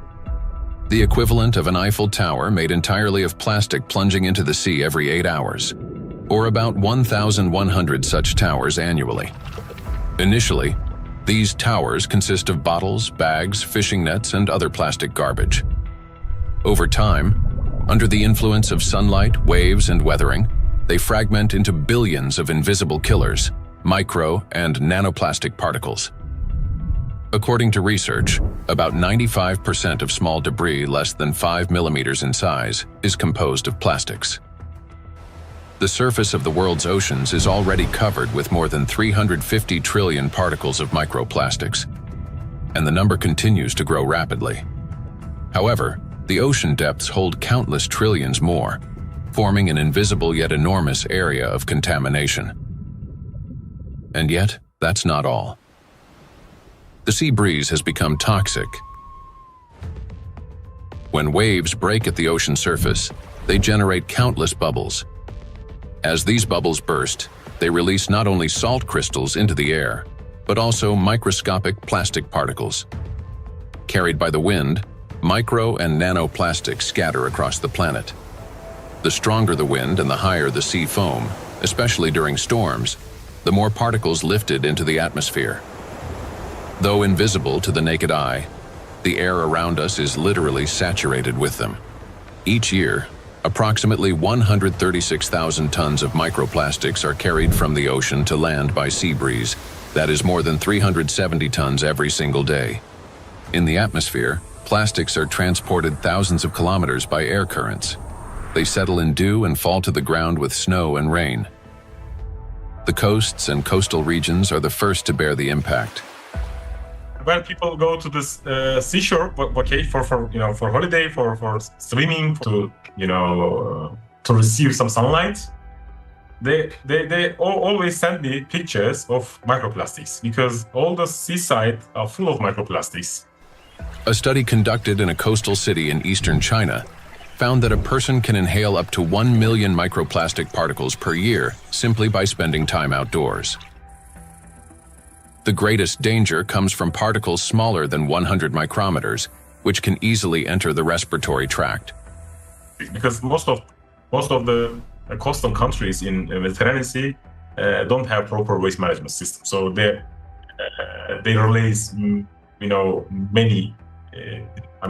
The equivalent of an Eiffel Tower made entirely of plastic plunging into the sea every 8 hours, or about 1,100 such towers annually. Initially, these towers consist of bottles, bags, fishing nets, and other plastic garbage. Over time, under the influence of sunlight, waves, and weathering, they fragment into billions of invisible killers, micro and nanoplastic particles. According to research, about 95% of small debris less than 5 millimeters in size is composed of plastics. The surface of the world's oceans is already covered with more than 350 trillion particles of microplastics, and the number continues to grow rapidly. However, the ocean depths hold countless trillions more, forming an invisible yet enormous area of contamination. And yet, that's not all. The sea breeze has become toxic. When waves break at the ocean surface, they generate countless bubbles. As these bubbles burst, they release not only salt crystals into the air, but also microscopic plastic particles. Carried by the wind, micro and nanoplastics scatter across the planet. The stronger the wind and the higher the sea foam, especially during storms, the more particles lifted into the atmosphere. Though invisible to the naked eye, the air around us is literally saturated with them. Each year, approximately 136,000 tons of microplastics are carried from the ocean to land by sea breeze. That is more than 370 tons every single day. In the atmosphere, plastics are transported thousands of kilometers by air currents. They settle in dew and fall to the ground with snow and rain. The coasts and coastal regions are the first to bear the impact. When people go to this seashore, okay, for holiday, for swimming, to receive some sunlight, they always send me pictures of microplastics because all the seaside are full of microplastics. A study conducted in a coastal city in eastern China found that a person can inhale up to 1 million microplastic particles per year simply by spending time outdoors. The greatest danger comes from particles smaller than 100 micrometers, which can easily enter the respiratory tract. Because most of the coastal countries in the Mediterranean Sea don't have proper waste management system, so they release many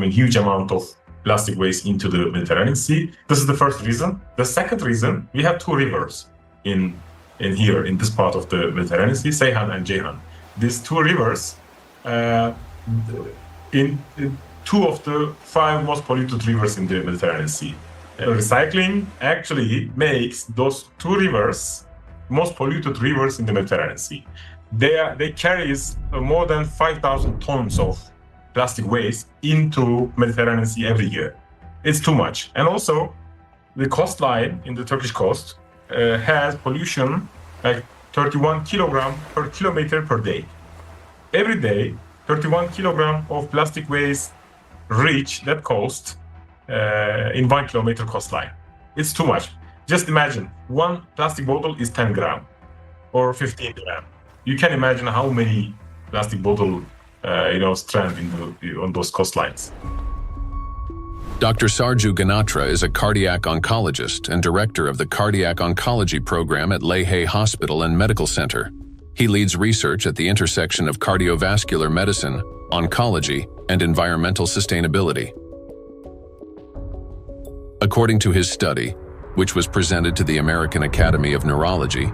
huge amount of plastic waste into the Mediterranean Sea. This is the first reason. The second reason, we have 2 rivers in here in this part of the Mediterranean Sea, Seyhan and Ceyhan. These 2 rivers, in 2 of the 5 most polluted rivers in the Mediterranean Sea. Recycling actually makes those 2 rivers most polluted rivers in the Mediterranean Sea. They carry more than 5,000 tons of plastic waste into Mediterranean Sea every year. It's too much. And also, the coastline in the Turkish coast has pollution like 31 kilogram per kilometer per day. Every day, 31 kilogram of plastic waste reach that coast in 1 kilometer coastline. It's too much. Just imagine, one plastic bottle is 10 gram or 15 gram. You can imagine how many plastic bottle strand on those coastlines. Dr. Sarju Ganatra is a cardiac oncologist and director of the Cardiac Oncology Program at Lehigh Hospital and Medical Center. He leads research at the intersection of cardiovascular medicine, oncology, and environmental sustainability. According to his study, which was presented to the American Academy of Neurology,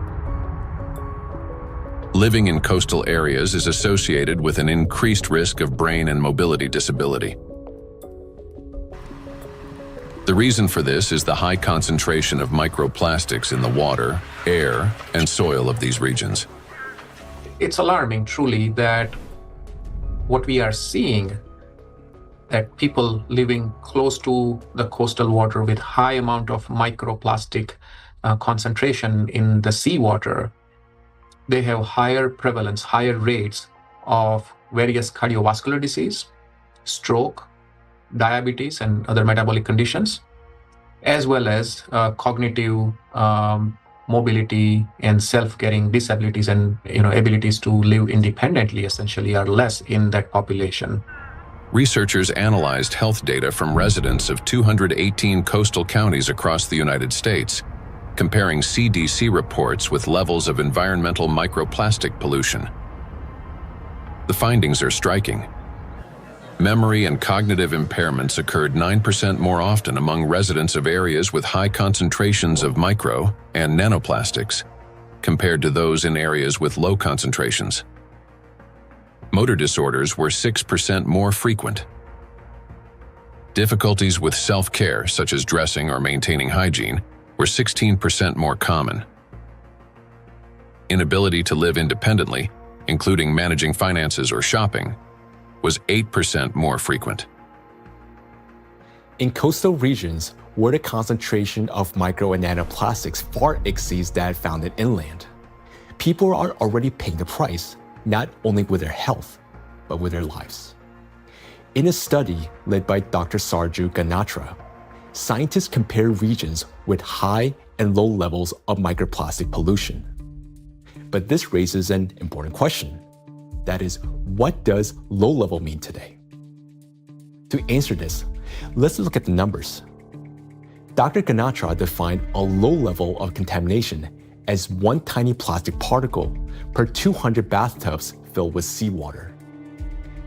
living in coastal areas is associated with an increased risk of brain and mobility disability. The reason for this is the high concentration of microplastics in the water, air, and soil of these regions. It's alarming, truly, that what we are seeing, that people living close to the coastal water with high amount of microplastic concentration in the seawater, they have higher prevalence, higher rates of various cardiovascular disease, stroke, diabetes, and other metabolic conditions, as well as cognitive mobility and self-caring disabilities and abilities to live independently essentially are less in that population. Researchers analyzed health data from residents of 218 coastal counties across the United States, comparing CDC reports with levels of environmental microplastic pollution. The findings are striking. Memory and cognitive impairments occurred 9% more often among residents of areas with high concentrations of micro and nanoplastics compared to those in areas with low concentrations. Motor disorders were 6% more frequent. Difficulties with self-care, such as dressing or maintaining hygiene, were 16% more common. Inability to live independently, including managing finances or shopping, was 8% more frequent. In coastal regions, where the concentration of micro and nanoplastics far exceeds that found in inland, people are already paying the price, not only with their health, but with their lives. In a study led by Dr. Sarju Ganatra, scientists compared regions with high and low levels of microplastic pollution. But this raises an important question. That is, what does low level mean today? To answer this, let's look at the numbers. Dr. Ganatra defined a low level of contamination as one tiny plastic particle per 200 bathtubs filled with seawater.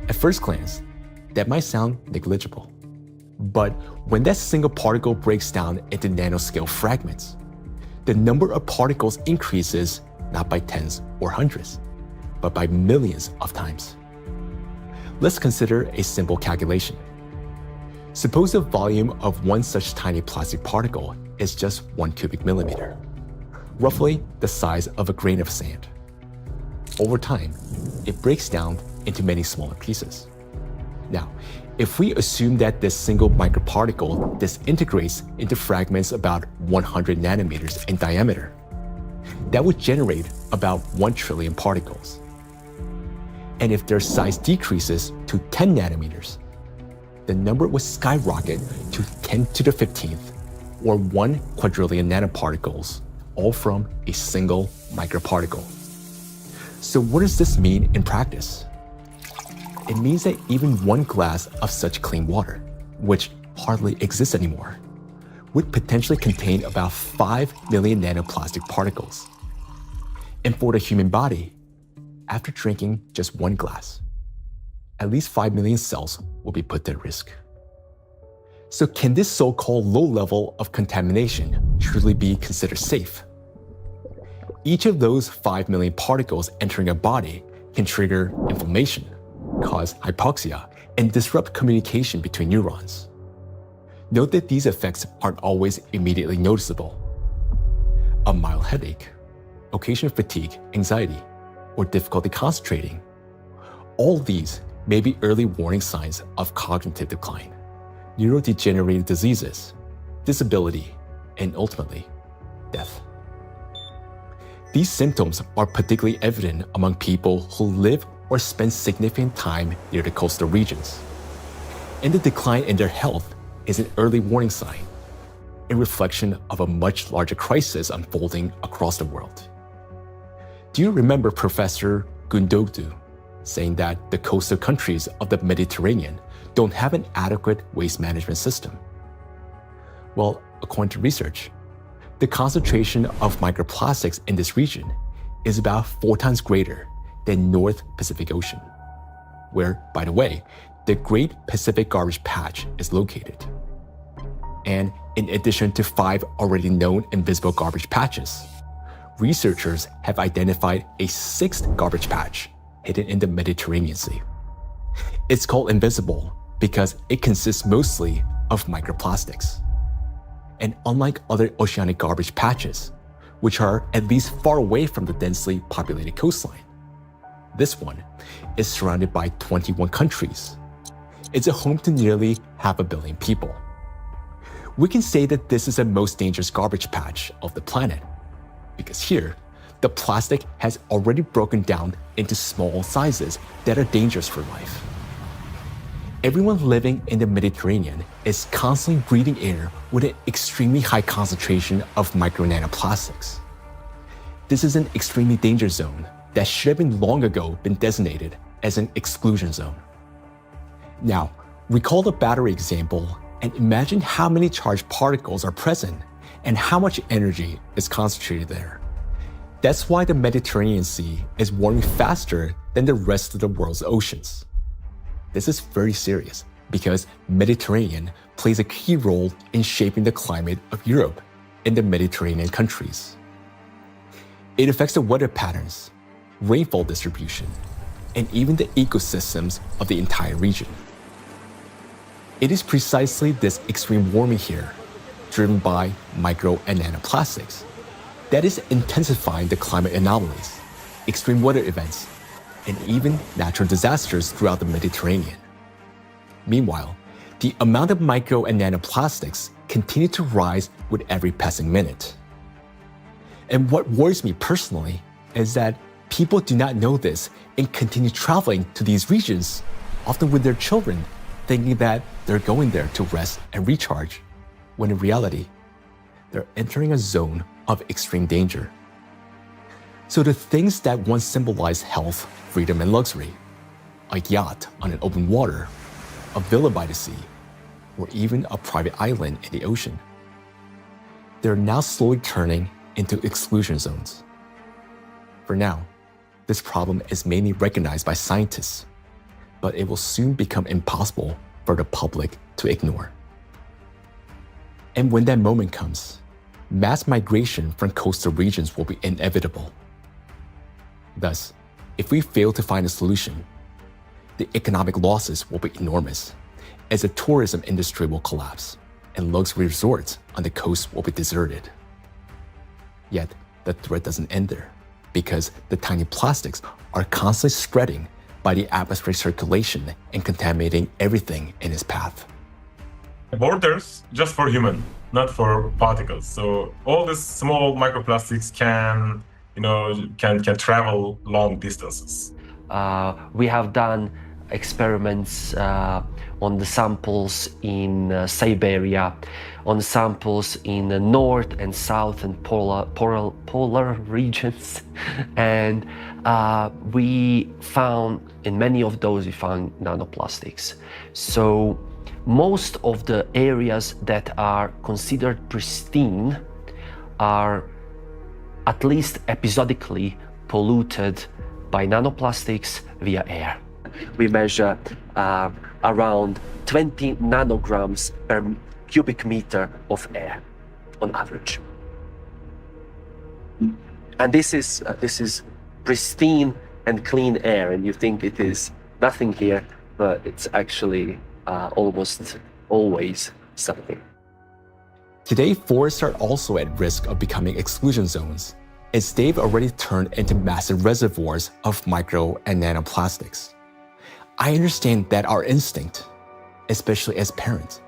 At first glance, that might sound negligible. But when that single particle breaks down into nanoscale fragments, the number of particles increases not by tens or hundreds, but by millions of times. Let's consider a simple calculation. Suppose the volume of one such tiny plastic particle is just 1 cubic millimeter, roughly the size of a grain of sand. Over time, it breaks down into many smaller pieces. Now, if we assume that this single microparticle disintegrates into fragments about 100 nanometers in diameter, that would generate about 1 trillion particles. And if their size decreases to 10 nanometers, the number would skyrocket to 10 to the 15th, or 1 quadrillion nanoparticles, all from a single microparticle. So what does this mean in practice? It means that even one glass of such clean water, which hardly exists anymore, would potentially contain about 5 million nanoplastic particles. And for the human body, after drinking just one glass, at least 5 million cells will be put at risk. So can this so-called low level of contamination truly be considered safe? Each of those 5 million particles entering a body can trigger inflammation, cause hypoxia, and disrupt communication between neurons. Note that these effects aren't always immediately noticeable. A mild headache, occasional fatigue, anxiety, or difficulty concentrating. All these may be early warning signs of cognitive decline, neurodegenerative diseases, disability, and ultimately, death. These symptoms are particularly evident among people who live or spend significant time near the coastal regions. And the decline in their health is an early warning sign. a reflection of a much larger crisis unfolding across the world. Do you remember Professor Gundogdu saying that the coastal countries of the Mediterranean don't have an adequate waste management system? Well, according to research, the concentration of microplastics in this region is about 4 times greater than North Pacific Ocean, where, by the way, the Great Pacific Garbage Patch is located. And in addition to 5 already known invisible garbage patches, researchers have identified a 6th garbage patch hidden in the Mediterranean Sea. It's called invisible because it consists mostly of microplastics. And unlike other oceanic garbage patches, which are at least far away from the densely populated coastline, this one is surrounded by 21 countries. It's a home to nearly 500 million people. We can say that this is the most dangerous garbage patch of the planet, because here, the plastic has already broken down into small sizes that are dangerous for life. Everyone living in the Mediterranean is constantly breathing air with an extremely high concentration of micro-nanoplastics. This is an extremely dangerous zone that should have been long ago been designated as an exclusion zone. Now, recall the battery example and imagine how many charged particles are present and how much energy is concentrated there. That's why the Mediterranean Sea is warming faster than the rest of the world's oceans. This is very serious because Mediterranean plays a key role in shaping the climate of Europe and the Mediterranean countries. It affects the weather patterns, rainfall distribution, and even the ecosystems of the entire region. It is precisely this extreme warming here, driven by micro and nanoplastics, that is intensifying the climate anomalies, extreme weather events, and even natural disasters throughout the Mediterranean. Meanwhile, the amount of micro and nanoplastics continue to rise with every passing minute. And what worries me personally is that people do not know this and continue traveling to these regions, often with their children, thinking that they're going there to rest and recharge, when in reality, they're entering a zone of extreme danger. So the things that once symbolized health, freedom, and luxury, a yacht on an open water, a villa by the sea, or even a private island in the ocean, they're now slowly turning into exclusion zones. For now, this problem is mainly recognized by scientists, but it will soon become impossible for the public to ignore. And when that moment comes, mass migration from coastal regions will be inevitable. Thus, if we fail to find a solution, the economic losses will be enormous, as the tourism industry will collapse and luxury resorts on the coast will be deserted. Yet, the threat doesn't end there, because the tiny plastics are constantly spreading by the atmospheric circulation and contaminating everything in its path. Borders just for human, not for particles. So all these small microplastics can travel long distances. We have done experiments on the samples in Siberia, on samples in the north and south and polar regions, and we found in many of those we found nanoplastics. So most of the areas that are considered pristine are at least episodically polluted by nanoplastics via air. We measure around 20 nanograms per cubic meter of air on average. And this is pristine and clean air, and you think it is nothing here, but it's actually almost always something. Today, forests are also at risk of becoming exclusion zones, as they've already turned into massive reservoirs of micro and nanoplastics. I understand that our instinct, especially as parents,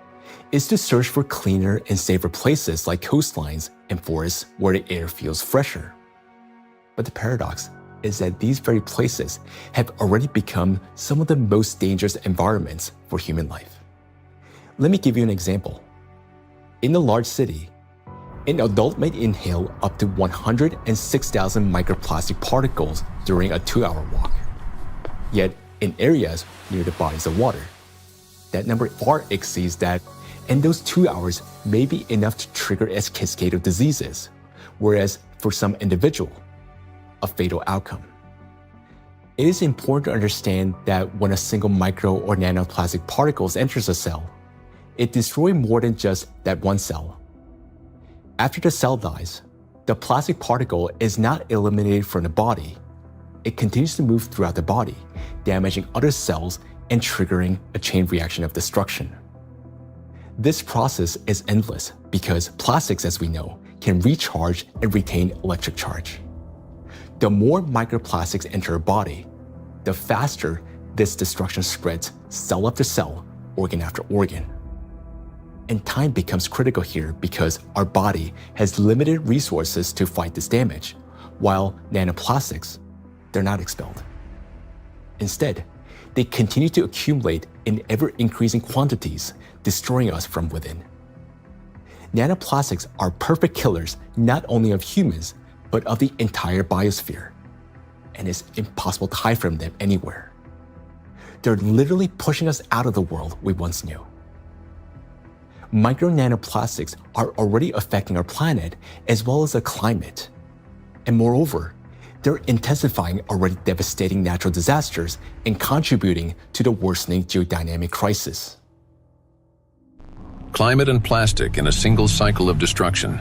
is to search for cleaner and safer places like coastlines and forests where the air feels fresher. But the paradox is that these very places have already become some of the most dangerous environments for human life. Let me give you an example. In a large city, An adult may inhale up to 106,000 microplastic particles during a 2-hour walk. Yet, in areas near the bodies of water, that number far exceeds that, and those 2 hours may be enough to trigger a cascade of diseases, whereas for some individual, a fatal outcome. It is important to understand that when a single micro or nanoplastic particles enters a cell, it destroys more than just that one cell. After the cell dies, the plastic particle is not eliminated from the body. It continues to move throughout the body, damaging other cells and triggering a chain reaction of destruction. This process is endless because plastics, as we know, can recharge and retain electric charge. The more microplastics enter a body, the faster this destruction spreads cell after cell, organ after organ. And time becomes critical here because our body has limited resources to fight this damage, while nanoplastics, they're not expelled. Instead, they continue to accumulate in ever-increasing quantities, destroying us from within. Nanoplastics are perfect killers not only of humans, but of the entire biosphere. And it's impossible to hide from them anywhere. They're literally pushing us out of the world we once knew. Micro nanoplastics are already affecting our planet as well as the climate. And moreover, they're intensifying already devastating natural disasters and contributing to the worsening geodynamic crisis. Climate and plastic in a single cycle of destruction.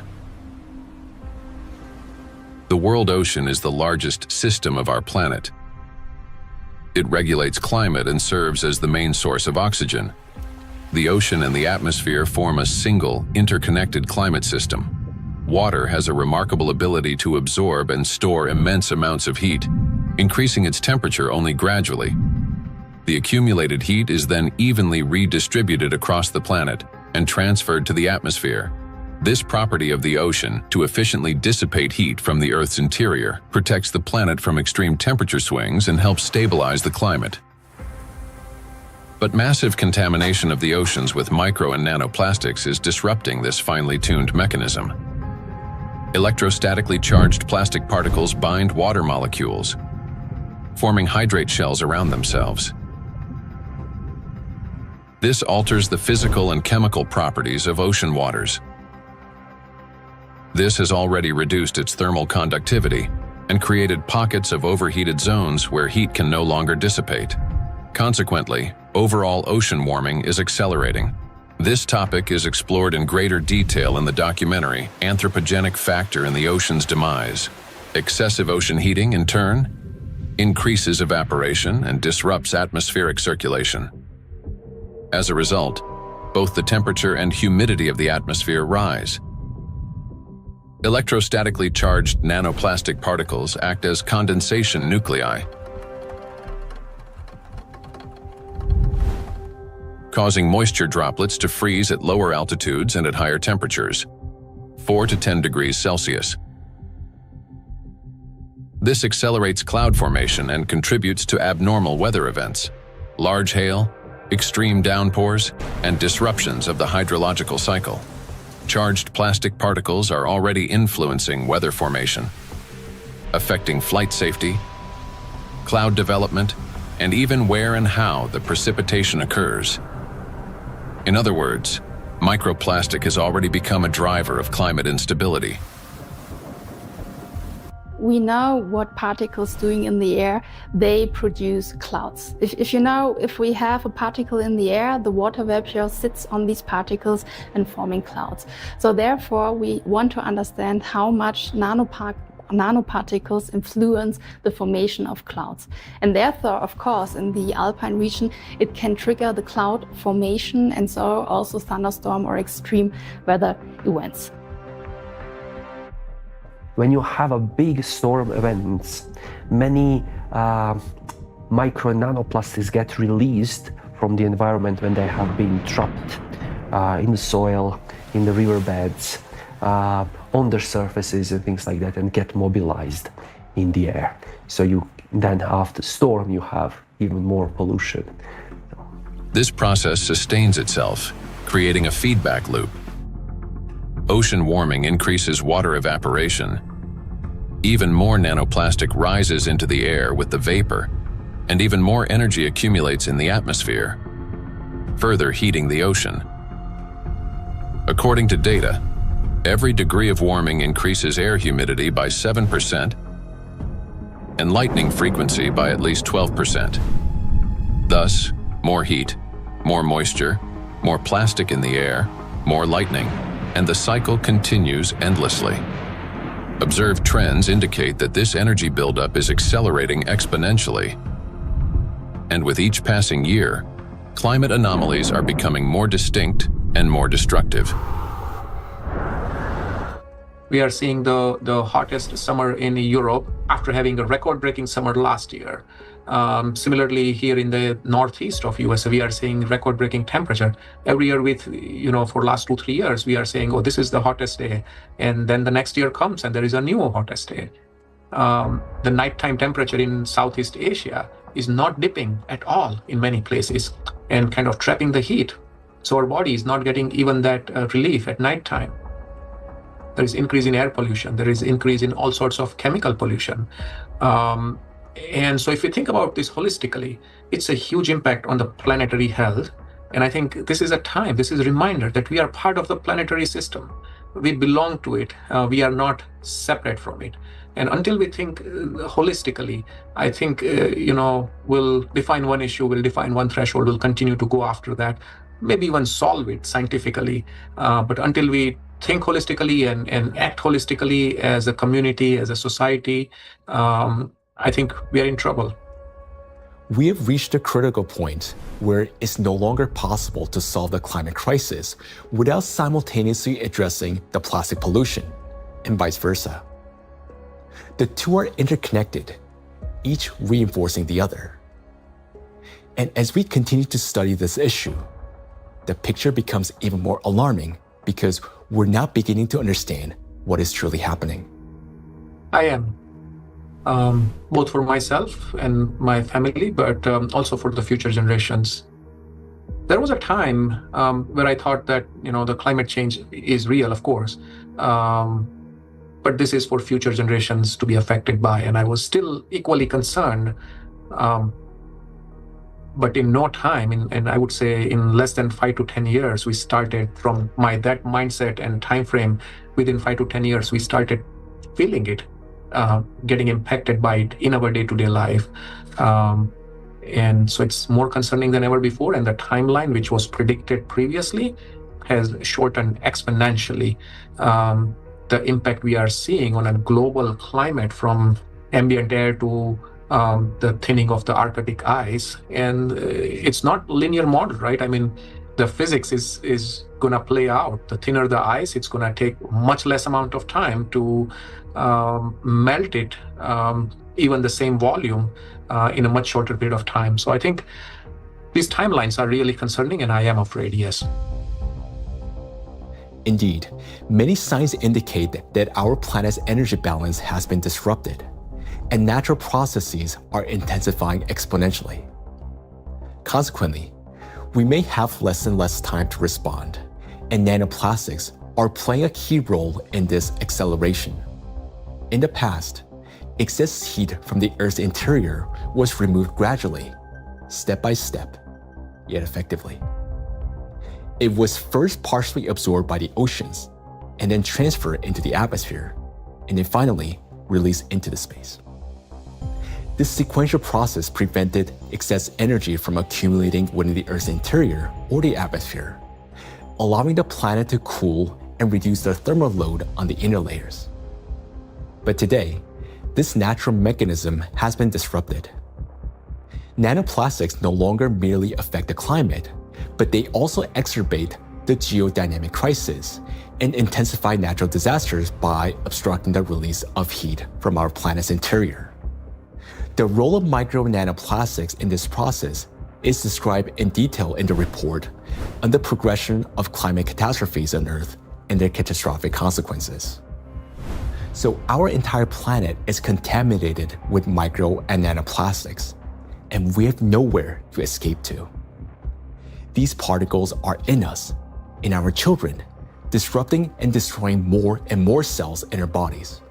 The world ocean is the largest system of our planet. It regulates climate and serves as the main source of oxygen. The ocean and the atmosphere form a single, interconnected climate system. Water has a remarkable ability to absorb and store immense amounts of heat, increasing its temperature only gradually. The accumulated heat is then evenly redistributed across the planet and transferred to the atmosphere. This property of the ocean, to efficiently dissipate heat from the Earth's interior, protects the planet from extreme temperature swings and helps stabilize the climate. But massive contamination of the oceans with micro and nanoplastics is disrupting this finely tuned mechanism. Electrostatically charged plastic particles bind water molecules, forming hydrate shells around themselves. This alters the physical and chemical properties of ocean waters. This has already reduced its thermal conductivity and created pockets of overheated zones where heat can no longer dissipate. Consequently, overall ocean warming is accelerating. This topic is explored in greater detail in the documentary Anthropogenic Factor in the Ocean's Demise. Excessive ocean heating, in turn, increases evaporation and disrupts atmospheric circulation. As a result, both the temperature and humidity of the atmosphere rise. Electrostatically charged nanoplastic particles act as condensation nuclei, causing moisture droplets to freeze at lower altitudes and at higher temperatures, 4 to 10 degrees Celsius. This accelerates cloud formation and contributes to abnormal weather events, large hail, extreme downpours, and disruptions of the hydrological cycle. Charged plastic particles are already influencing weather formation, affecting flight safety, cloud development, and even where and how the precipitation occurs. In other words, microplastic has already become a driver of climate instability. We know what particles doing in the air, they produce clouds. If we have a particle in the air, the water vapor sits on these particles and forming clouds. So therefore, we want to understand how much nanoparticles influence the formation of clouds. And therefore, of course, in the alpine region, it can trigger the cloud formation and so also thunderstorm or extreme weather events. When you have a big storm event, many micro nanoplastics get released from the environment when they have been trapped in the soil, in the riverbeds, on their surfaces and things like that, and get mobilized in the air. So then after storm, you have even more pollution. This process sustains itself, creating a feedback loop. ocean warming increases water evaporation. Even more nanoplastic rises into the air with the vapor, and even more energy accumulates in the atmosphere, further heating the ocean. According to data, every degree of warming increases air humidity by 7% and lightning frequency by at least 12%. Thus, more heat, more moisture, more plastic in the air, more lightning, and the cycle continues endlessly. Observed trends indicate that this energy buildup is accelerating exponentially. And with each passing year, climate anomalies are becoming more distinct and more destructive. We are seeing the hottest summer in Europe after having a record-breaking summer last year. Similarly, here in the northeast of US, we are seeing record-breaking temperature. Every year for last 2-3 years, we are saying, oh, this is the hottest day. And then the next year comes and there is a new hottest day. The nighttime temperature in Southeast Asia is not dipping at all in many places and kind of trapping the heat. So our body is not getting even that relief at nighttime. There is increase in air pollution. There is increase in all sorts of chemical pollution. And so if you think about this holistically, it's a huge impact on the planetary health. And I think this is a reminder that we are part of the planetary system. We belong to it. We are not separate from it. And until we think holistically, I think, we'll define one issue, we'll define one threshold, we'll continue to go after that, maybe even solve it scientifically. But until we think holistically and act holistically as a community, as a society, I think we are in trouble. We have reached a critical point where it's no longer possible to solve the climate crisis without simultaneously addressing the plastic pollution, and vice versa. The two are interconnected, each reinforcing the other. And as we continue to study this issue, the picture becomes even more alarming because we're now beginning to understand what is truly happening. I am. Both for myself and my family, but also for the future generations. There was a time where I thought that, the climate change is real, of course, but this is for future generations to be affected by, and I was still equally concerned. But in no time, and I would say in less than 5 to 10 years, we started from that mindset and time frame. Within 5 to 10 years, we started feeling it, getting impacted by it in our day-to-day life. And so it's more concerning than ever before. And the timeline, which was predicted previously, has shortened exponentially. The impact we are seeing on a global climate, from ambient air to the thinning of the Arctic ice. And it's not linear model, right? I mean, the physics is going to play out. The thinner the ice, it's going to take much less amount of time to melt it, even the same volume, in a much shorter period of time. So I think these timelines are really concerning, and I am afraid, yes. Indeed, many signs indicate that our planet's energy balance has been disrupted, and natural processes are intensifying exponentially. Consequently, we may have less and less time to respond, and nanoplastics are playing a key role in this acceleration. In the past, excess heat from the Earth's interior was removed gradually, step by step, yet effectively. It was first partially absorbed by the oceans, and then transferred into the atmosphere, and then finally released into the space. This sequential process prevented excess energy from accumulating within the Earth's interior or the atmosphere, allowing the planet to cool and reduce the thermal load on the inner layers. But today, this natural mechanism has been disrupted. Nanoplastics no longer merely affect the climate, but they also exacerbate the geodynamic crisis and intensify natural disasters by obstructing the release of heat from our planet's interior. The role of micro nanoplastics in this process is described in detail in the report on the progression of climate catastrophes on Earth and their catastrophic consequences. So our entire planet is contaminated with micro and nanoplastics, and we have nowhere to escape to. These particles are in us, in our children, disrupting and destroying more and more cells in our bodies.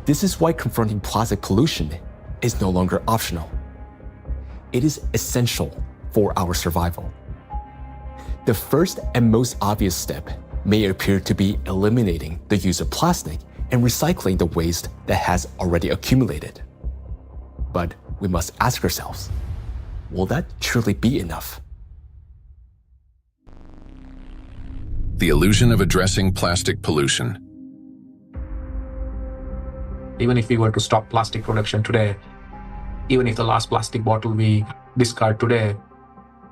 This is why confronting plastic pollution is no longer optional. It is essential for our survival. The first and most obvious step may appear to be eliminating the use of plastic and recycling the waste that has already accumulated. But we must ask ourselves, will that truly be enough? The illusion of addressing plastic pollution. Even if we were to stop plastic production today, even if the last plastic bottle we discard today,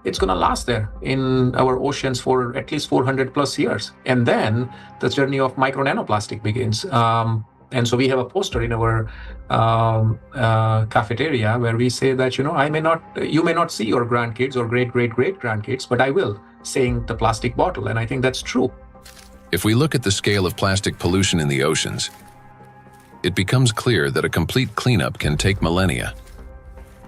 it's going to last there in our oceans for at least 400 plus years. And then the journey of micro nanoplastic begins. And so we have a poster in our cafeteria where we say that, you may not see your grandkids or great-great-great-grandkids, but I will, saying the plastic bottle. And I think that's true. If we look at the scale of plastic pollution in the oceans, it becomes clear that a complete cleanup can take millennia.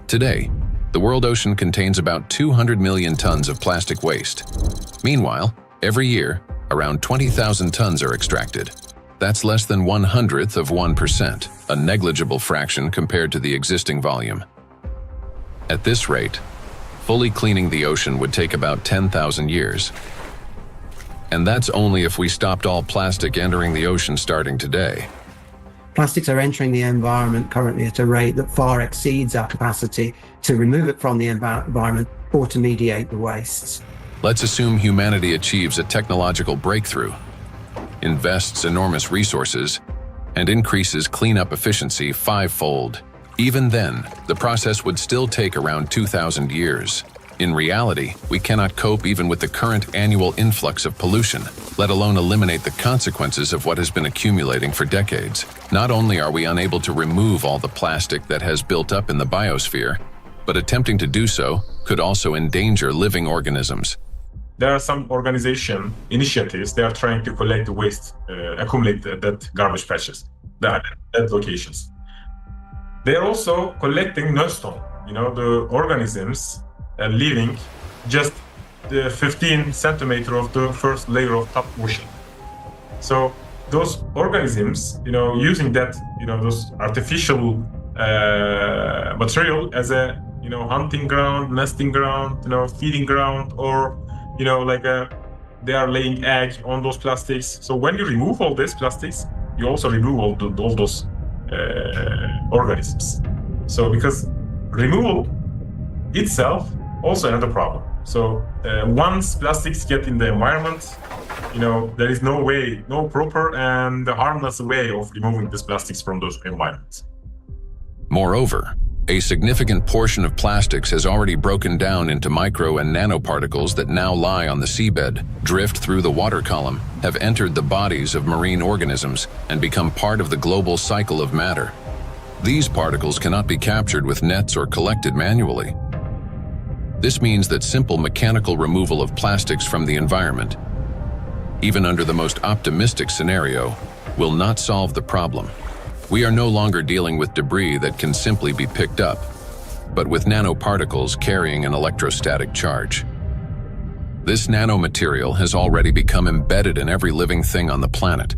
Today, the world ocean contains about 200 million tons of plastic waste. Meanwhile, every year, around 20,000 tons are extracted. That's less than 1/100th of 1%, a negligible fraction compared to the existing volume. At this rate, fully cleaning the ocean would take about 10,000 years. And that's only if we stopped all plastic entering the ocean starting today. Plastics are entering the environment currently at a rate that far exceeds our capacity to remove it from the environment or to mediate the wastes. Let's assume humanity achieves a technological breakthrough, invests enormous resources, and increases cleanup efficiency 5-fold. Even then, the process would still take around 2,000 years. In reality, we cannot cope even with the current annual influx of pollution, let alone eliminate the consequences of what has been accumulating for decades. Not only are we unable to remove all the plastic that has built up in the biosphere, but attempting to do so could also endanger living organisms. There are some organization initiatives, they are trying to collect the waste, accumulate that garbage patches, at locations. They are also collecting nourishment, the organisms living just the 15 centimeter of the first layer of top ocean. So those organisms, using that, those artificial material as a, hunting ground, nesting ground, feeding ground, or, they are laying egg on those plastics. So when you remove all these plastics, you also remove all those organisms. So because removal itself also another problem. So once plastics get in the environment, there is no proper and harmless way of removing these plastics from those environments. Moreover, a significant portion of plastics has already broken down into micro and nanoparticles that now lie on the seabed, drift through the water column, have entered the bodies of marine organisms, and become part of the global cycle of matter. These particles cannot be captured with nets or collected manually. This means that simple mechanical removal of plastics from the environment, even under the most optimistic scenario, will not solve the problem. We are no longer dealing with debris that can simply be picked up, but with nanoparticles carrying an electrostatic charge. This nanomaterial has already become embedded in every living thing on the planet.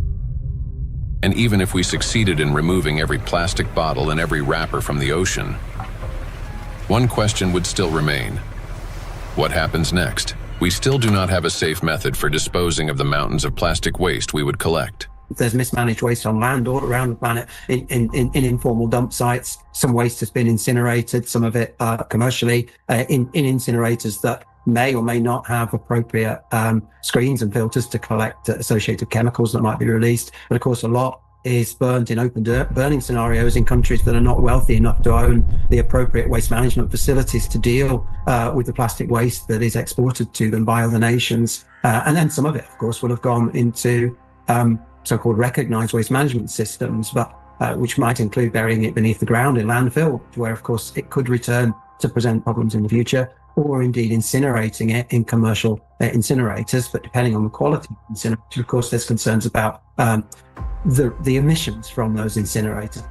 And even if we succeeded in removing every plastic bottle and every wrapper from the ocean, one question would still remain. What happens next? We still do not have a safe method for disposing of the mountains of plastic waste we would collect. There's mismanaged waste on land all around the planet in informal dump sites. Some waste has been incinerated, some of it commercially in incinerators that may or may not have appropriate screens and filters to collect associated chemicals that might be released. But of course, a lot is burnt in open burning scenarios in countries that are not wealthy enough to own the appropriate waste management facilities to deal with the plastic waste that is exported to them by other nations. And then some of it, of course, will have gone into so-called recognized waste management systems, but which might include burying it beneath the ground in landfill, where, of course, it could return to present problems in the future, or indeed incinerating it in commercial incinerators. But depending on the quality of incinerator, of course, there's concerns about the emissions from those incinerators.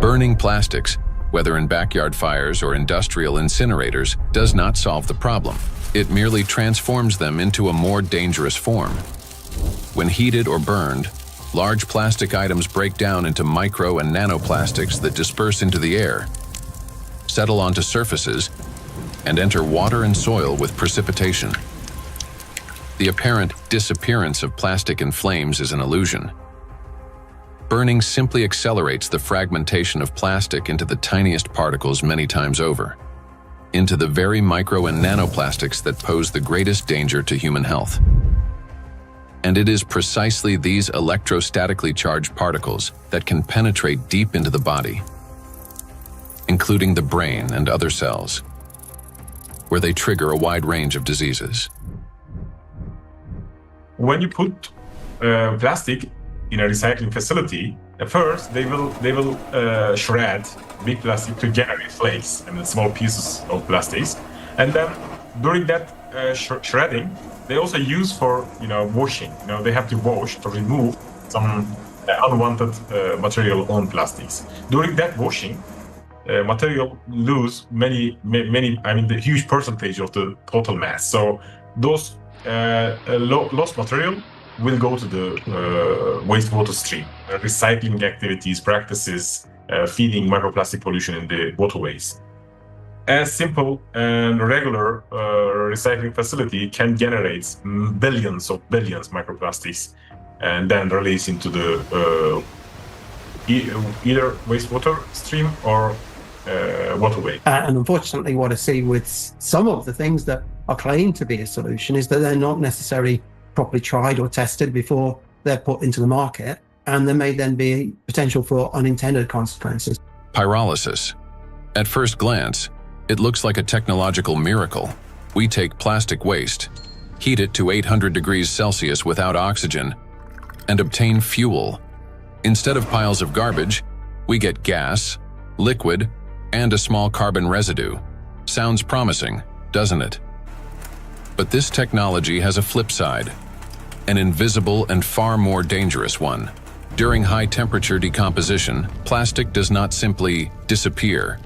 Burning plastics, whether in backyard fires or industrial incinerators, does not solve the problem. It merely transforms them into a more dangerous form. When heated or burned, large plastic items break down into micro and nanoplastics that disperse into the air, settle onto surfaces, and enter water and soil with precipitation. The apparent disappearance of plastic in flames is an illusion. Burning simply accelerates the fragmentation of plastic into the tiniest particles many times over, into the very micro and nanoplastics that pose the greatest danger to human health. And it is precisely these electrostatically charged particles that can penetrate deep into the body, including the brain and other cells, where they trigger a wide range of diseases. When you put plastic in a recycling facility, at first they will shred big plastic to generate flakes and small pieces of plastics, and then during that shredding, they also use for washing. They have to wash to remove some unwanted material on plastics. During that washing, material lose many. I mean, the huge percentage of the total mass. So those lost material will go to the wastewater stream. Recycling activities, practices, feeding microplastic pollution in the waterways. A simple and regular recycling facility can generate billions microplastics and then release into the either wastewater stream or waterway. And unfortunately, what I see with some of the things that are claimed to be a solution is that they're not necessarily properly tried or tested before they're put into the market, and there may then be potential for unintended consequences. Pyrolysis. At first glance, it looks like a technological miracle. We take plastic waste, heat it to 800 degrees Celsius without oxygen, and obtain fuel. Instead of piles of garbage, we get gas, liquid, and a small carbon residue. Sounds promising, doesn't it? But this technology has a flip side, an invisible and far more dangerous one. During high temperature decomposition, plastic does not simply disappear.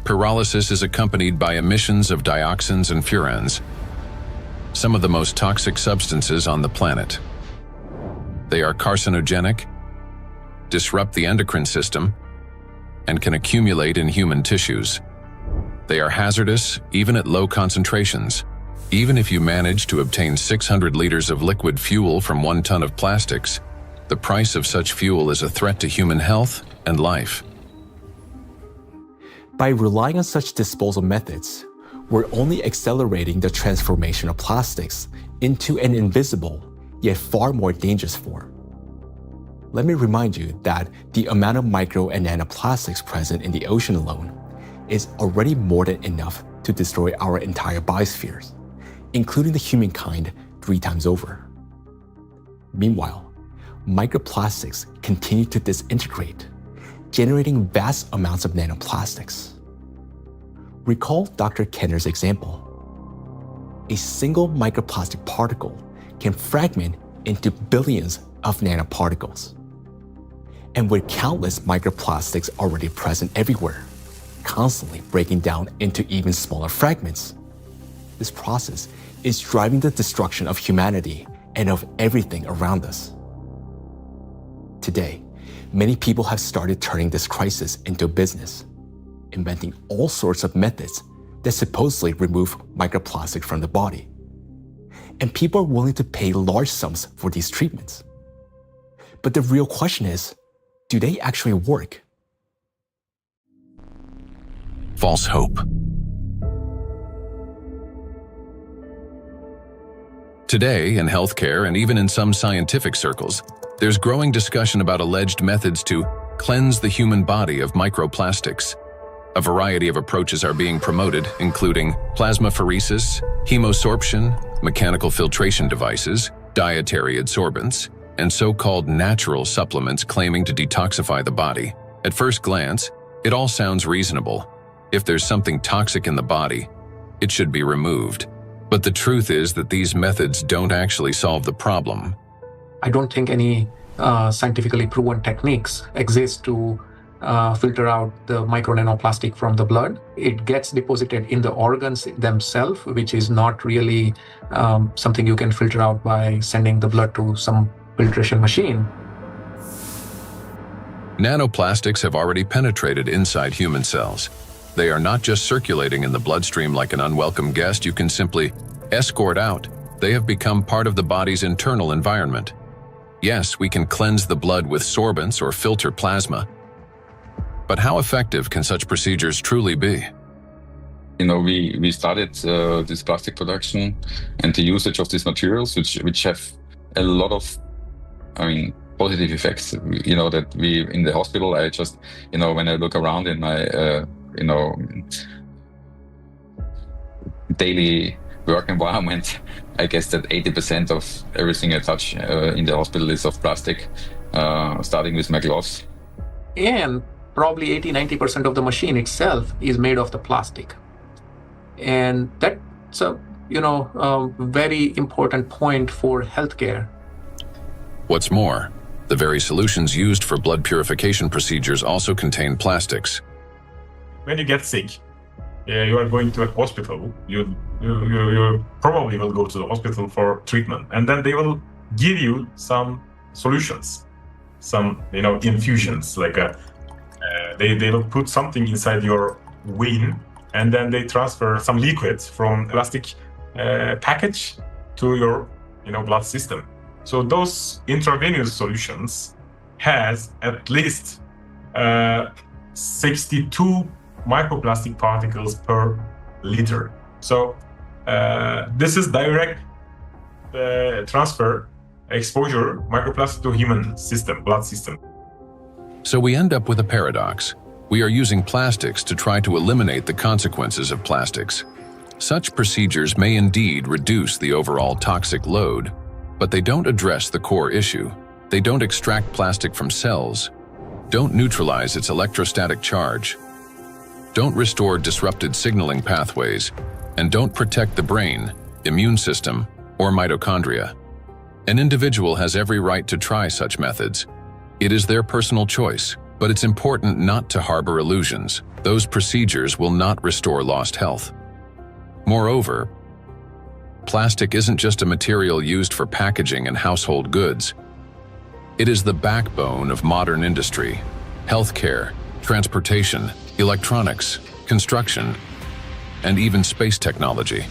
Pyrolysis is accompanied by emissions of dioxins and furans, some of the most toxic substances on the planet. They are carcinogenic, disrupt the endocrine system, and can accumulate in human tissues. They are hazardous even at low concentrations. Even if you manage to obtain 600 liters of liquid fuel from 1 ton of plastics, the price of such fuel is a threat to human health and life. By relying on such disposal methods, we're only accelerating the transformation of plastics into an invisible, yet far more dangerous form. Let me remind you that the amount of micro and nanoplastics present in the ocean alone is already more than enough to destroy our entire biospheres, including the humankind 3 times over. Meanwhile, microplastics continue to disintegrate, generating vast amounts of nanoplastics. Recall Dr. Kenner's example. A single microplastic particle can fragment into billions of nanoparticles. And with countless microplastics already present everywhere, constantly breaking down into even smaller fragments, this process is driving the destruction of humanity and of everything around us. Today, many people have started turning this crisis into a business, inventing all sorts of methods that supposedly remove microplastic from the body. And people are willing to pay large sums for these treatments. But the real question is, do they actually work? False hope. Today, in healthcare and even in some scientific circles, there's growing discussion about alleged methods to cleanse the human body of microplastics. A variety of approaches are being promoted, including plasmapheresis, hemosorption, mechanical filtration devices, dietary adsorbents, and so-called natural supplements claiming to detoxify the body. At first glance, it all sounds reasonable. If there's something toxic in the body, it should be removed. But the truth is that these methods don't actually solve the problem. I don't think any scientifically proven techniques exist to filter out the micro nanoplastic from the blood. It gets deposited in the organs themselves, which is not really something you can filter out by sending the blood to some filtration machine. Nanoplastics have already penetrated inside human cells. They are not just circulating in the bloodstream like an unwelcome guest you can simply escort out. They have become part of the body's internal environment. Yes, we can cleanse the blood with sorbents or filter plasma. But how effective can such procedures truly be? We started this plastic production and the usage of these materials, which have a lot of, positive effects. That we in the hospital, I just, when I look around in my, daily work environment, I guess that 80% of everything I touch in the hospital is of plastic, starting with my gloves. And probably 80-90% of the machine itself is made of the plastic. And that's a very important point for healthcare. What's more, the very solutions used for blood purification procedures also contain plastics. When you get sick, you are going to a hospital, you probably will go to the hospital for treatment, and then they will give you some solutions, some infusions, like they will put something inside your vein, and then they transfer some liquid from plastic package to your blood system. So those intravenous solutions has at least 62 microplastic particles per liter. So this is direct transfer, exposure, microplastic to human system, blood system. So we end up with a paradox. We are using plastics to try to eliminate the consequences of plastics. Such procedures may indeed reduce the overall toxic load, but they don't address the core issue. They don't extract plastic from cells, don't neutralize its electrostatic charge, don't restore disrupted signaling pathways, and don't protect the brain, immune system, or mitochondria. An individual has every right to try such methods. It is their personal choice, but it's important not to harbor illusions. Those procedures will not restore lost health. Moreover, plastic isn't just a material used for packaging and household goods. It is the backbone of modern industry, healthcare, transportation, electronics, construction, and even space technology.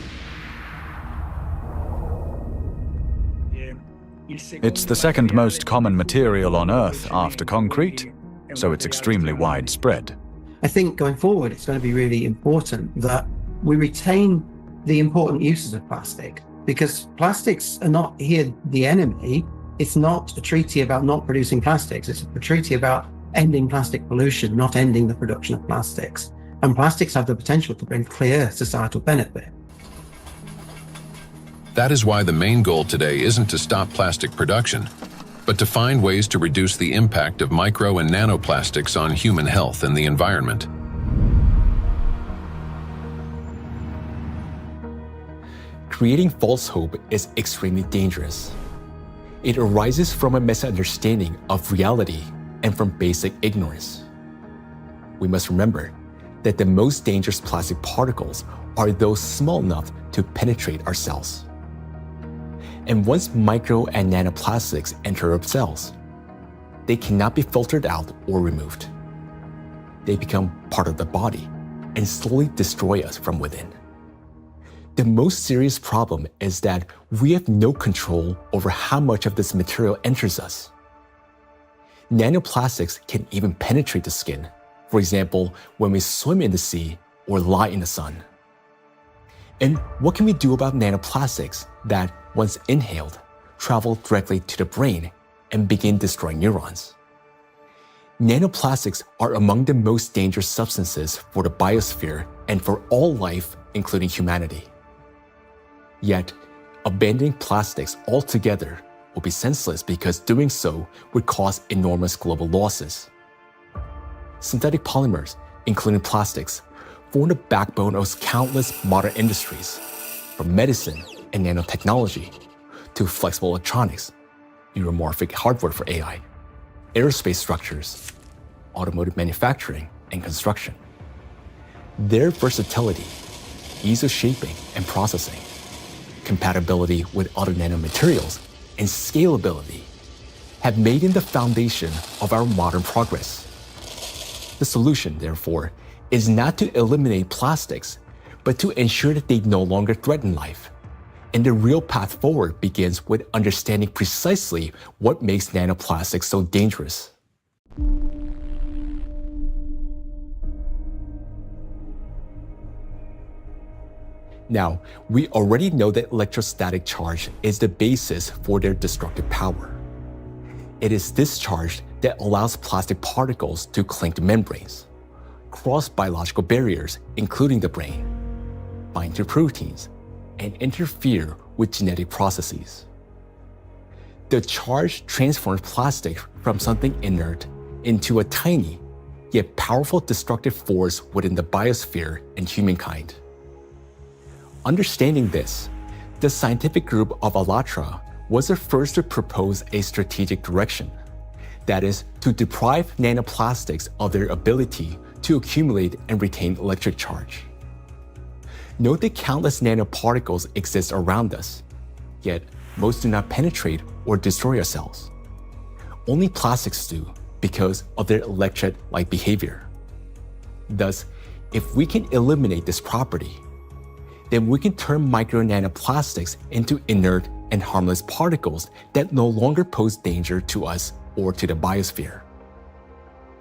It's the second most common material on Earth after concrete, so it's extremely widespread. I think going forward, it's going to be really important that we retain the important uses of plastic, because plastics are not here the enemy. It's not a treaty about not producing plastics. It's a treaty about ending plastic pollution, not ending the production of plastics. And plastics have the potential to bring clear societal benefit. That is why the main goal today isn't to stop plastic production, but to find ways to reduce the impact of micro and nanoplastics on human health and the environment. Creating false hope is extremely dangerous. It arises from a misunderstanding of reality and from basic ignorance. We must remember that the most dangerous plastic particles are those small enough to penetrate our cells. And once micro and nanoplastics enter our cells, they cannot be filtered out or removed. They become part of the body and slowly destroy us from within. The most serious problem is that we have no control over how much of this material enters us. Nanoplastics can even penetrate the skin, for example, when we swim in the sea or lie in the sun. And what can we do about nanoplastics that, once inhaled, travel directly to the brain and begin destroying neurons? Nanoplastics are among the most dangerous substances for the biosphere and for all life, including humanity. Yet, abandoning plastics altogether would be senseless because doing so would cause enormous global losses. Synthetic polymers, including plastics, form the backbone of countless modern industries, from medicine and nanotechnology to flexible electronics, neuromorphic hardware for AI, aerospace structures, automotive manufacturing and construction. Their versatility, ease of shaping and processing, compatibility with other nanomaterials, and scalability have made them the foundation of our modern progress. The solution, therefore, is not to eliminate plastics, but to ensure that they no longer threaten life. And the real path forward begins with understanding precisely what makes nanoplastics so dangerous. Now, we already know that electrostatic charge is the basis for their destructive power. It is this charge that allows plastic particles to cling to membranes, cross biological barriers, including the brain, bind to proteins, and interfere with genetic processes. The charge transforms plastic from something inert into a tiny, yet powerful destructive force within the biosphere and humankind. Understanding this, the scientific group of ALLATRA was the first to propose a strategic direction, that is, to deprive nanoplastics of their ability to accumulate and retain electric charge. Note that countless nanoparticles exist around us, yet most do not penetrate or destroy our cells. Only plastics do because of their electrolyte behavior. Thus, if we can eliminate this property, then we can turn micro nanoplastics into inert and harmless particles that no longer pose danger to us or to the biosphere.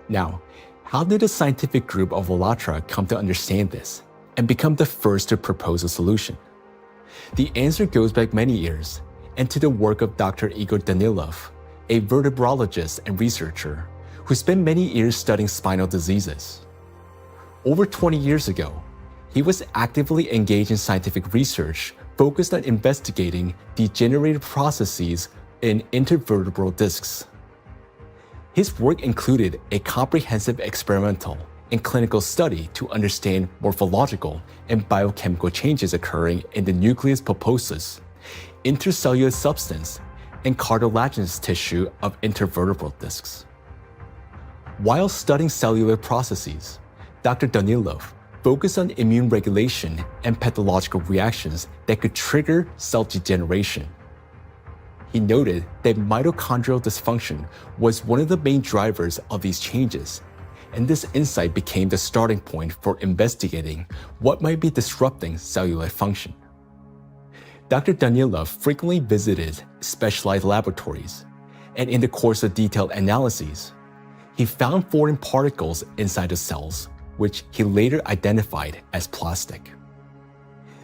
Now, how did the scientific group of ALLATRA come to understand this and become the first to propose a solution? The answer goes back many years and to the work of Dr. Igor Danilov, a vertebrologist and researcher who spent many years studying spinal diseases. Over 20 years ago, he was actively engaged in scientific research focused on investigating degenerative processes in intervertebral discs. His work included a comprehensive experimental and clinical study to understand morphological and biochemical changes occurring in the nucleus pulposus, intercellular substance, and cartilaginous tissue of intervertebral discs. While studying cellular processes, Dr. Danilov focused on immune regulation and pathological reactions that could trigger cell degeneration. He noted that mitochondrial dysfunction was one of the main drivers of these changes, and this insight became the starting point for investigating what might be disrupting cellular function. Dr. Danilov frequently visited specialized laboratories, and in the course of detailed analyses, he found foreign particles inside the cells, which he later identified as plastic.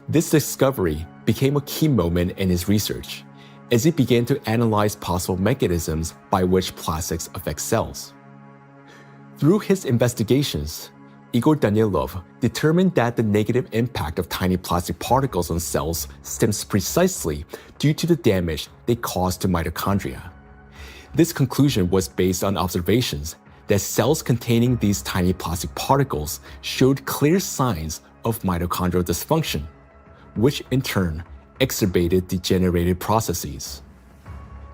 This discovery became a key moment in his research, as he began to analyze possible mechanisms by which plastics affect cells. Through his investigations, Igor Danilov determined that the negative impact of tiny plastic particles on cells stems precisely due to the damage they cause to mitochondria. This conclusion was based on observations that cells containing these tiny plastic particles showed clear signs of mitochondrial dysfunction, which in turn exacerbated degenerative processes.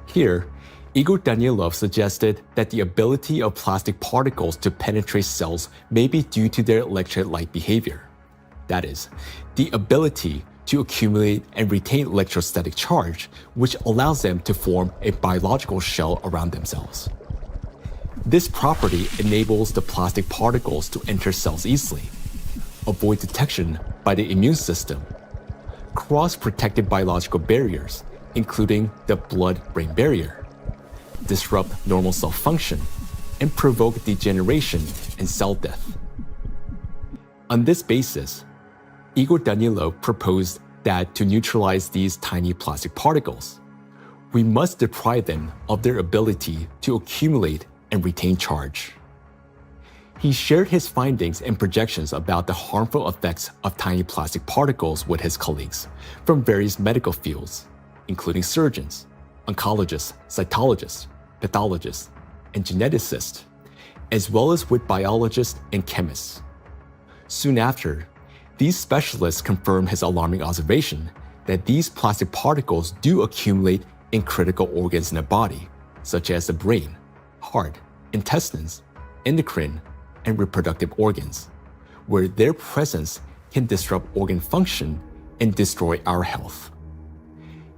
Here, Igor Danilov suggested that the ability of plastic particles to penetrate cells may be due to their electrolyte behavior. That is, the ability to accumulate and retain electrostatic charge, which allows them to form a biological shell around themselves. This property enables the plastic particles to enter cells easily, avoid detection by the immune system, cross protected biological barriers, including the blood-brain barrier, disrupt normal cell function, and provoke degeneration and cell death. On this basis, Igor Danilov proposed that to neutralize these tiny plastic particles, we must deprive them of their ability to accumulate and retain charge. He shared his findings and projections about the harmful effects of tiny plastic particles with his colleagues from various medical fields, including surgeons, oncologists, cytologists, pathologists, and geneticists, as well as with biologists and chemists. Soon after, these specialists confirmed his alarming observation that these plastic particles do accumulate in critical organs in the body, such as the brain, heart, intestines, endocrine, and reproductive organs, where their presence can disrupt organ function and destroy our health.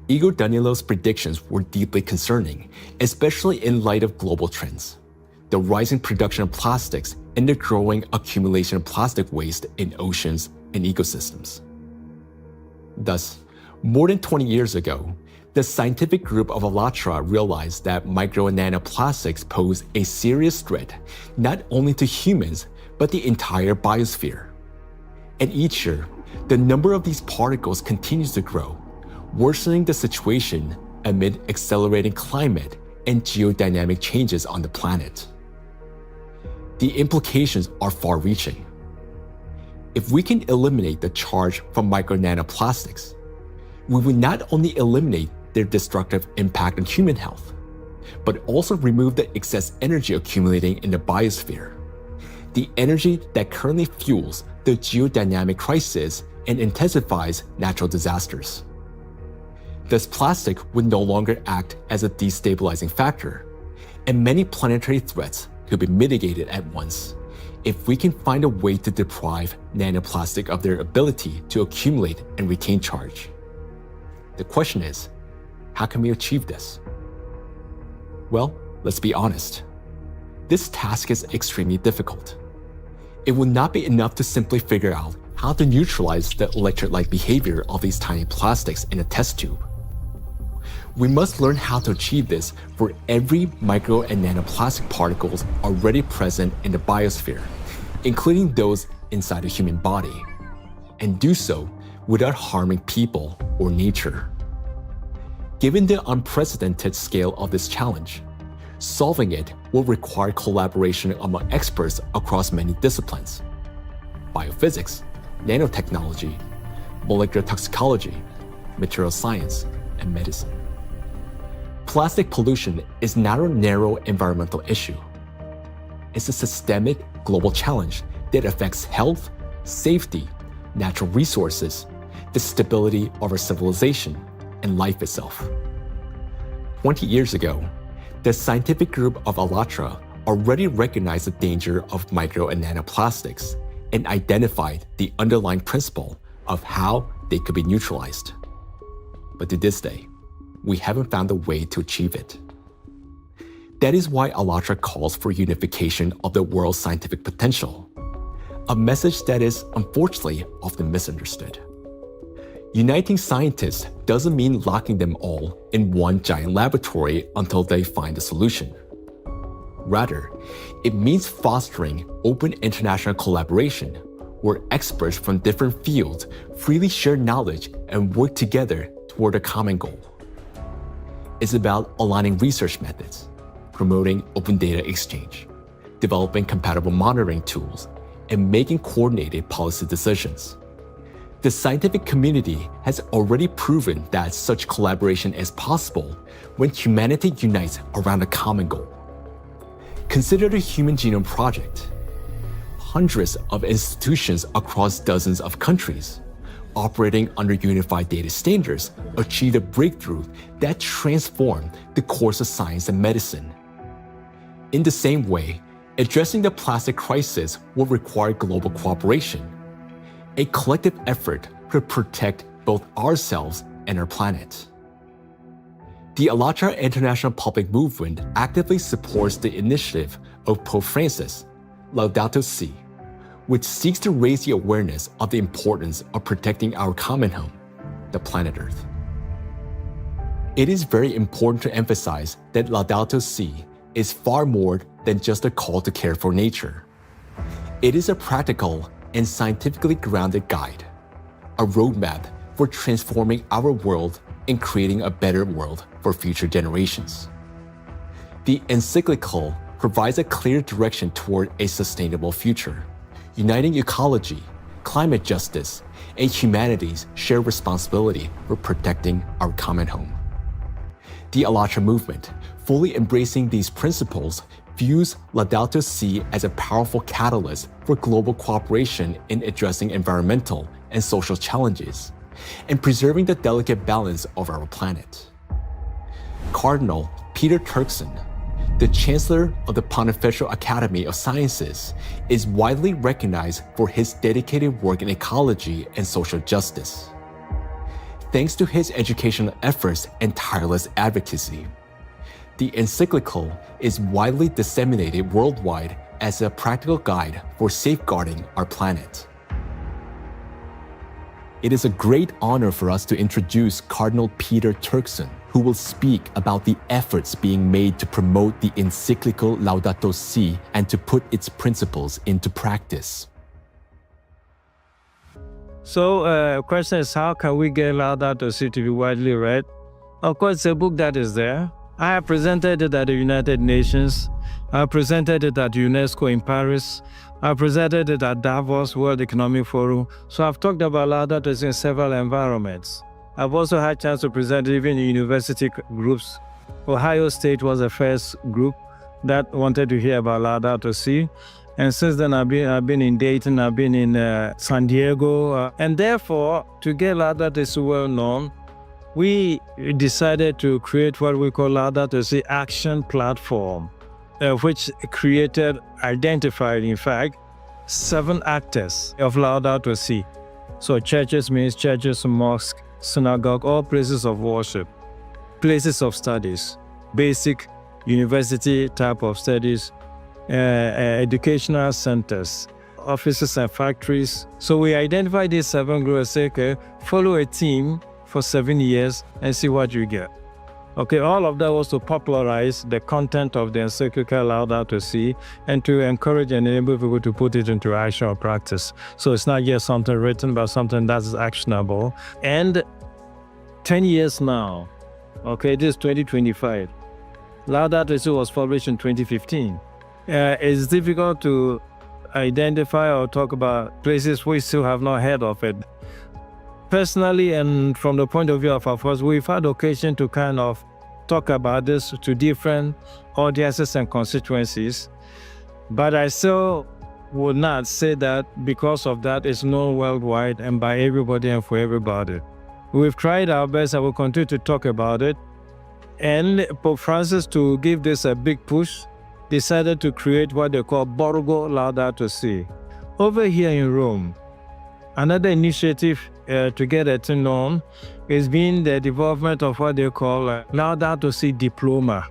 Igor Danilov's predictions were deeply concerning, especially in light of global trends, the rising production of plastics and the growing accumulation of plastic waste in oceans and ecosystems. Thus, more than 20 years ago, the scientific group of ALLATRA realized that micro and nanoplastics pose a serious threat not only to humans, but the entire biosphere. And each year, the number of these particles continues to grow, worsening the situation amid accelerating climate and geodynamic changes on the planet. The implications are far-reaching. If we can eliminate the charge from micro nanoplastics, we will not only eliminate their destructive impact on human health, but also remove the excess energy accumulating in the biosphere, the energy that currently fuels the geodynamic crisis and intensifies natural disasters. Thus, plastic would no longer act as a destabilizing factor, and many planetary threats could be mitigated at once if we can find a way to deprive nanoplastic of their ability to accumulate and retain charge. The question is, how can we achieve this? Well, let's be honest. This task is extremely difficult. It will not be enough to simply figure out how to neutralize the electrolyte behavior of these tiny plastics in a test tube. We must learn how to achieve this for every micro and nanoplastic particles already present in the biosphere, including those inside a human body, and do so without harming people or nature. Given the unprecedented scale of this challenge, solving it will require collaboration among experts across many disciplines: biophysics, nanotechnology, molecular toxicology, material science, and medicine. Plastic pollution is not a narrow environmental issue. It's a systemic global challenge that affects health, safety, natural resources, the stability of our civilization, and life itself. 20 years ago, the scientific group of ALLATRA already recognized the danger of micro and nanoplastics and identified the underlying principle of how they could be neutralized. But to this day, we haven't found a way to achieve it. That is why ALLATRA calls for unification of the world's scientific potential, a message that is unfortunately often misunderstood. Uniting scientists doesn't mean locking them all in one giant laboratory until they find a solution. Rather, it means fostering open international collaboration where experts from different fields freely share knowledge and work together toward a common goal. It's about aligning research methods, promoting open data exchange, developing compatible monitoring tools, and making coordinated policy decisions. The scientific community has already proven that such collaboration is possible when humanity unites around a common goal. Consider the Human Genome Project. Hundreds of institutions across dozens of countries, operating under unified data standards, achieved a breakthrough that transformed the course of science and medicine. In the same way, addressing the plastic crisis will require global cooperation, a collective effort to protect both ourselves and our planet. The ALLATRA International Public Movement actively supports the initiative of Pope Francis, Laudato Si, which seeks to raise the awareness of the importance of protecting our common home, the planet Earth. It is very important to emphasize that Laudato Si is far more than just a call to care for nature. It is a practical and scientifically grounded guide, a roadmap for transforming our world and creating a better world for future generations. The encyclical provides a clear direction toward a sustainable future, uniting ecology, climate justice, and humanity's shared responsibility for protecting our common home. The ALLATRA movement, fully embracing these principles, views Laudato Si as a powerful catalyst for global cooperation in addressing environmental and social challenges and preserving the delicate balance of our planet. Cardinal Peter Turkson, the Chancellor of the Pontifical Academy of Sciences, is widely recognized for his dedicated work in ecology and social justice. Thanks to his educational efforts and tireless advocacy, the encyclical is widely disseminated worldwide as a practical guide for safeguarding our planet. It is a great honor for us to introduce Cardinal Peter Turkson, who will speak about the efforts being made to promote the encyclical Laudato Si and to put its principles into practice. So, question is, how can we get Laudato Si to be widely read? Of course, it's a book that is there. I have presented it at the United Nations. I presented it at UNESCO in Paris. I presented it at Davos World Economic Forum. So I've talked about Laudato Si in several environments. I've also had a chance to present it even in university groups. Ohio State was the first group that wanted to hear about Laudato Si. And since then, I've been in Dayton, I've been in San Diego. And therefore, to get Laudato Si well known, we decided to create what we call Laudato Si Action Platform, which identified, in fact, 7 actors of Laudato Si. So churches means churches, mosques, synagogue, all places of worship, places of studies, basic university type of studies, educational centers, offices and factories. So we identified these 7 groups and say, okay, follow a team for 7 years and see what you get. Okay, all of that was to popularize the content of the encyclical Laudato Si and to encourage and enable people to put it into action or practice. So it's not just something written, but something that's actionable. And 10 years now, okay, this is 2025. Laudato Si was published in 2015. It's difficult to identify or talk about places we still have not heard of it. Personally, and from the point of view of our force, we've had occasion to kind of talk about this to different audiences and constituencies, but I still would not say that because of that it's known worldwide and by everybody and for everybody. We've tried our best and we'll continue to talk about it. And Pope Francis, to give this a big push, decided to create what they call Borgo Laudato Si. Over here in Rome, another initiative to get it known has been the development of what they call Laudato Si Diploma.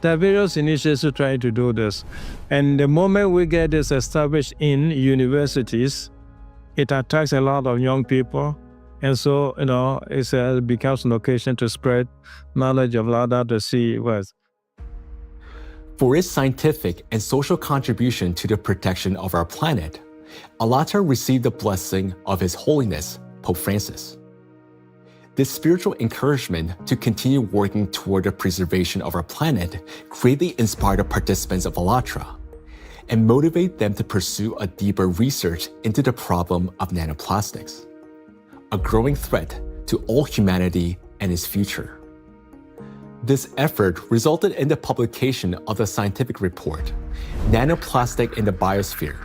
There are various initiatives trying to do this. And the moment we get this established in universities, it attracts a lot of young people. And so, it becomes an occasion to spread knowledge of Laudato Si words. For its scientific and social contribution to the protection of our planet, ALLATRA received the blessing of His Holiness, Pope Francis. This spiritual encouragement to continue working toward the preservation of our planet greatly inspired the participants of ALLATRA and motivated them to pursue a deeper research into the problem of nanoplastics, a growing threat to all humanity and its future. This effort resulted in the publication of the scientific report, Nanoplastic in the Biosphere,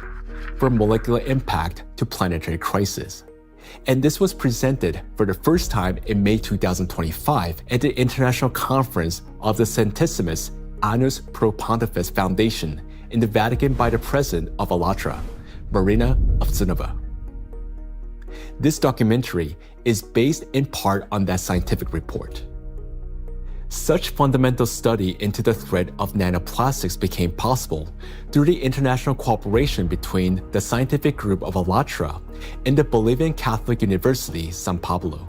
from Molecular Impact to Planetary Crisis. And this was presented for the first time in May 2025 at the International Conference of the Centesimus Annus Pro Pontifex Foundation in the Vatican by the President of ALLATRA, Marina Ovtsinova. This documentary is based in part on that scientific report. Such fundamental study into the threat of nanoplastics became possible through the international cooperation between the scientific group of ALLATRA and the Bolivian Catholic University, San Pablo.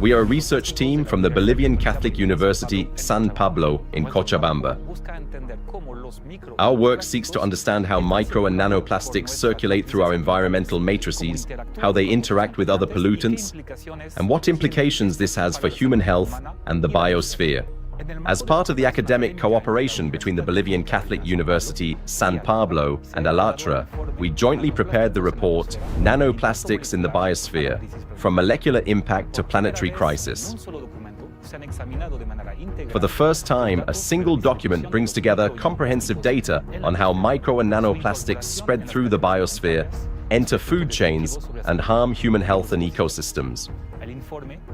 We are a research team from the Bolivian Catholic University, San Pablo in Cochabamba. Our work seeks to understand how micro and nanoplastics circulate through our environmental matrices, how they interact with other pollutants, and what implications this has for human health and the biosphere. As part of the academic cooperation between the Bolivian Catholic University, San Pablo, and ALLATRA, we jointly prepared the report, Nanoplastics in the Biosphere, From Molecular Impact to Planetary Crisis. For the first time, a single document brings together comprehensive data on how micro and nanoplastics spread through the biosphere, enter food chains, and harm human health and ecosystems.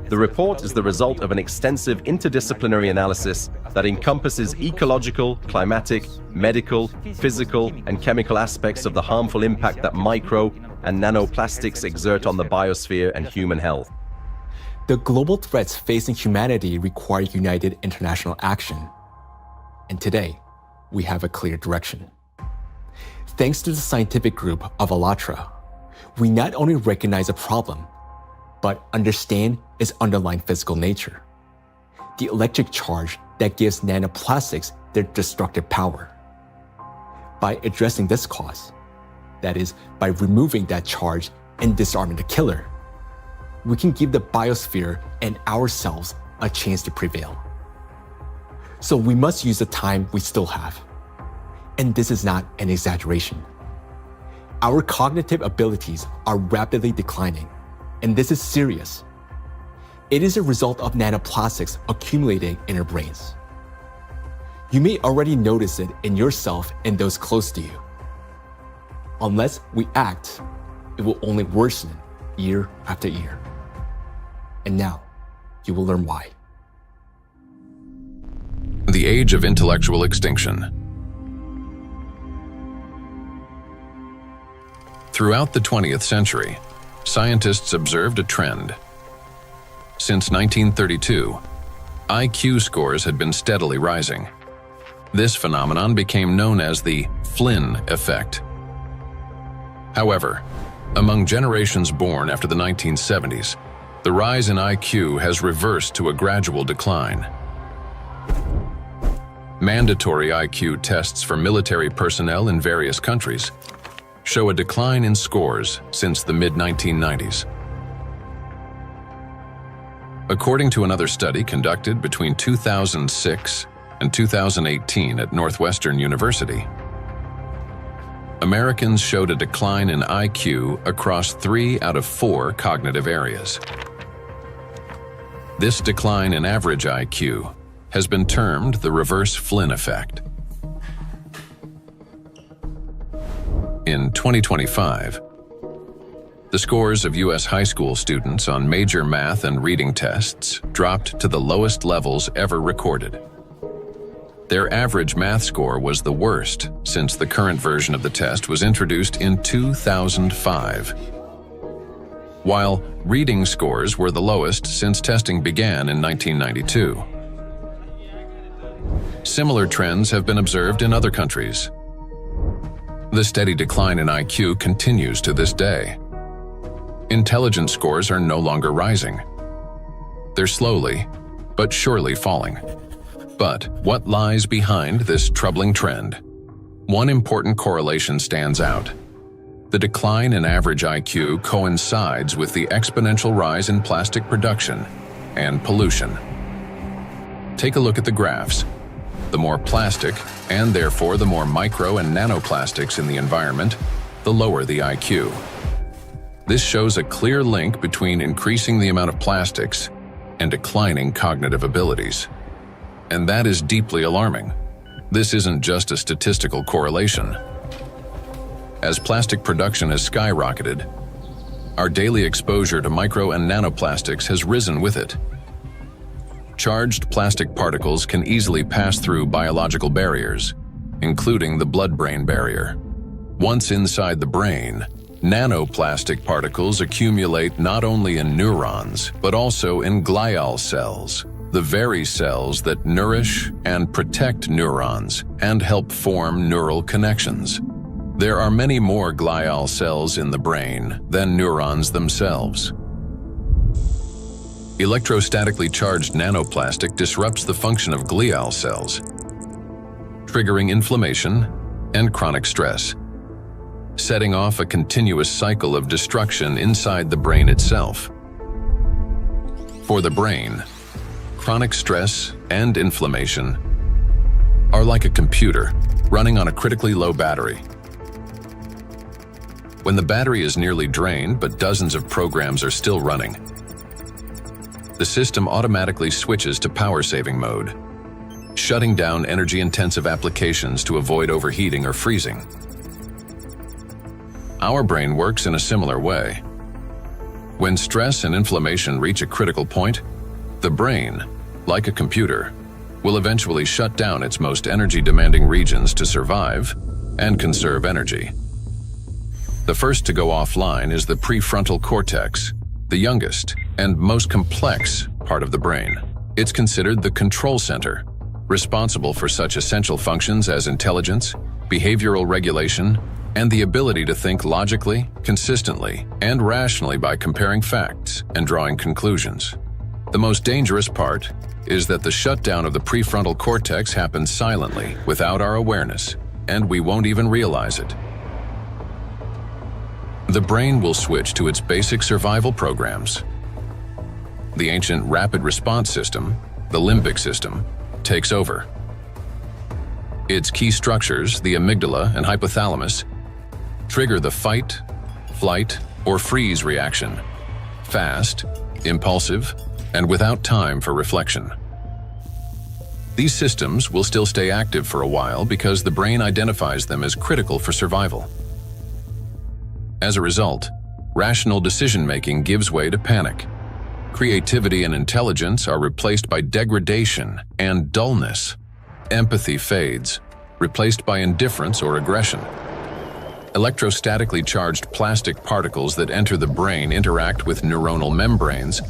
The report is the result of an extensive interdisciplinary analysis that encompasses ecological, climatic, medical, physical, and chemical aspects of the harmful impact that micro and nanoplastics exert on the biosphere and human health. The global threats facing humanity require united international action. And today, we have a clear direction. Thanks to the scientific group of ALLATRA, we not only recognize a problem, but understand its underlying physical nature, the electric charge that gives nanoplastics their destructive power. By addressing this cause, that is, by removing that charge and disarming the killer, we can give the biosphere and ourselves a chance to prevail. So we must use the time we still have. And this is not an exaggeration. Our cognitive abilities are rapidly declining, and this is serious. It is a result of nanoplastics accumulating in our brains. You may already notice it in yourself and those close to you. Unless we act, it will only worsen year after year. And now, you will learn why. The age of intellectual extinction. Throughout the 20th century, scientists observed a trend. Since 1932, IQ scores had been steadily rising. This phenomenon became known as the Flynn effect. However, among generations born after the 1970s, the rise in IQ has reversed to a gradual decline. Mandatory IQ tests for military personnel in various countries show a decline in scores since the mid-1990s. According to another study conducted between 2006 and 2018 at Northwestern University, Americans showed a decline in IQ across 3 out of 4 cognitive areas. This decline in average IQ has been termed the reverse Flynn effect. In 2025, the scores of U.S. high school students on major math and reading tests dropped to the lowest levels ever recorded. Their average math score was the worst since the current version of the test was introduced in 2005, while reading scores were the lowest since testing began in 1992. Similar trends have been observed in other countries. The steady decline in IQ continues to this day. Intelligence scores are no longer rising. They're slowly, but surely falling. But what lies behind this troubling trend? One important correlation stands out. The decline in average IQ coincides with the exponential rise in plastic production and pollution. Take a look at the graphs. The more plastic, and therefore the more micro and nanoplastics in the environment, the lower the IQ. This shows a clear link between increasing the amount of plastics and declining cognitive abilities. And that is deeply alarming. This isn't just a statistical correlation. As plastic production has skyrocketed, our daily exposure to micro and nanoplastics has risen with it. Charged plastic particles can easily pass through biological barriers, including the blood-brain barrier. Once inside the brain, nanoplastic particles accumulate not only in neurons, but also in glial cells, the very cells that nourish and protect neurons and help form neural connections. There are many more glial cells in the brain than neurons themselves. Electrostatically charged nanoplastic disrupts the function of glial cells, triggering inflammation and chronic stress, setting off a continuous cycle of destruction inside the brain itself. For the brain, chronic stress and inflammation are like a computer running on a critically low battery. When the battery is nearly drained but dozens of programs are still running, the system automatically switches to power-saving mode, shutting down energy-intensive applications to avoid overheating or freezing. Our brain works in a similar way. When stress and inflammation reach a critical point, the brain, like a computer, will eventually shut down its most energy-demanding regions to survive and conserve energy. The first to go offline is the prefrontal cortex, the youngest and most complex part of the brain. It's considered the control center, responsible for such essential functions as intelligence, behavioral regulation, and the ability to think logically, consistently, and rationally by comparing facts and drawing conclusions. The most dangerous part is that the shutdown of the prefrontal cortex happens silently, without our awareness, and we won't even realize it. The brain will switch to its basic survival programs. The ancient rapid response system, the limbic system, takes over. Its key structures, the amygdala and hypothalamus, trigger the fight, flight, or freeze reaction, fast, impulsive, and without time for reflection. These systems will still stay active for a while because the brain identifies them as critical for survival. As a result, rational decision-making gives way to panic. Creativity and intelligence are replaced by degradation and dullness. Empathy fades, replaced by indifference or aggression. Electrostatically charged plastic particles that enter the brain interact with neuronal membranes,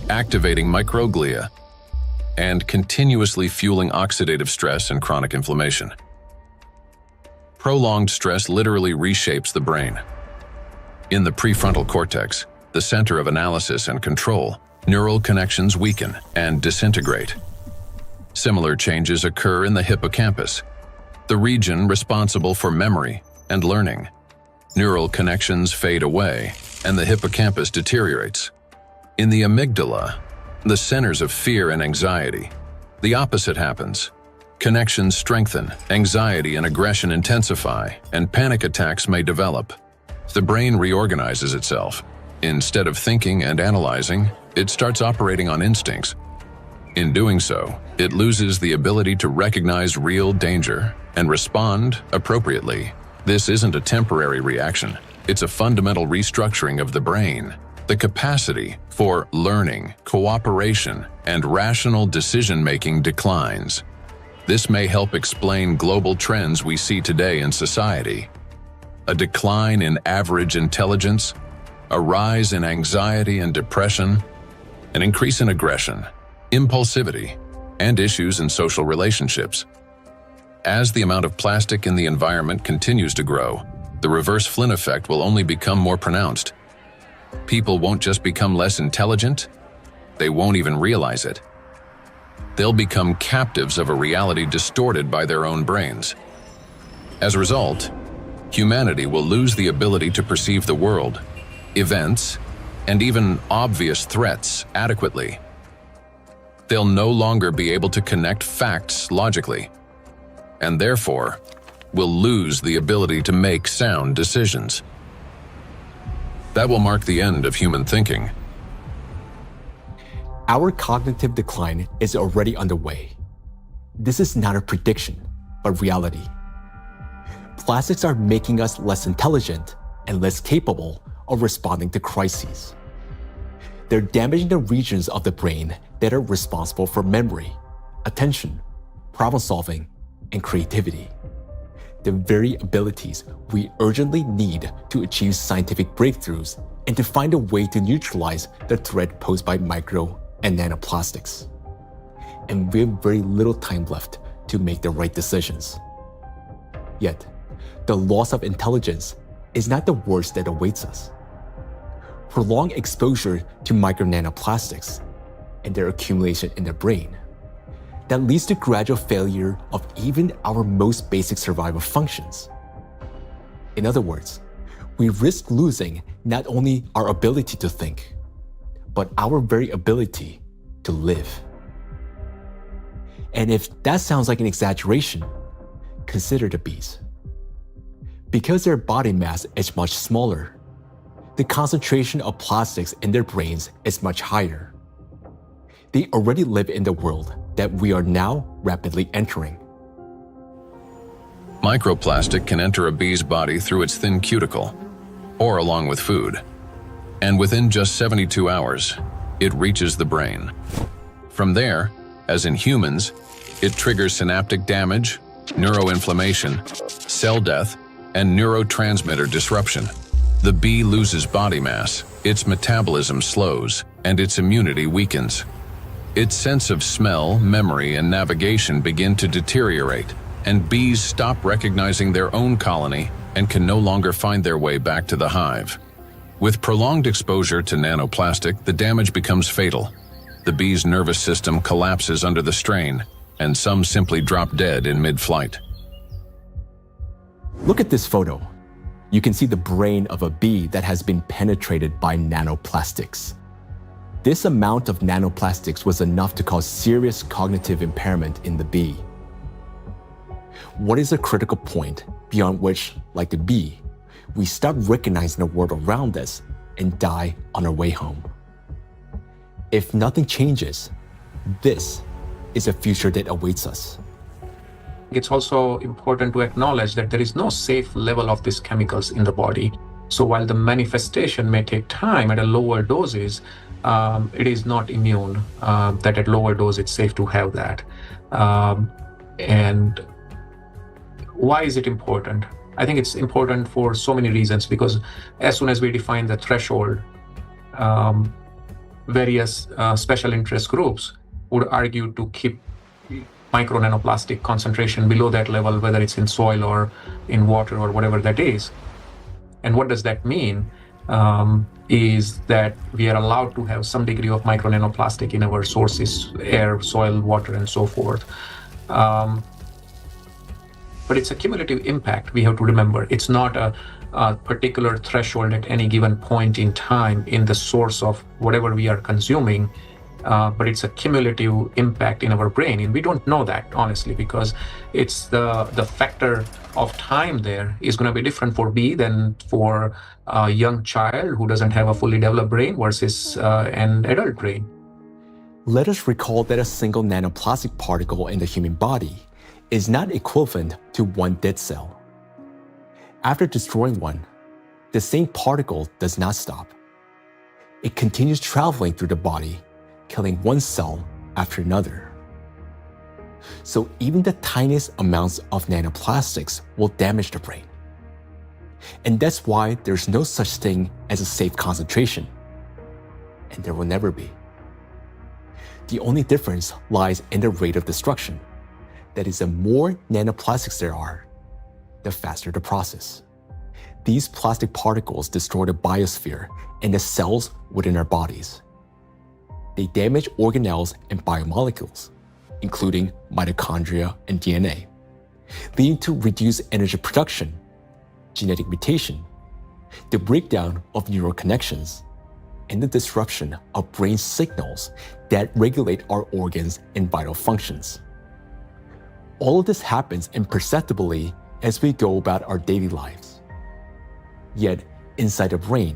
activating microglia, and continuously fueling oxidative stress and chronic inflammation. Prolonged stress literally reshapes the brain. In the prefrontal cortex, the center of analysis and control, neural connections weaken and disintegrate. Similar changes occur in the hippocampus, the region responsible for memory and learning. Neural connections fade away, and the hippocampus deteriorates. In the amygdala, the centers of fear and anxiety, the opposite happens. Connections strengthen, anxiety and aggression intensify, and panic attacks may develop. The brain reorganizes itself. Instead of thinking and analyzing, it starts operating on instincts. In doing so, it loses the ability to recognize real danger and respond appropriately. This isn't a temporary reaction. It's a fundamental restructuring of the brain. The capacity for learning, cooperation, and rational decision-making declines. This may help explain global trends we see today in society. A decline in average intelligence, a rise in anxiety and depression, an increase in aggression, impulsivity, and issues in social relationships. As the amount of plastic in the environment continues to grow, the reverse Flynn effect will only become more pronounced. People won't just become less intelligent, they won't even realize it. They'll become captives of a reality distorted by their own brains. As a result, humanity will lose the ability to perceive the world, events, and even obvious threats adequately. They'll no longer be able to connect facts logically, and therefore will lose the ability to make sound decisions. That will mark the end of human thinking. Our cognitive decline is already underway. This is not a prediction, but reality. Plastics are making us less intelligent and less capable of responding to crises. They're damaging the regions of the brain that are responsible for memory, attention, problem-solving, and creativity. The very abilities we urgently need to achieve scientific breakthroughs and to find a way to neutralize the threat posed by micro and nanoplastics. And we have very little time left to make the right decisions. Yet, the loss of intelligence is not the worst that awaits us. Prolonged exposure to micro nanoplastics and their accumulation in the brain that leads to gradual failure of even our most basic survival functions. In other words, we risk losing not only our ability to think, but our very ability to live. And if that sounds like an exaggeration, consider the bees. Because their body mass is much smaller, the concentration of plastics in their brains is much higher. They already live in the world that we are now rapidly entering. Microplastic can enter a bee's body through its thin cuticle, or along with food. And within just 72 hours, it reaches the brain. From there, as in humans, it triggers synaptic damage, neuroinflammation, cell death, and neurotransmitter disruption. The bee loses body mass, its metabolism slows, and its immunity weakens. Its sense of smell, memory, and navigation begin to deteriorate, and bees stop recognizing their own colony and can no longer find their way back to the hive. With prolonged exposure to nanoplastic, the damage becomes fatal. The bee's nervous system collapses under the strain, and some simply drop dead in mid-flight. Look at this photo. You can see the brain of a bee that has been penetrated by nanoplastics. This amount of nanoplastics was enough to cause serious cognitive impairment in the bee. What is a critical point beyond which, like the bee, we stop recognizing the world around us and die on our way home? If nothing changes, this is a future that awaits us. It's also important to acknowledge that there is no safe level of these chemicals in the body. So while the manifestation may take time at a lower doses, it is not immune, that at lower dose it's safe to have that. And why is it important? I think it's important for so many reasons, because as soon as we define the threshold, various special interest groups would argue to keep micro nanoplastic concentration below that level, whether it's in soil or in water or whatever that is. And what does that mean? Is that we are allowed to have some degree of micro nanoplastic in our sources, air, soil, water, and so forth. But it's a cumulative impact, we have to remember. It's not a particular threshold at any given point in time in the source of whatever we are consuming, but it's a cumulative impact in our brain. And we don't know that, honestly, because it's the factor of time there is going to be different for bee than for a young child who doesn't have a fully developed brain versus an adult brain. Let us recall that a single nanoplastic particle in the human body is not equivalent to one dead cell. After destroying one, the same particle does not stop. It continues traveling through the body, killing one cell after another. So even the tiniest amounts of nanoplastics will damage the brain. And that's why there's no such thing as a safe concentration. And there will never be. The only difference lies in the rate of destruction. That is, the more nanoplastics there are, the faster the process. These plastic particles destroy the biosphere and the cells within our bodies. They damage organelles and biomolecules, including mitochondria and DNA, leading to reduced energy production, genetic mutation, the breakdown of neural connections, and the disruption of brain signals that regulate our organs and vital functions. All of this happens imperceptibly as we go about our daily lives. Yet, inside the brain,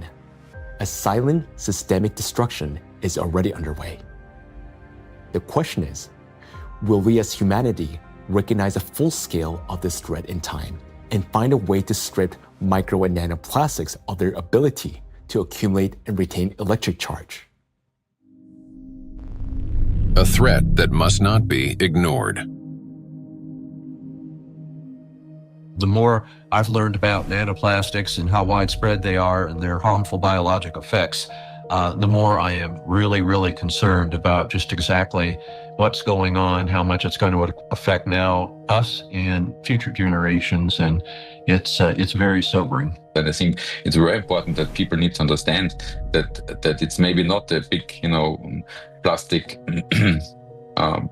a silent systemic destruction is already underway. The question is, will we as humanity recognize the full scale of this threat in time and find a way to strip micro and nanoplastics of their ability to accumulate and retain electric charge? A threat that must not be ignored. The more I've learned about nanoplastics and how widespread they are and their harmful biologic effects, the more I am really concerned about just exactly what's going on, how much it's going to affect now us and future generations, and it's very sobering. And I think it's very important that people need to understand that it's maybe not a big, plastic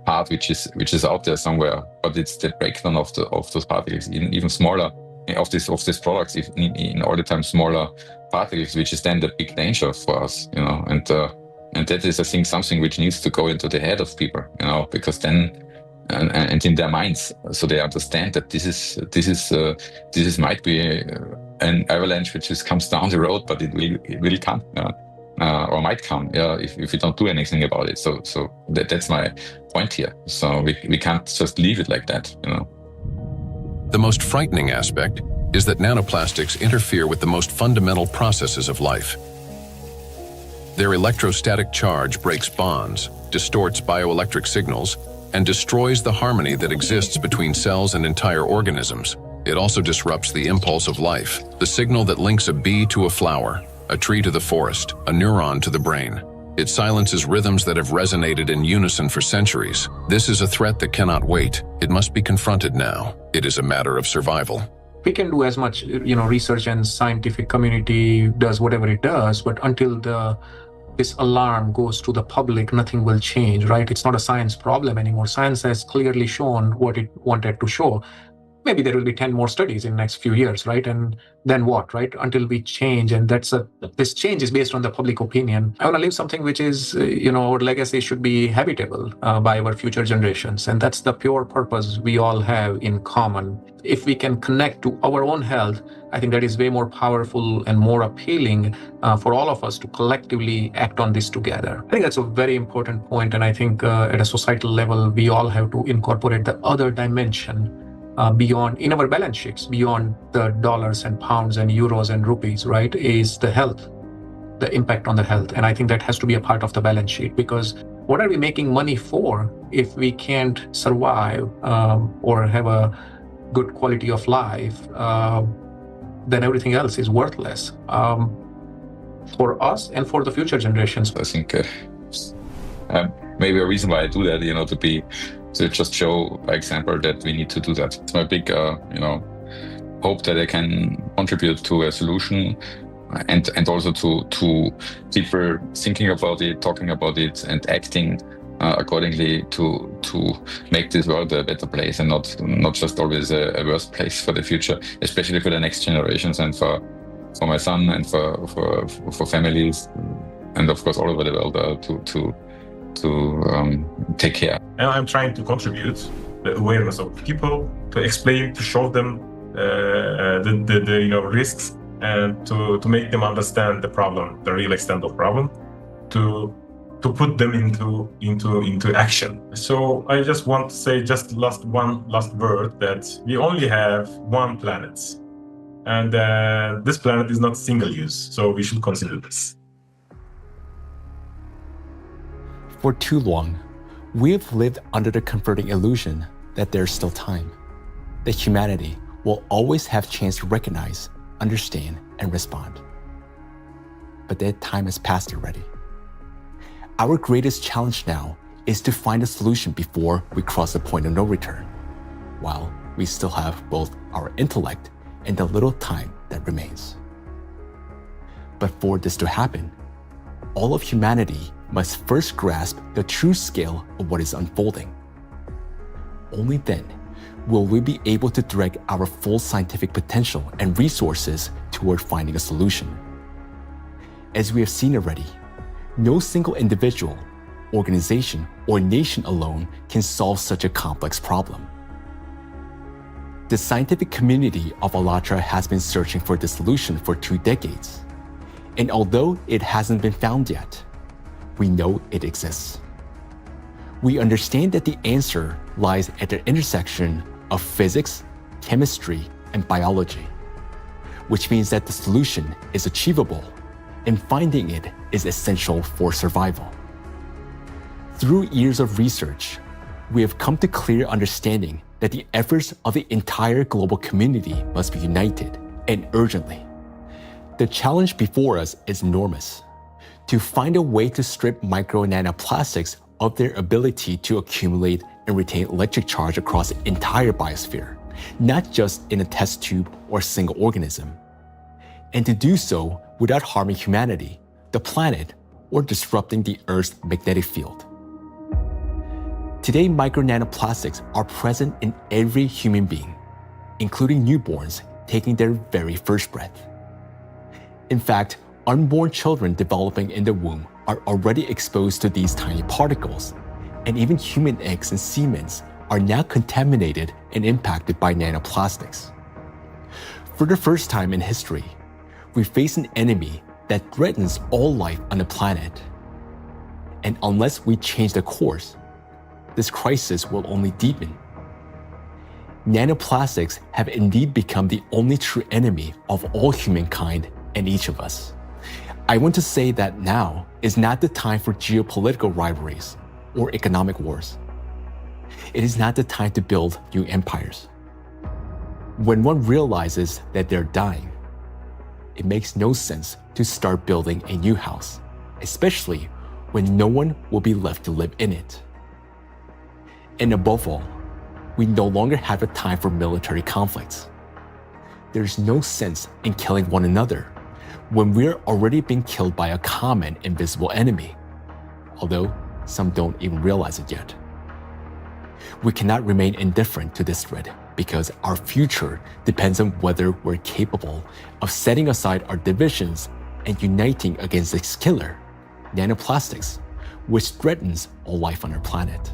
part which is out there somewhere, but it's the breakdown of those particles, even smaller, of these products, in all the time smaller particles, which is then the big danger for us, and that is, I think, something which needs to go into the head of people, because then and in their minds, so they understand that this is might be an avalanche which just comes down the road, but it will come. Or might come, if we don't do anything about it. So that's my point here. So we can't just leave it like that, The most frightening aspect is that nanoplastics interfere with the most fundamental processes of life. Their electrostatic charge breaks bonds, distorts bioelectric signals, and destroys the harmony that exists between cells and entire organisms. It also disrupts the impulse of life, the signal that links a bee to a flower, a tree to the forest, a neuron to the brain. It silences rhythms that have resonated in unison for centuries. This is a threat that cannot wait. It must be confronted now. It is a matter of survival. We can do as much, research and scientific community does whatever it does, but until this alarm goes to the public, nothing will change, right? It's not a science problem anymore. Science has clearly shown what it wanted to show. Maybe there will be 10 more studies in the next few years, right? And then what, right? Until we change, and this change is based on the public opinion. I want to leave something which is, our legacy should be habitable by our future generations. And that's the pure purpose we all have in common. If we can connect to our own health, I think that is way more powerful and more appealing for all of us to collectively act on this together. I think that's a very important point. And I think at a societal level, we all have to incorporate the other dimension beyond, in our balance sheets, beyond the dollars and pounds and euros and rupees, right, is the health, the impact on the health. And I think that has to be a part of the balance sheet, because what are we making money for if we can't survive or have a good quality of life? Then everything else is worthless for us and for the future generations. I think maybe a reason why I do that, to just show by example that we need to do that. It's my big, hope that I can contribute to a solution, and also to people thinking about it, talking about it, and acting accordingly to make this world a better place, and not just always a worse place for the future, especially for the next generations and for my son and for families, and of course all over the world to take care. And I'm trying to contribute the awareness of people, to explain, to show them the risks, and to make them understand the problem, the real extent of problem, to put them into action. So I just want to say one last word, that we only have one planet, and this planet is not single use, so we should consider this. For too long, we have lived under the comforting illusion that there's still time, that humanity will always have a chance to recognize, understand, and respond. But that time has passed already. Our greatest challenge now is to find a solution before we cross the point of no return, while we still have both our intellect and the little time that remains. But for this to happen, all of humanity must first grasp the true scale of what is unfolding. Only then will we be able to direct our full scientific potential and resources toward finding a solution. As we have seen already, no single individual, organization, or nation alone can solve such a complex problem. The scientific community of ALLATRA has been searching for the solution for 2 decades, and although it hasn't been found yet, we know it exists. We understand that the answer lies at the intersection of physics, chemistry, and biology, which means that the solution is achievable, and finding it is essential for survival. Through years of research, we have come to clear understanding that the efforts of the entire global community must be united, and urgently. The challenge before us is enormous: to find a way to strip micro nanoplastics of their ability to accumulate and retain electric charge across the entire biosphere, not just in a test tube or single organism, and to do so without harming humanity, the planet, or disrupting the Earth's magnetic field. Today, micro nanoplastics are present in every human being, including newborns taking their very first breath. In fact, unborn children developing in the womb are already exposed to these tiny particles, and even human eggs and semen are now contaminated and impacted by nanoplastics. For the first time in history, we face an enemy that threatens all life on the planet. And unless we change the course, this crisis will only deepen. Nanoplastics have indeed become the only true enemy of all humankind and each of us. I want to say that now is not the time for geopolitical rivalries or economic wars. It is not the time to build new empires. When one realizes that they're dying, it makes no sense to start building a new house, especially when no one will be left to live in it. And above all, we no longer have a time for military conflicts. There's no sense in killing one another when we're already being killed by a common invisible enemy, although some don't even realize it yet. We cannot remain indifferent to this threat because our future depends on whether we're capable of setting aside our divisions and uniting against this killer, nanoplastics, which threatens all life on our planet.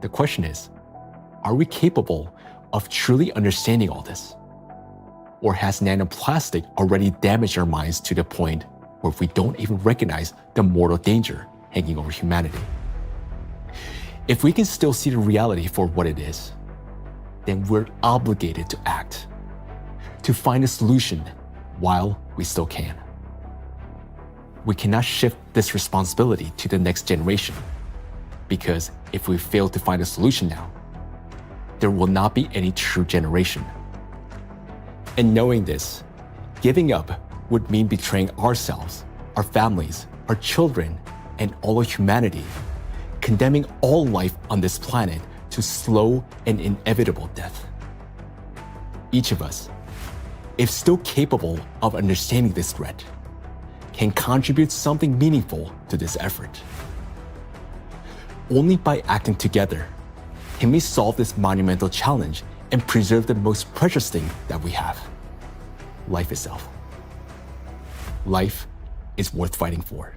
The question is, are we capable of truly understanding all this? Or has nanoplastic already damaged our minds to the point where we don't even recognize the mortal danger hanging over humanity? If we can still see the reality for what it is, then we're obligated to act, to find a solution while we still can. We cannot shift this responsibility to the next generation, because if we fail to find a solution now, there will not be any true generation. And knowing this, giving up would mean betraying ourselves, our families, our children, and all of humanity, condemning all life on this planet to slow and inevitable death. Each of us, if still capable of understanding this threat, can contribute something meaningful to this effort. Only by acting together can we solve this monumental challenge and preserve the most precious thing that we have, life itself. Life is worth fighting for.